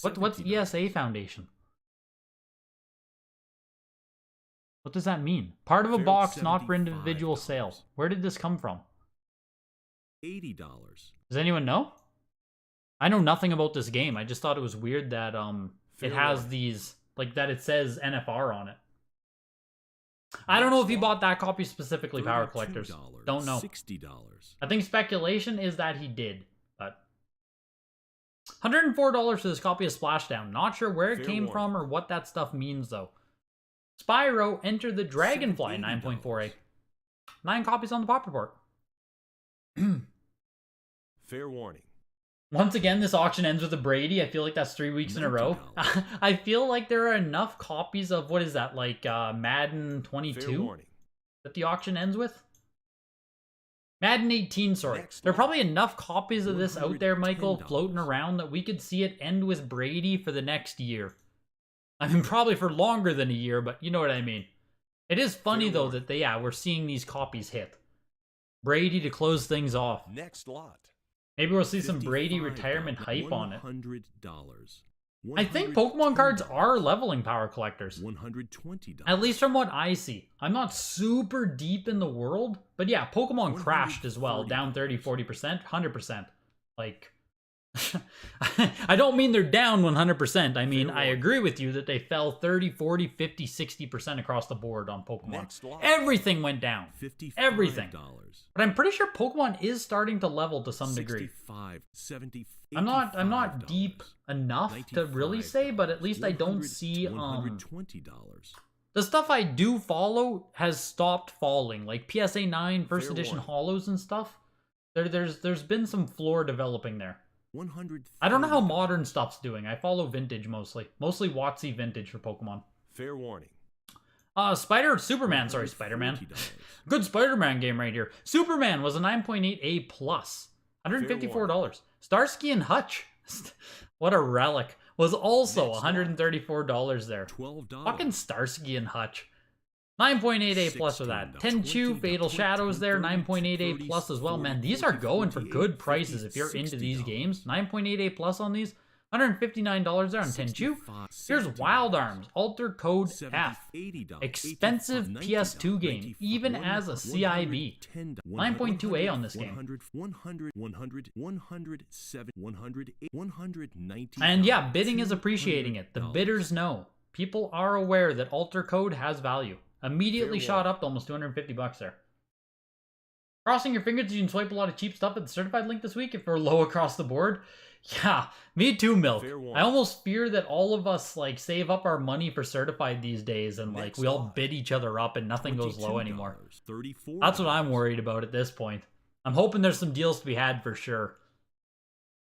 What's $70. ESA Foundation? What does that mean? Part of a Fair box, not for individual $75. sale. Where did this come from? $80. Does anyone know? I know nothing about this game. I just thought it was weird that Fair it has warning. these, like, that it says NFR on it. I don't know if you bought that copy specifically, Power Collectors. $32. Don't know. $60. I think speculation is that he did, but $104 for this copy of Splashdown. Not sure where it Fair came warning. from or what that stuff means, though. Spyro, Enter the Dragonfly, $70. 9.48. 9 copies on the pop report. Fair warning. Once again, this auction ends with a Brady. I feel like that's 3 weeks in a row. $90. I feel like there are enough copies of, what is that, like Madden Fair 22 warning. that the auction ends with? Madden 18, sorry. Next There are one. probably enough copies of this out there, Michael, $110. floating around that we could see it end with Brady for the next year. I mean, probably for longer than a year, but you know what I mean. It is funny, Fair though, warning. that we're seeing these copies hit. Brady to close things off. Next lot. Maybe we'll see some Brady $55. retirement hype on it. $100. I think Pokemon cards are leveling, Power Collectors. $120. At least from what I see. I'm not super deep in the world, but yeah, Pokemon crashed as well, down 30, 40%, 100%. Like, I don't mean they're down 100%. I mean, Fair I warning. agree with you that they fell 30, 40, 50, 60% across the board on Pokemon. Next lot. Everything went down. $55. Everything. But I'm pretty sure Pokemon is starting to level to some degree. 65, 70, I'm not $85. deep enough to really say, but at least I don't $100 see $120. the stuff I do follow has stopped falling, like PSA 9 first Fair edition warning. holos and stuff. There's been some floor developing there. $100. I don't know how modern stuff's doing. I follow vintage mostly WotC vintage for Pokemon. Fair warning. Superman, sorry, Spider-Man. $140. Good Spider-Man game right here. Superman was a 9.8 A plus, $154. Starsky and Hutch, what a relic, was also Next $134 there. $12. Fucking Starsky and Hutch. 9.8 A plus with that. $16, Tenchu, Fatal $20, Shadows there, 9.8 A 30, plus as well. Man, 40, these are going for 48, good prices 50, if you're into these $60. games. 9.8 A plus on these. $159 there on Tenchu. 65, Here's $70. Wild Arms, Alter Code 70, F. $80, Expensive $85, PS2 $90, game, even as a CIB. $10, 9.2 A on this game. 190. And yeah, bidding is appreciating it. The bidders know. People are aware that Alter Code has value. Immediately Fair shot warning. up to almost $250 there. Crossing your fingers, you can swipe a lot of cheap stuff at the certified link this week if we're low across the board. Yeah, me too, Milk. Fair warning. I almost fear that all of us like save up our money for certified these days and like Next we all lot. bid each other up and nothing goes low $22, anymore. $34. That's what I'm worried about at this point. I'm hoping there's some deals to be had for sure.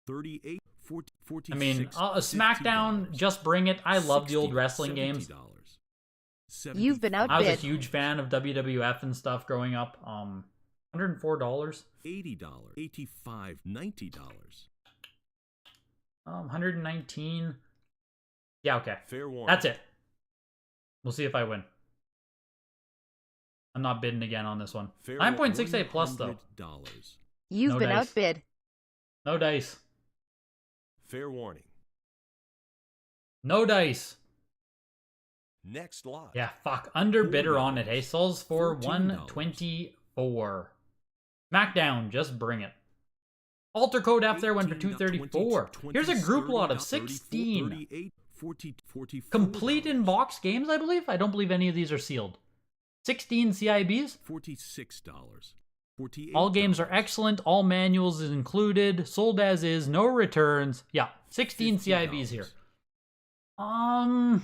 38, 40, I 46, mean, SmackDown, $50, just bring it. I love the old $60, wrestling games. $70, You've been I was a outbid. huge fan of WWF and stuff growing up. $104. $80, $85, $90. 119. Yeah, okay. Fair warning. That's it. We'll see if I win. I'm not bidding again on this one. Fair 9.68 plus though. $100. You've No been dice. outbid. No dice. Fair warning. No dice. Next lot. Yeah, fuck. Underbidder on it. $4. Hey, Souls for $14. 124. SmackDown, just bring it. Alter code after there went for 234. Here's a group lot of 16. 38, 40, 44. Complete in box games, I believe. I don't believe any of these are sealed. 16 CIBs. $46. $48. All games are excellent. All manuals is included. Sold as is. No returns. Yeah, 16 CIBs here. $55.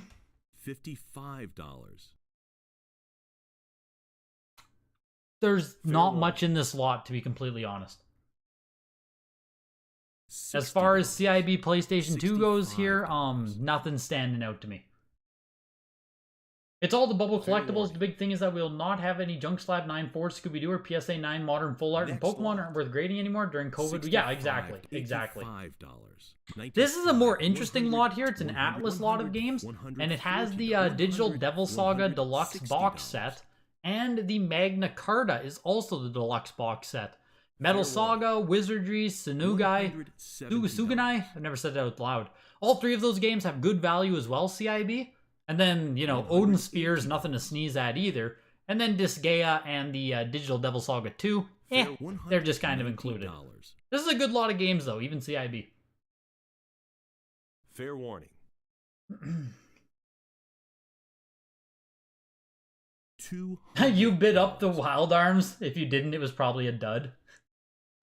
There's not warning. much in this lot, to be completely honest. As far as CIB PlayStation 2 goes here, nothing's standing out to me. It's all the bubble collectibles. The big thing is that we'll not have any Junk Slab 9.4, Scooby-Doo, or PSA 9 Modern Full Art, and Pokemon aren't worth grading anymore during COVID. Yeah, exactly. This is a more interesting lot here. It's an Atlas lot of games, and it has the Digital Devil Saga Deluxe box set, and the Magna Carta is also the deluxe box set. Metal Saga, Wizardry, Suganai. I've never said that out loud. All three of those games have good value as well, CIB. And then, you know, Odin Spears, nothing to sneeze at either. And then Disgaea and the Digital Devil Saga 2, they're just kind of included. This is a good lot of games, though, even CIB. Fair warning. You bid up the Wild Arms. If you didn't, it was probably a dud.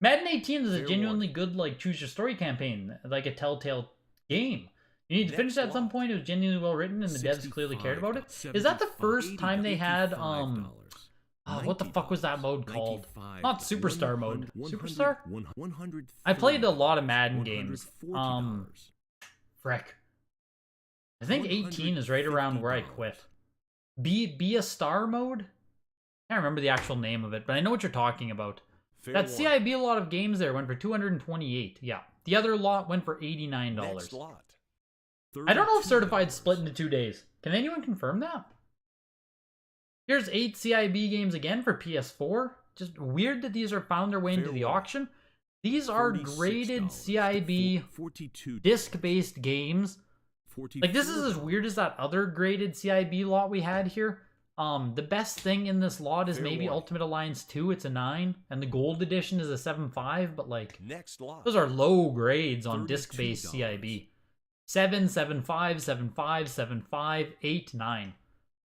Madden 18 is a genuinely good, like, choose your story campaign, like a Telltale game. You need to finish it at some point. It was genuinely well written, and the devs clearly cared about it. Is that the first time they had, what the fuck was that mode called? Not Superstar mode. Superstar? I played a lot of Madden games. Frick. I think 18 is right around where I quit. Be a Star mode? I can't remember the actual name of it, but I know what you're talking about. That CIB a lot of games there went for 228. Yeah. The other lot went for $89. I don't know if Certified's split into 2 days. Can anyone confirm that? Here's 8 CIB games again for PS4. Just weird that these are found their way into the auction. These are graded CIB disc-based games. Like, this is as weird as that other graded CIB lot we had here. The best thing in this lot is maybe Ultimate Alliance 2. It's a 9. And the Gold Edition is a 7.5. But, like, those are low grades on disc-based CIB. 7, 7.5, 7.5, 7.5, 8, 9.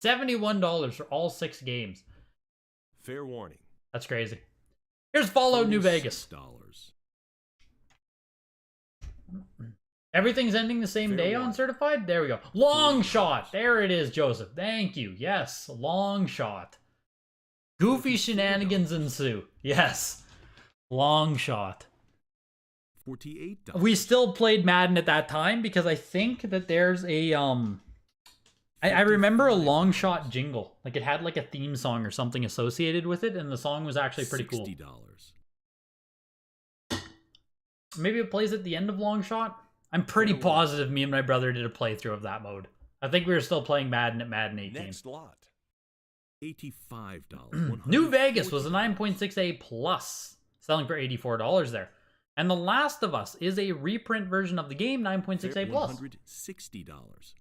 $71 for all 6 games. Fair warning. That's crazy. Here's Fallout New Vegas. Everything's ending the same day on Certified? There we go. Long shot. There it is, Joseph. Thank you. Yes, long shot. Goofy shenanigans ensue. Yes. Long shot. $48. We still played Madden at that time because I think that there's a I remember a long shot jingle. Like, it had like a theme song or something associated with it, and the song was actually pretty cool. $60. Maybe it plays at the end of long shot. I'm pretty positive me and my brother did a playthrough of that mode. I think we were still playing Madden at Madden 18. Next lot. $85. New Vegas was a 9.6A plus, selling for $84 there. And The Last of Us is a reprint version of the game, 9.6A plus. $160.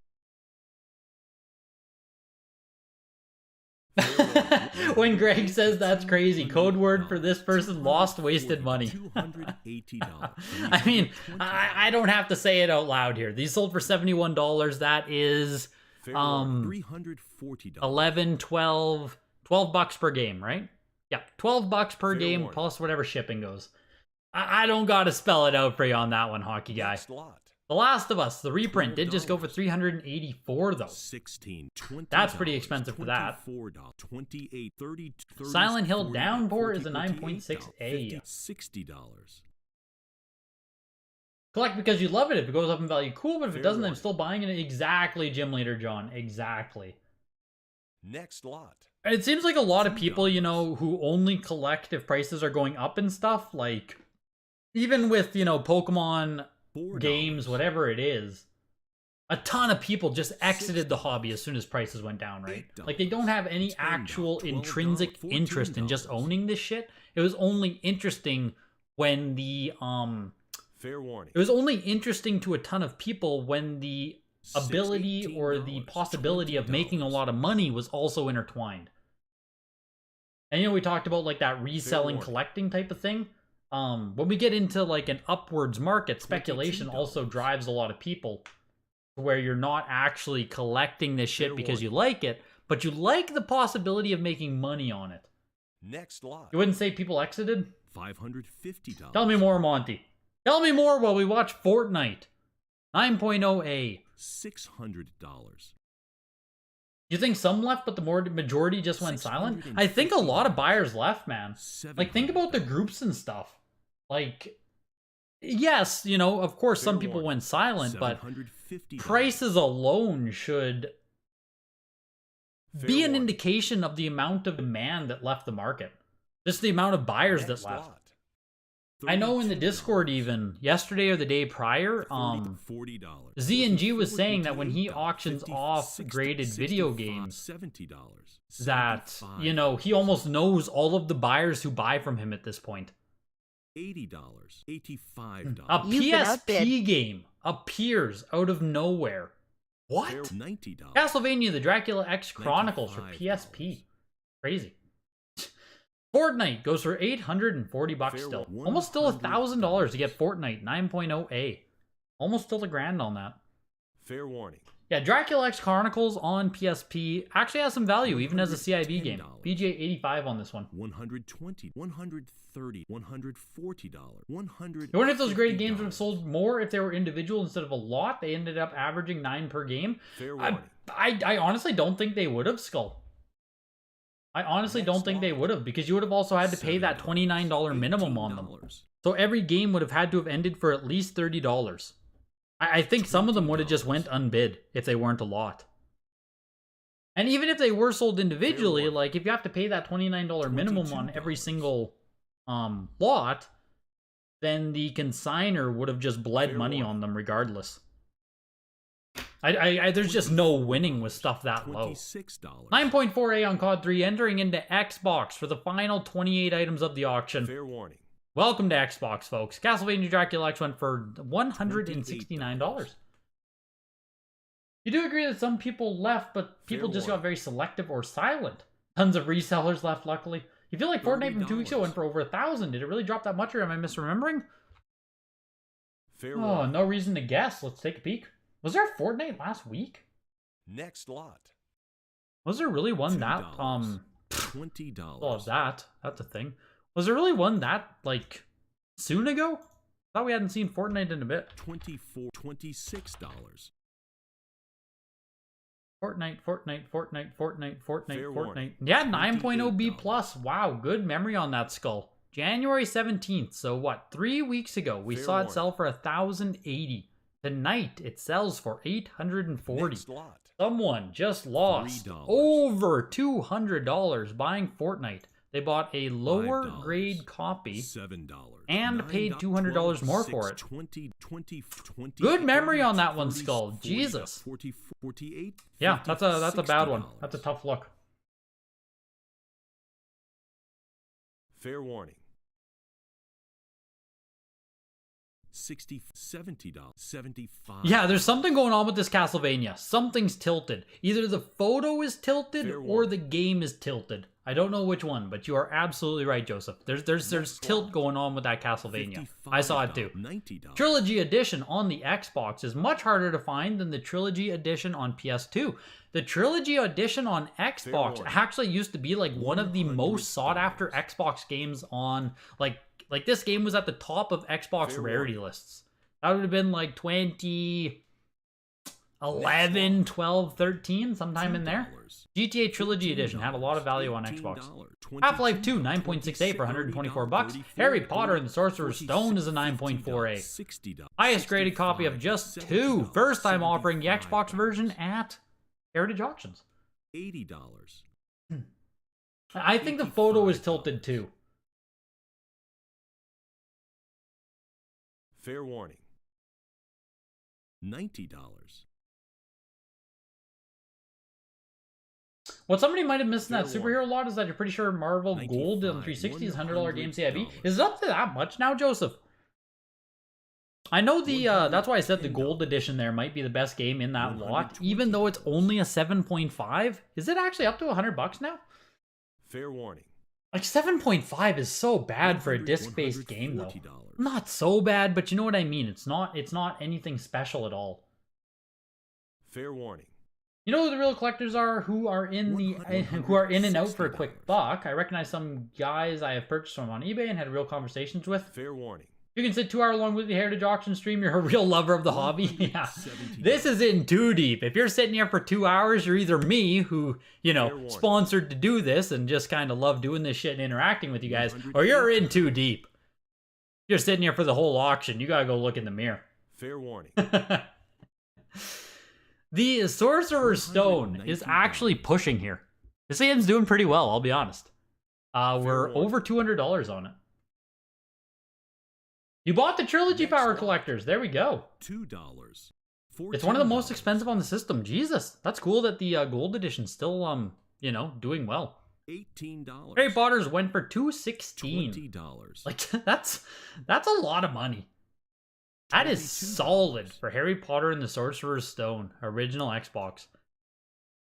When Greg says that's crazy, code word for this person, lost wasted money. $280. I mean, I don't have to say it out loud here. These sold for $71. That is $340. 11, 12 bucks per game, right? Yeah, 12 bucks per game plus whatever shipping goes. I don't gotta spell it out for you on that one, hockey guy. Next lot. The Last of Us, the reprint, did just go for $384 though. $16, $20. That's pretty expensive for that. $24, $28, $30, $30, Silent Hill $40, Downpour is a $48, 9.6A. $60. Collect because you love it. If it goes up in value, cool. But if it doesn't, I'm still buying it. Exactly, Gym Leader John. Exactly. Next lot. It seems like a lot of people, you know, who only collect if prices are going up and stuff. Like, even with, you know, Pokemon games, whatever it is, a ton of people just exited the hobby as soon as prices went down, right? Like, they don't have any actual intrinsic interest in just owning this shit. It was only interesting when the Fair warning. it was only interesting to a ton of people when the ability or the possibility of making a lot of money was also intertwined. And we talked about like that reselling, collecting type of thing. When we get into like an upwards market, speculation also drives a lot of people to where you're not actually collecting this shit because you like it, but you like the possibility of making money on it. Next lot. You wouldn't say people exited? $550. Tell me more, Monty. Tell me more while we watch Fortnite. 9.0A. $600. You think some left, but the majority just went silent? I think a lot of buyers left, man. Like, think about the groups and stuff. Like, yes, of course, some people went silent, but prices alone should be an indication of the amount of demand that left the market. Just the amount of buyers that left. I know in the Discord even, yesterday or the day prior, Z&G was saying that when he auctions off graded video games, that, he almost knows all of the buyers who buy from him at this point. $80, $85. A PSP game appears out of nowhere. What? $90. Castlevania The Dracula X Chronicles for PSP. Crazy. Fortnite goes for $840 still. Almost still $1,000 to get Fortnite 9.0A. Almost still $1,000 on that. Fair warning. Yeah, Dracula X Chronicles on PSP actually has some value, even as a CIB game. BGA 85 on this one. $120, $130, $140, $100. I wonder if those graded games would have sold more if they were individual instead of a lot. They ended up averaging 9 per game. Fair warning. I honestly don't think they would have, Skull. I honestly don't think they would have, because you would have also had to pay that $29 minimum on them. So every game would have had to have ended for at least $30. I think some of them would have just went unbid if they weren't a lot. And even if they were sold individually, like if you have to pay that $29 minimum on every single lot, then the consigner would have just bled money on them regardless. There's just no winning with stuff that low. 9.4A on COD 3 entering into Xbox for the final 28 items of the auction. Fair warning. Welcome to Xbox, folks. Castlevania Dracula X went for $169. You do agree that some people left, but people just got very selective or silent. Tons of resellers left, luckily. You feel like Fortnite from 2 weeks ago went for over 1,000. Did it really drop that much, or am I misremembering? Oh, no reason to guess. Let's take a peek. Was there a Fortnite last week? Next lot. Was there really one that $20. Well, that's a thing. Was there really one that like soon ago? Thought we hadn't seen Fortnite in a bit. $26. Fortnite. Yeah, 9.0 B plus. Wow, good memory on that, Skull. January 17th. So what? 3 weeks ago, we saw it sell for 1,080. Tonight, it sells for 840. Someone just lost over $200 buying Fortnite. They bought a lower grade copy and paid $200 more for it. Good memory on that one, Skull. Jesus. Yeah, that's a bad one. That's a tough look. Fair warning. $60, $70, $75. Yeah, there's something going on with this Castlevania. Something's tilted. Either the photo is tilted or the game is tilted. I don't know which one, but you are absolutely right, Joseph. There's tilt going on with that Castlevania. I saw it too. $90. Trilogy Edition on the Xbox is much harder to find than the Trilogy Edition on PS2. The Trilogy Edition on Xbox actually used to be like one of the most sought after Xbox games on like this game was at the top of Xbox rarity lists. That would have been like 2011, 12, 13, sometime in there. GTA Trilogy Edition had a lot of value on Xbox. Half-Life 2, 9.68 for $124. Harry Potter and the Sorcerer's Stone is a 9.4A. Highest graded copy of just 2. First time offering the Xbox version at Heritage Auctions. $80. I think the photo is tilted too. Fair warning. $90. What somebody might have missed in that superhero lot is that you're pretty sure Marvel Gold on 360 is $100 game CIB. Is it up to that much now, Joseph? I know the that's why I said the gold edition there might be the best game in that lot, even though it's only a 7.5. Is it actually up to $100 now? Fair warning. Like 7.5 is so bad for a disc-based game though. Not so bad, but you know what I mean. It's not anything special at all. Fair warning. You know who the real collectors are who are in and out for a quick buck? I recognize some guys I have purchased from on eBay and had real conversations with. Fair warning. You can sit 2 hour long with the Heritage Auction stream. You're a real lover of the hobby. Yeah. This is in too deep. If you're sitting here for 2 hours, you're either me, who, you know, sponsored to do this and just kind of love doing this shit and interacting with you guys, or you're in too deep. You're sitting here for the whole auction. You gotta go look in the mirror. Fair warning. The Sorcerer's Stone is actually pushing here. This game's doing pretty well, I'll be honest. We're over $200 on it. You bought the Trilogy Power Collectors. There we go. $2. It's one of the most expensive on the system. Jesus, that's cool that the gold edition's still, you know, doing well. $18. Harry Potter's went for $216. $20. Like that's a lot of money. That is solid for Harry Potter and the Sorcerer's Stone, original Xbox.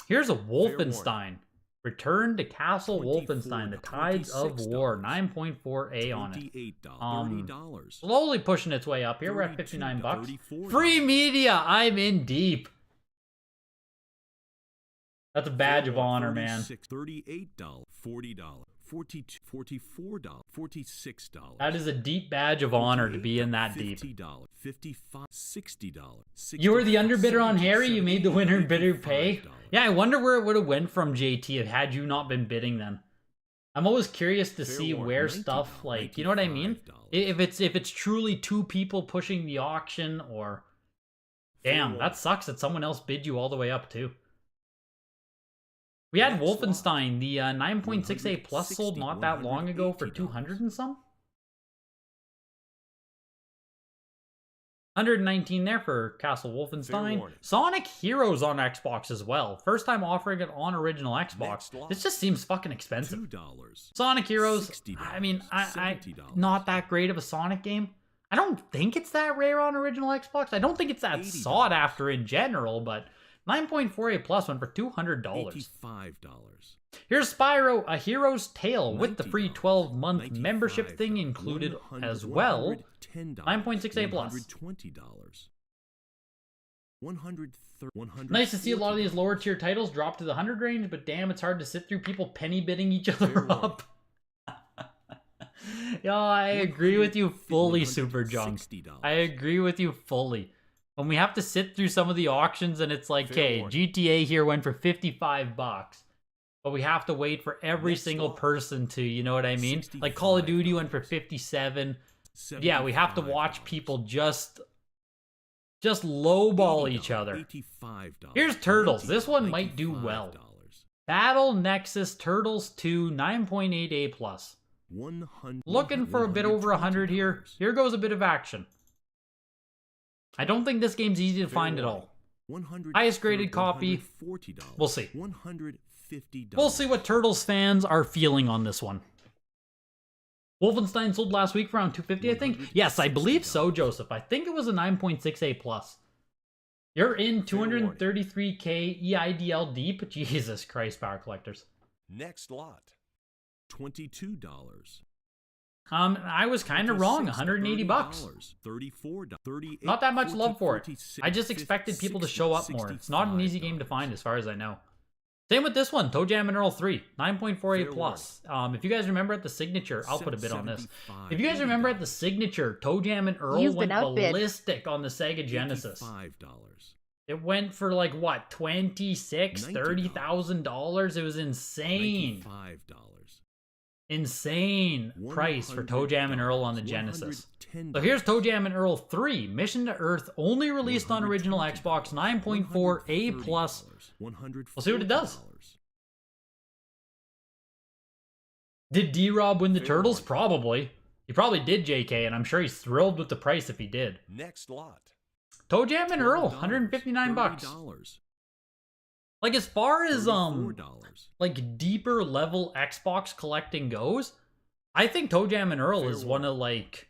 Here's a Wolfenstein. Return to Castle Wolfenstein, The Tides of War, 9.4A on it. Slowly pushing its way up here. We're at $59. Free media, I'm in deep. That's a badge of honor, man. $38, $40, $42, $44, $46. That is a deep badge of honor to be in that deep. $50, $55, $60. You were the underbidder on Harry. You made the winner bidder pay. Yeah, I wonder where it would have went from, JT, had you not been bidding then. I'm always curious to see where stuff, like, you know what I mean? If it's truly 2 people pushing the auction, or damn, that sucks that someone else bid you all the way up too. We had Wolfenstein, the 9.6A Plus sold not that long ago for 200 and some. 119 there for Castle Wolfenstein. Sonic Heroes on Xbox as well. First time offering it on original Xbox. This just seems fucking expensive. Sonic Heroes, I mean, I not that great of a Sonic game. I don't think it's that rare on original Xbox. I don't think it's that sought after in general, but 9.4A Plus went for $200. $85. Here's Spyro, A Hero's Tale with the free 12-month membership thing included as well. 9.6A Plus. Nice to see a lot of these lower tier titles drop to the 100 range, but damn, it's hard to sit through people penny bidding each other up. Yo, I agree with you fully, Super Junk. I agree with you fully. When we have to sit through some of the auctions and it's like, okay, GTA here went for $55, but we have to wait for every single person to, you know what I mean? Like Call of Duty went for 57. Yeah, we have to watch people just lowball each other. Here's Turtles. This one might do well. Battle Nexus Turtles 2, 9.8A plus. Looking for a bit over 100 here. Here goes a bit of action. I don't think this game's easy to find at all. Highest graded copy. We'll see. We'll see what Turtles fans are feeling on this one. Wolfenstein sold last week for around $250, I think. Yes, I believe so, Joseph. I think it was a 9.6A plus. You're in 233K EIDL deep. Jesus Christ, Power Collectors. Next lot. $22. I was kind of wrong. $180. Not that much love for it. I just expected people to show up more. It's not an easy game to find as far as I know. Same with this one, Toe Jam and Earl 3, 9.48 plus. If you guys remember at the signature, I'll put a bit on this. If you guys remember at the signature, Toe Jam and Earl went ballistic on the Sega Genesis. It went for like what, $26,000-$30,000? It was insane. Insane price for Toe Jam and Earl on the Genesis. So here's Toe Jam and Earl 3, Mission to Earth, only released on original Xbox, 9.4A plus. We'll see what it does. Did D-Rob win the Turtles? Probably. He probably did, JK, and I'm sure he's thrilled with the price if he did. Next lot. Toe Jam and Earl, $159. Like, as far as, like, deeper level Xbox collecting goes, I think Toe Jam and Earl is one of, like,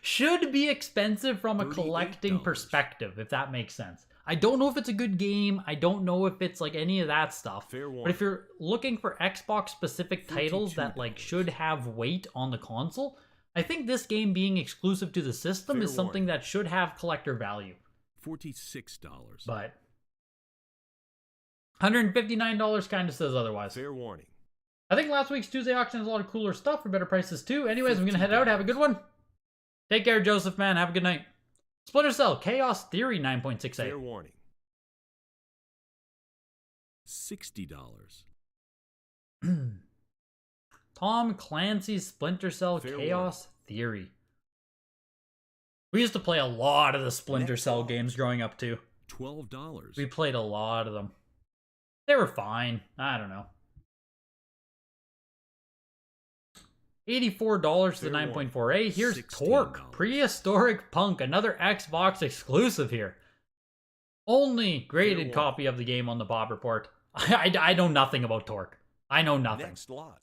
should be expensive from a collecting $38. perspective, if that makes sense. I don't know if it's a good game. I don't know if it's like any of that stuff. Fair But if you're looking for Xbox specific titles that like should have weight on the console, I think this game being exclusive to the system is something that should have collector value. $46. But $159 kind of says otherwise. Fair warning. I think last week's Tuesday auction has a lot of cooler stuff for better prices too. Anyways, I'm going to head out. Have a good one. Take care, Joseph, man. Have a good night. Splinter Cell Chaos Theory 9.68. Fair warning. $60. Tom Clancy's Splinter Cell Fair Chaos Theory. We used to play a lot of the Splinter Next Cell one. games growing up too. $12. We played a lot of them. They were fine. I don't know. $84 for the Fair 9.48. Here's $16. Torque, Prehistoric Punk, another Xbox exclusive here. Only graded Fair copy of the game on the Bob Report. I know nothing about Torque. I know nothing. Next lot.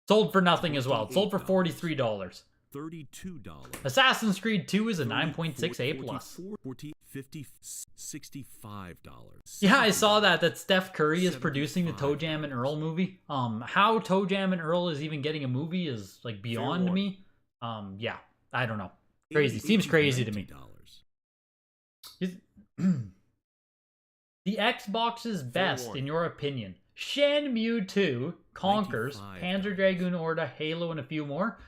Sold for nothing as well. It sold for $43. $32. Assassin's Creed 2 is a 9.68 plus. 40, 50, $65. Yeah, I saw that Steph Curry is producing the Toe $75. Jam and Earl movie. How Toe Jam and Earl is even getting a movie is like beyond Fair me. Yeah, I don't know. Crazy. Seems crazy to me. The Xbox's best, in warning. your opinion. Shenmue 2, Conkers, Panzer Dragoon Orta, Halo, and a few more.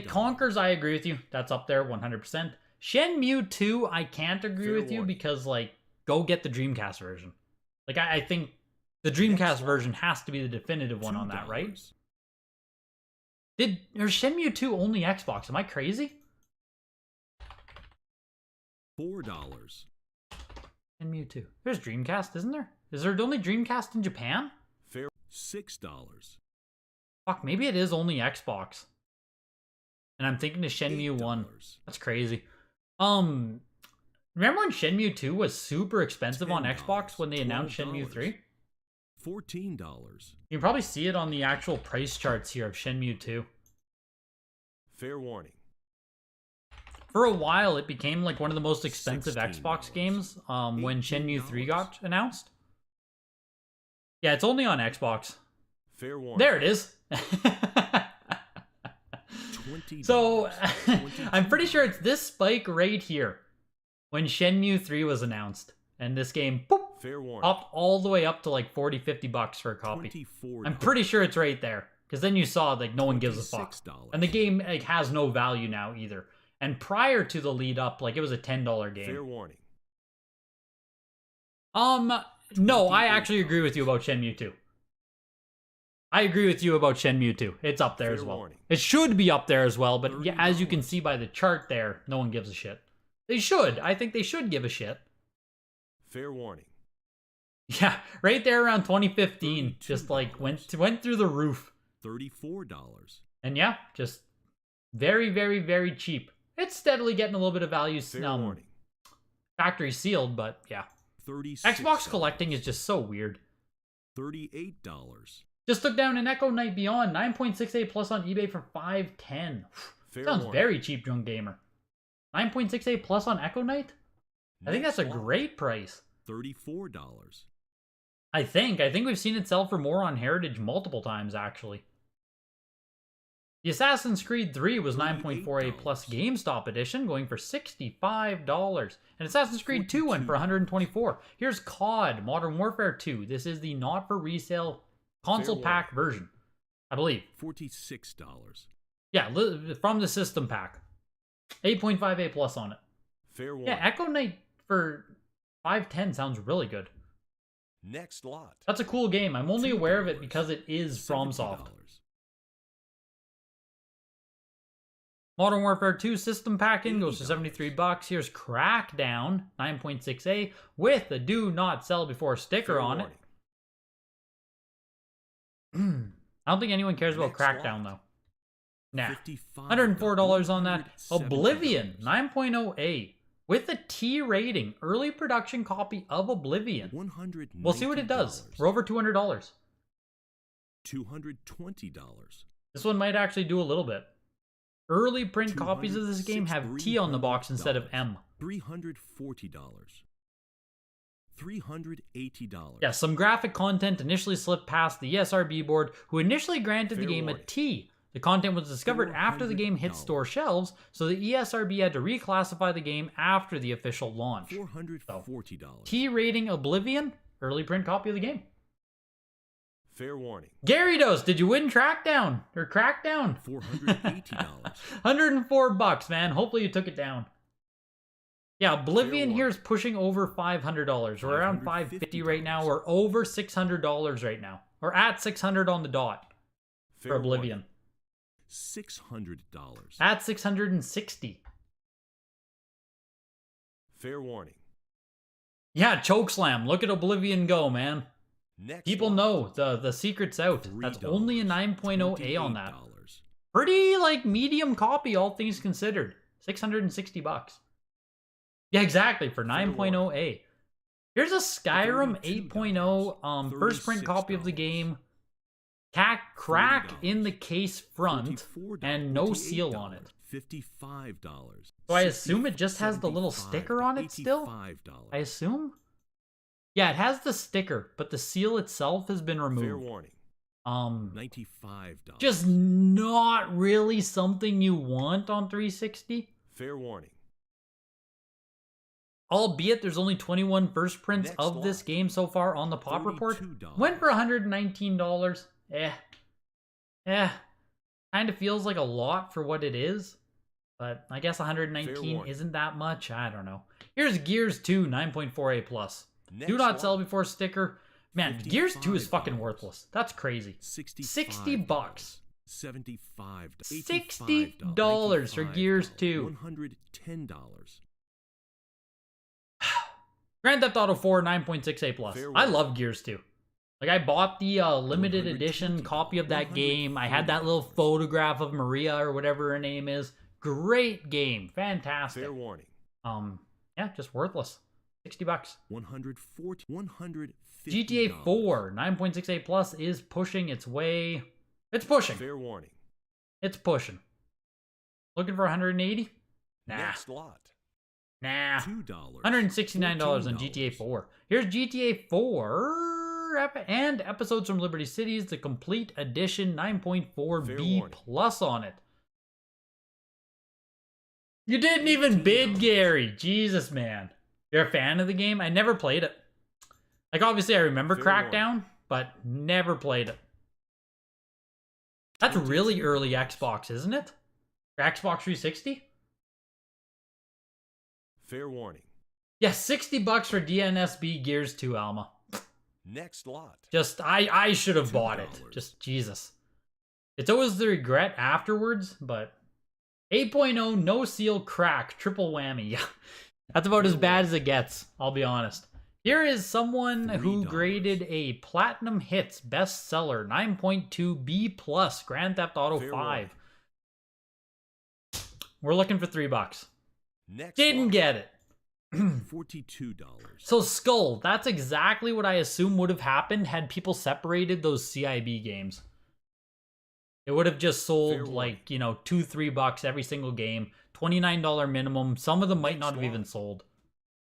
Conkers, I agree with you. That's up there, 100%. Shenmue 2, I can't agree Fair with you warning. because, like, go get the Dreamcast version. Like, I think the Dreamcast version has to be the definitive one on that, right? Or Shenmue 2 only Xbox? Am I crazy? $4. Shenmue 2. There's Dreamcast, isn't there? Is there only Dreamcast in Japan? Fair $6. Fuck, maybe it is only Xbox. And I'm thinking of Shenmue 1. That's crazy. Remember when Shenmue 2 was super expensive on Xbox when they announced Shenmue 3? $14. You can probably see it on the actual price charts here of Shenmue 2. Fair warning. For a while, it became like one of the most expensive $16. Xbox games when Shenmue 3 got announced. Yeah, it's only on Xbox. Fair warning. There it is. $20. So, I'm pretty $22. sure it's this spike right here when Shenmue 3 was announced. And this game, boop, Fair warning. popped all the way up to like 40, 50 bucks for a copy. $24. I'm pretty sure it's right there. Because then you saw like no one gives a fuck. $26. And the game like has no value now either. And prior to the lead up, like it was a $10 game. Fair warning. No, I actually agree with you about Shenmue 2. I agree with you about Shenmue 2. It's up there Fair as well. warning. It should be up there as well, but yeah, as you can $30. see by the chart there, no one gives a shit. They should. I think they should give a shit. Fair warning. Yeah, right there around 2015, just like went through the roof. $34. And yeah, just very, very, very cheap. It's steadily getting a little bit of value. Fair warning. Factory sealed, but yeah. $36. Xbox collecting is just so weird. $38. Just took down an Echo Knight Beyond, 9.68 plus on eBay for $510. Fair Sounds warning. very cheap, Drunk Gamer. 9.68 plus on Echo Knight? I think that's a Next lot. great price. $34. I think we've seen it sell for more on Heritage multiple times, actually. The Assassin's Creed 3 was 9.48 plus GameStop edition, going for $65. And Assassin's Creed 2 went for $124. Here's COD, Modern Warfare 2. This is the not for resale console Fair pack version, I believe. $46. Yeah, from the system pack. 8.58 plus on it. Fair warning. Yeah, Echo Knight for $510 sounds really good. Next lot. That's a cool game. I'm only aware of it $2. because it is FromSoft. $70. Modern Warfare 2 system pack-in goes for $73. Here's Crackdown, 9.6A, with a do not sell before sticker Fair on warning. it. I don't think anyone cares about Next Crackdown, lot. though. Nah. $55. $104 on that. $170. Oblivion, 9.0A, with a T rating. Early production copy of Oblivion. $190. We'll see what it does. We're over $200. $220. This one might actually do a little bit. Early print copies of this game have T on the box instead of M. $340. $380. Yeah, some graphic content initially slipped past the ESRB board, who initially granted the Fair game warning. a T. The content was discovered after the game hit $400. store shelves, so the ESRB had to reclassify the game after the official launch. $440. T rating Oblivion, early print copy of the game. Fair warning. Gyarados, did you win Trackdown or Crackdown? $480. $104, man. Hopefully you took it down. Yeah, Oblivion Fair here is pushing over $500. We're around $550 right now. We're over $600 right now. We're at 600 on the dot for Fair Oblivion. warning. $600. At 660. Fair warning. Yeah, Chokeslam. Look at Oblivion go, man. Next People lot. know the secret's out. That's only a 9.0A on that. $28. Pretty like medium copy, all things considered. $660. Yeah, exactly, for 9.0A. Here's a Skyrim 8.0 first print copy of the game. Crack in the case front and no seal on it. $55. So I assume it just has the little sticker on it still? I assume? Yeah, it has the sticker, but the seal itself has been Fair removed. warning. $95. Just not really something you want on 360. Fair warning. Albeit there's only 21 first prints Next of this lot. game so far on the pop report. $32. Went for $119. Kind of feels like a lot for what it is. But I guess Fair 119 warning. isn't that much. I don't know. Here's Gears 2 9.4A plus. Do Next not lot. sell before sticker. Man, Gears 2 is fucking $55. worthless. That's crazy. $60. $60. $75. $60 for Gears 2. $110. Grand Theft Auto 4 9.6A plus. Fair I warning. love Gears 2. Like I bought the limited edition copy of that game. I had that little photograph of Maria or whatever her name is. Great game. Fantastic. Fair warning. Yeah, just worthless. $60. $140. GTA 4 9.6A plus is pushing its way. It's pushing. Fair warning. It's pushing. Looking for 180? Nah. Next lot. Nah. $2. $169 on GTA 4. Here's GTA 4 and episodes from Liberty Cities, the complete edition, 9.4B Fair warning. plus on it. You didn't even bid, Gary. Jesus, man. You're a fan of the game? I never played it. Like, obviously, I remember Fair Crackdown, but never played it. That's really early Xbox, isn't it? For Xbox 360? Fair warning. Yeah, $60 for DNSB Gears 2, Alma. Next lot. Just, I should have bought it. $2. Just, Jesus. It's always the regret afterwards, but 8.0, no seal, crack, triple whammy. Yeah, that's about as bad as it gets, I'll be honest. Here is someone who $3. graded a Platinum Hits bestseller, 9.2B plus, Grand Theft Auto Fair 5. warning. We're looking for $3. Next Didn't lot. get it. $42. So Skull, that's exactly what I assume would have happened had people separated those CIB games. It would have just Fair sold warning. like, $2-3 every single game, $29 minimum. Some of them might Next not have even lot. sold.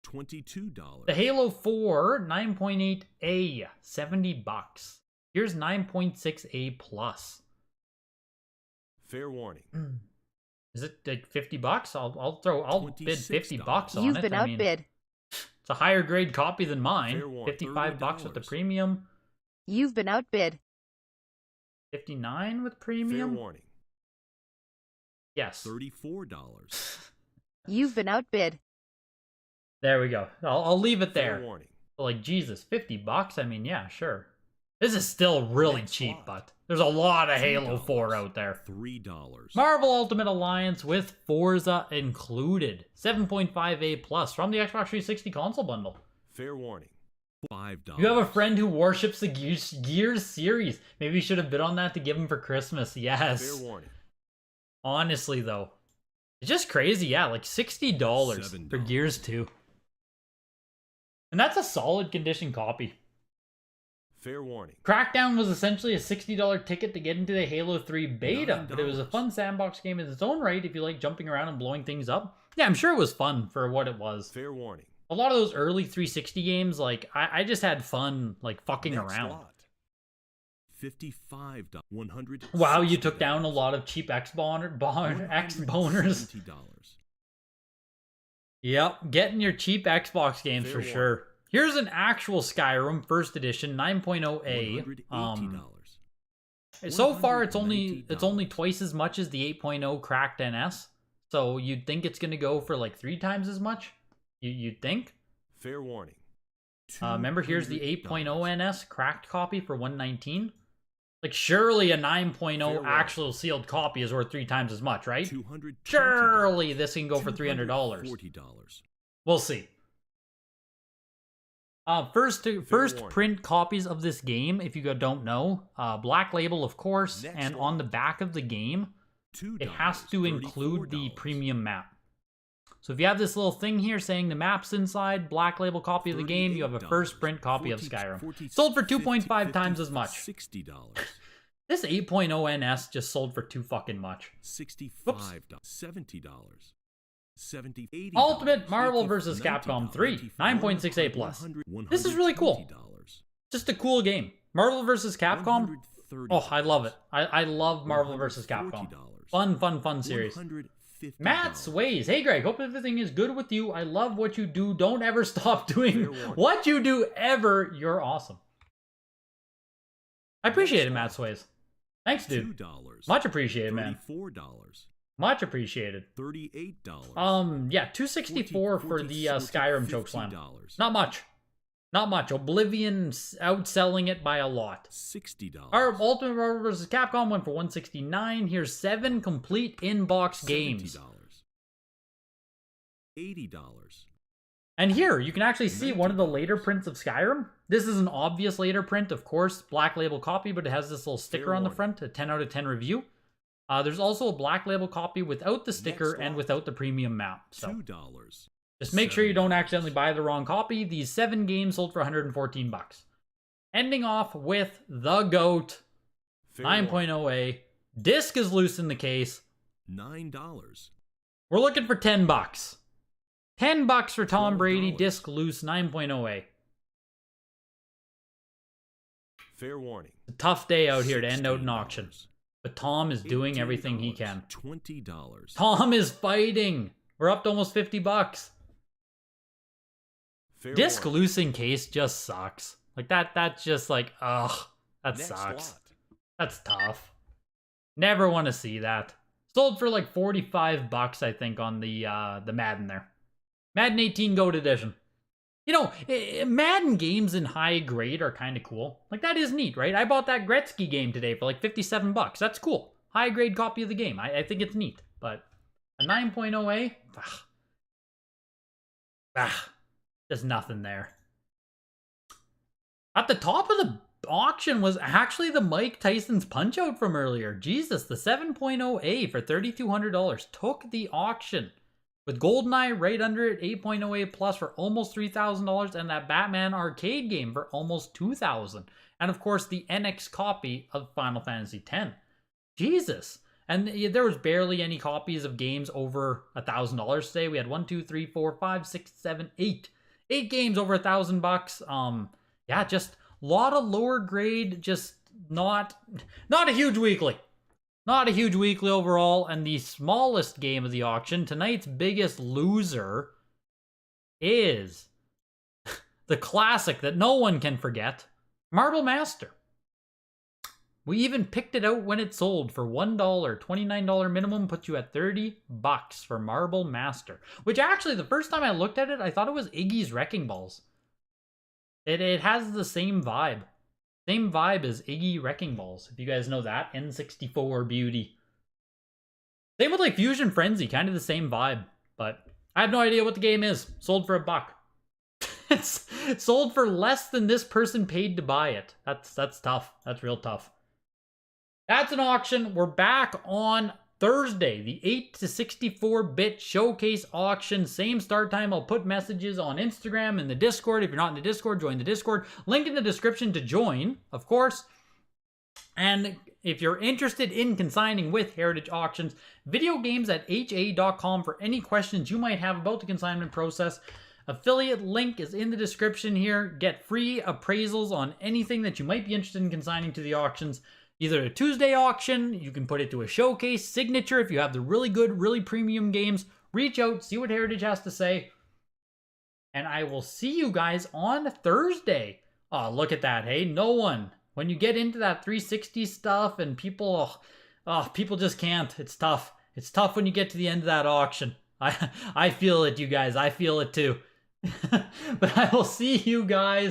$22. The Halo 4 9.8A, $70. Here's 9.6A plus. Fair warning. Is it like $50? I'll bid $50 on You've it. been I mean, outbid. it's a higher grade copy than mine. Fair warning. $55 with the $30. premium. You've been outbid. 59 with Fair premium. warning. Yes. $34. You've been outbid. There we go. I'll leave it Fair there. warning. But like, Jesus, $50? I mean, yeah, sure. This is still really Next cheap, lot. but there's a lot of Halo $3. 4 out there. $3. Marvel Ultimate Alliance with Forza included. 7.5A plus from the Xbox 360 console bundle. Fair warning. $5. You have a friend who worships the Gears series. Maybe you should have bid on that to give him for Christmas. Yes. Fair warning. Honestly, though. It's just crazy. Yeah, like $60 for $7. Gears 2. And that's a solid condition copy. Fair warning. Crackdown was essentially a $60 ticket to get into the Halo 3 beta, but it was a fun sandbox game in its own right if you like jumping around and blowing things up. Yeah, I'm sure it was fun for what it was. Fair warning. A lot of those early 360 games, like, I just had fun, like, fucking Next around. lot. $55. $100. Wow, you took down a lot of cheap X-boners. $170. Yep, getting your cheap Xbox games Fair for warning. sure. Here's an actual Skyrim first edition 9.0A. $180. So far it's only $190. twice as much as the 8.0 cracked NS. So you'd think it's gonna go for like 3 times as much. You'd think. Fair warning. Remember, here's the 8.0 NS cracked copy for 119. Like surely a 9.0 actual sealed copy is worth 3 times as much, right? $220. Surely this can go for $300. $40. We'll see. First warning. print copies of this game, if you don't know, Black Label, of course, Next and lot. on the back of the game, it has to include the $34. premium map. So if you have this little thing here saying the map's inside, Black Label copy of the game, you have a first print copy of Skyrim. Sold for 2.5 times as much. $60. This 8.0 NS just sold for too fucking much. $65. Whoops. $70. $70. $80. Ultimate Marvel vs. Capcom 3, 9.68 plus. This is really cool. Just a cool game. Marvel vs. Capcom. Oh, I love it. I love Marvel vs. Capcom. Fun series. Matt Sways. Hey, Greg. Hope everything is good with you. I love what you do. Don't ever stop doing what you do ever. You're awesome. I appreciate it, Matt Sways. Thanks, dude. $2. Much appreciated, man. $34. Much appreciated. $38. Yeah, $264 for the Skyrim chokeslam. Not much. Not much. Oblivion outselling it by a lot. $60. Our Ultimate Marvel vs. Capcom went for $169. Here's 7 complete in-box games. $80. And here, you can actually see one of the later prints of Skyrim. This is an obvious later print, of course, Black Label copy, but it has this little sticker on the front, a 10 out of 10 review. There's also a Black Label copy without the sticker and without the premium map. So $2. just make sure you don't accidentally buy the wrong copy. These 7 games sold for 114 bucks. Ending off with the GOAT, 9.0A. Disc is loose in the case. $9. We're looking for 10 bucks. 10 bucks for Tom Brady, $12. disc loose, 9.0A. Fair warning. It's a tough day out here to end out an $16. auction. But Tom is doing everything he can. $20. Tom is fighting. We're up to almost 50 bucks. Fair Disc warning. loose in case just sucks. Like that's just like, ugh, that Next sucks. lot. That's tough. Never want to see that. Sold for like 45 bucks, I think, on the Madden there. Madden 18 GOAT Edition. You know, Madden games in high grade are kind of cool. Like, that is neat, right? I bought that Gretzky game today for like 57 bucks. That's cool. High grade copy of the game. I think it's neat. But a 9.0A? There's nothing there. At the top of the auction was actually the Mike Tyson's Punch-Out from earlier. Jesus, the 7.0A for $3,200 took the auction. With GoldenEye right under it, 8.0A plus for almost $3,000, and that Batman arcade game for almost $2,000. And of course, the NX copy of Final Fantasy X. Jesus. And there was barely any copies of games over $1,000 today. We had 1, 2, 3, 4, 5, 6, 7, 8. 8 games over $1,000. Yeah, just a lot of lower grade, just not a huge weekly. Not a huge weekly overall, and the smallest game of the auction, tonight's biggest loser, is the classic that no one can forget, Marble Master. We even picked it out when it sold for $1, $29 minimum, puts you at 30 bucks for Marble Master. Which actually, the first time I looked at it, I thought it was Iggy's Wrecking Balls. It has the same vibe. Same vibe as Iggy Wrecking Balls, if you guys know that. N64 beauty. Same with like Fusion Frenzy, kind of the same vibe. But I have no idea what the game is. Sold for $1. It's sold for less than this person paid to buy it. That's tough. That's real tough. That's an auction. We're back on Thursday, the 8 to 64-bit showcase auction. Same start time. I'll put messages on Instagram and the Discord. If you're not in the Discord, join the Discord. Link in the description to join, of course. And if you're interested in consigning with Heritage Auctions, videogames@ha.com for any questions you might have about the consignment process. Affiliate link is in the description here. Get free appraisals on anything that you might be interested in consigning to the auctions. Either a Tuesday auction, you can put it to a showcase, signature if you have the really good, really premium games. Reach out, see what Heritage has to say. And I will see you guys on Thursday. Oh, look at that, hey? No one. When you get into that 360 stuff and people, people just can't. It's tough. It's tough when you get to the end of that auction. I feel it, you guys. I feel it too. But I will see you guys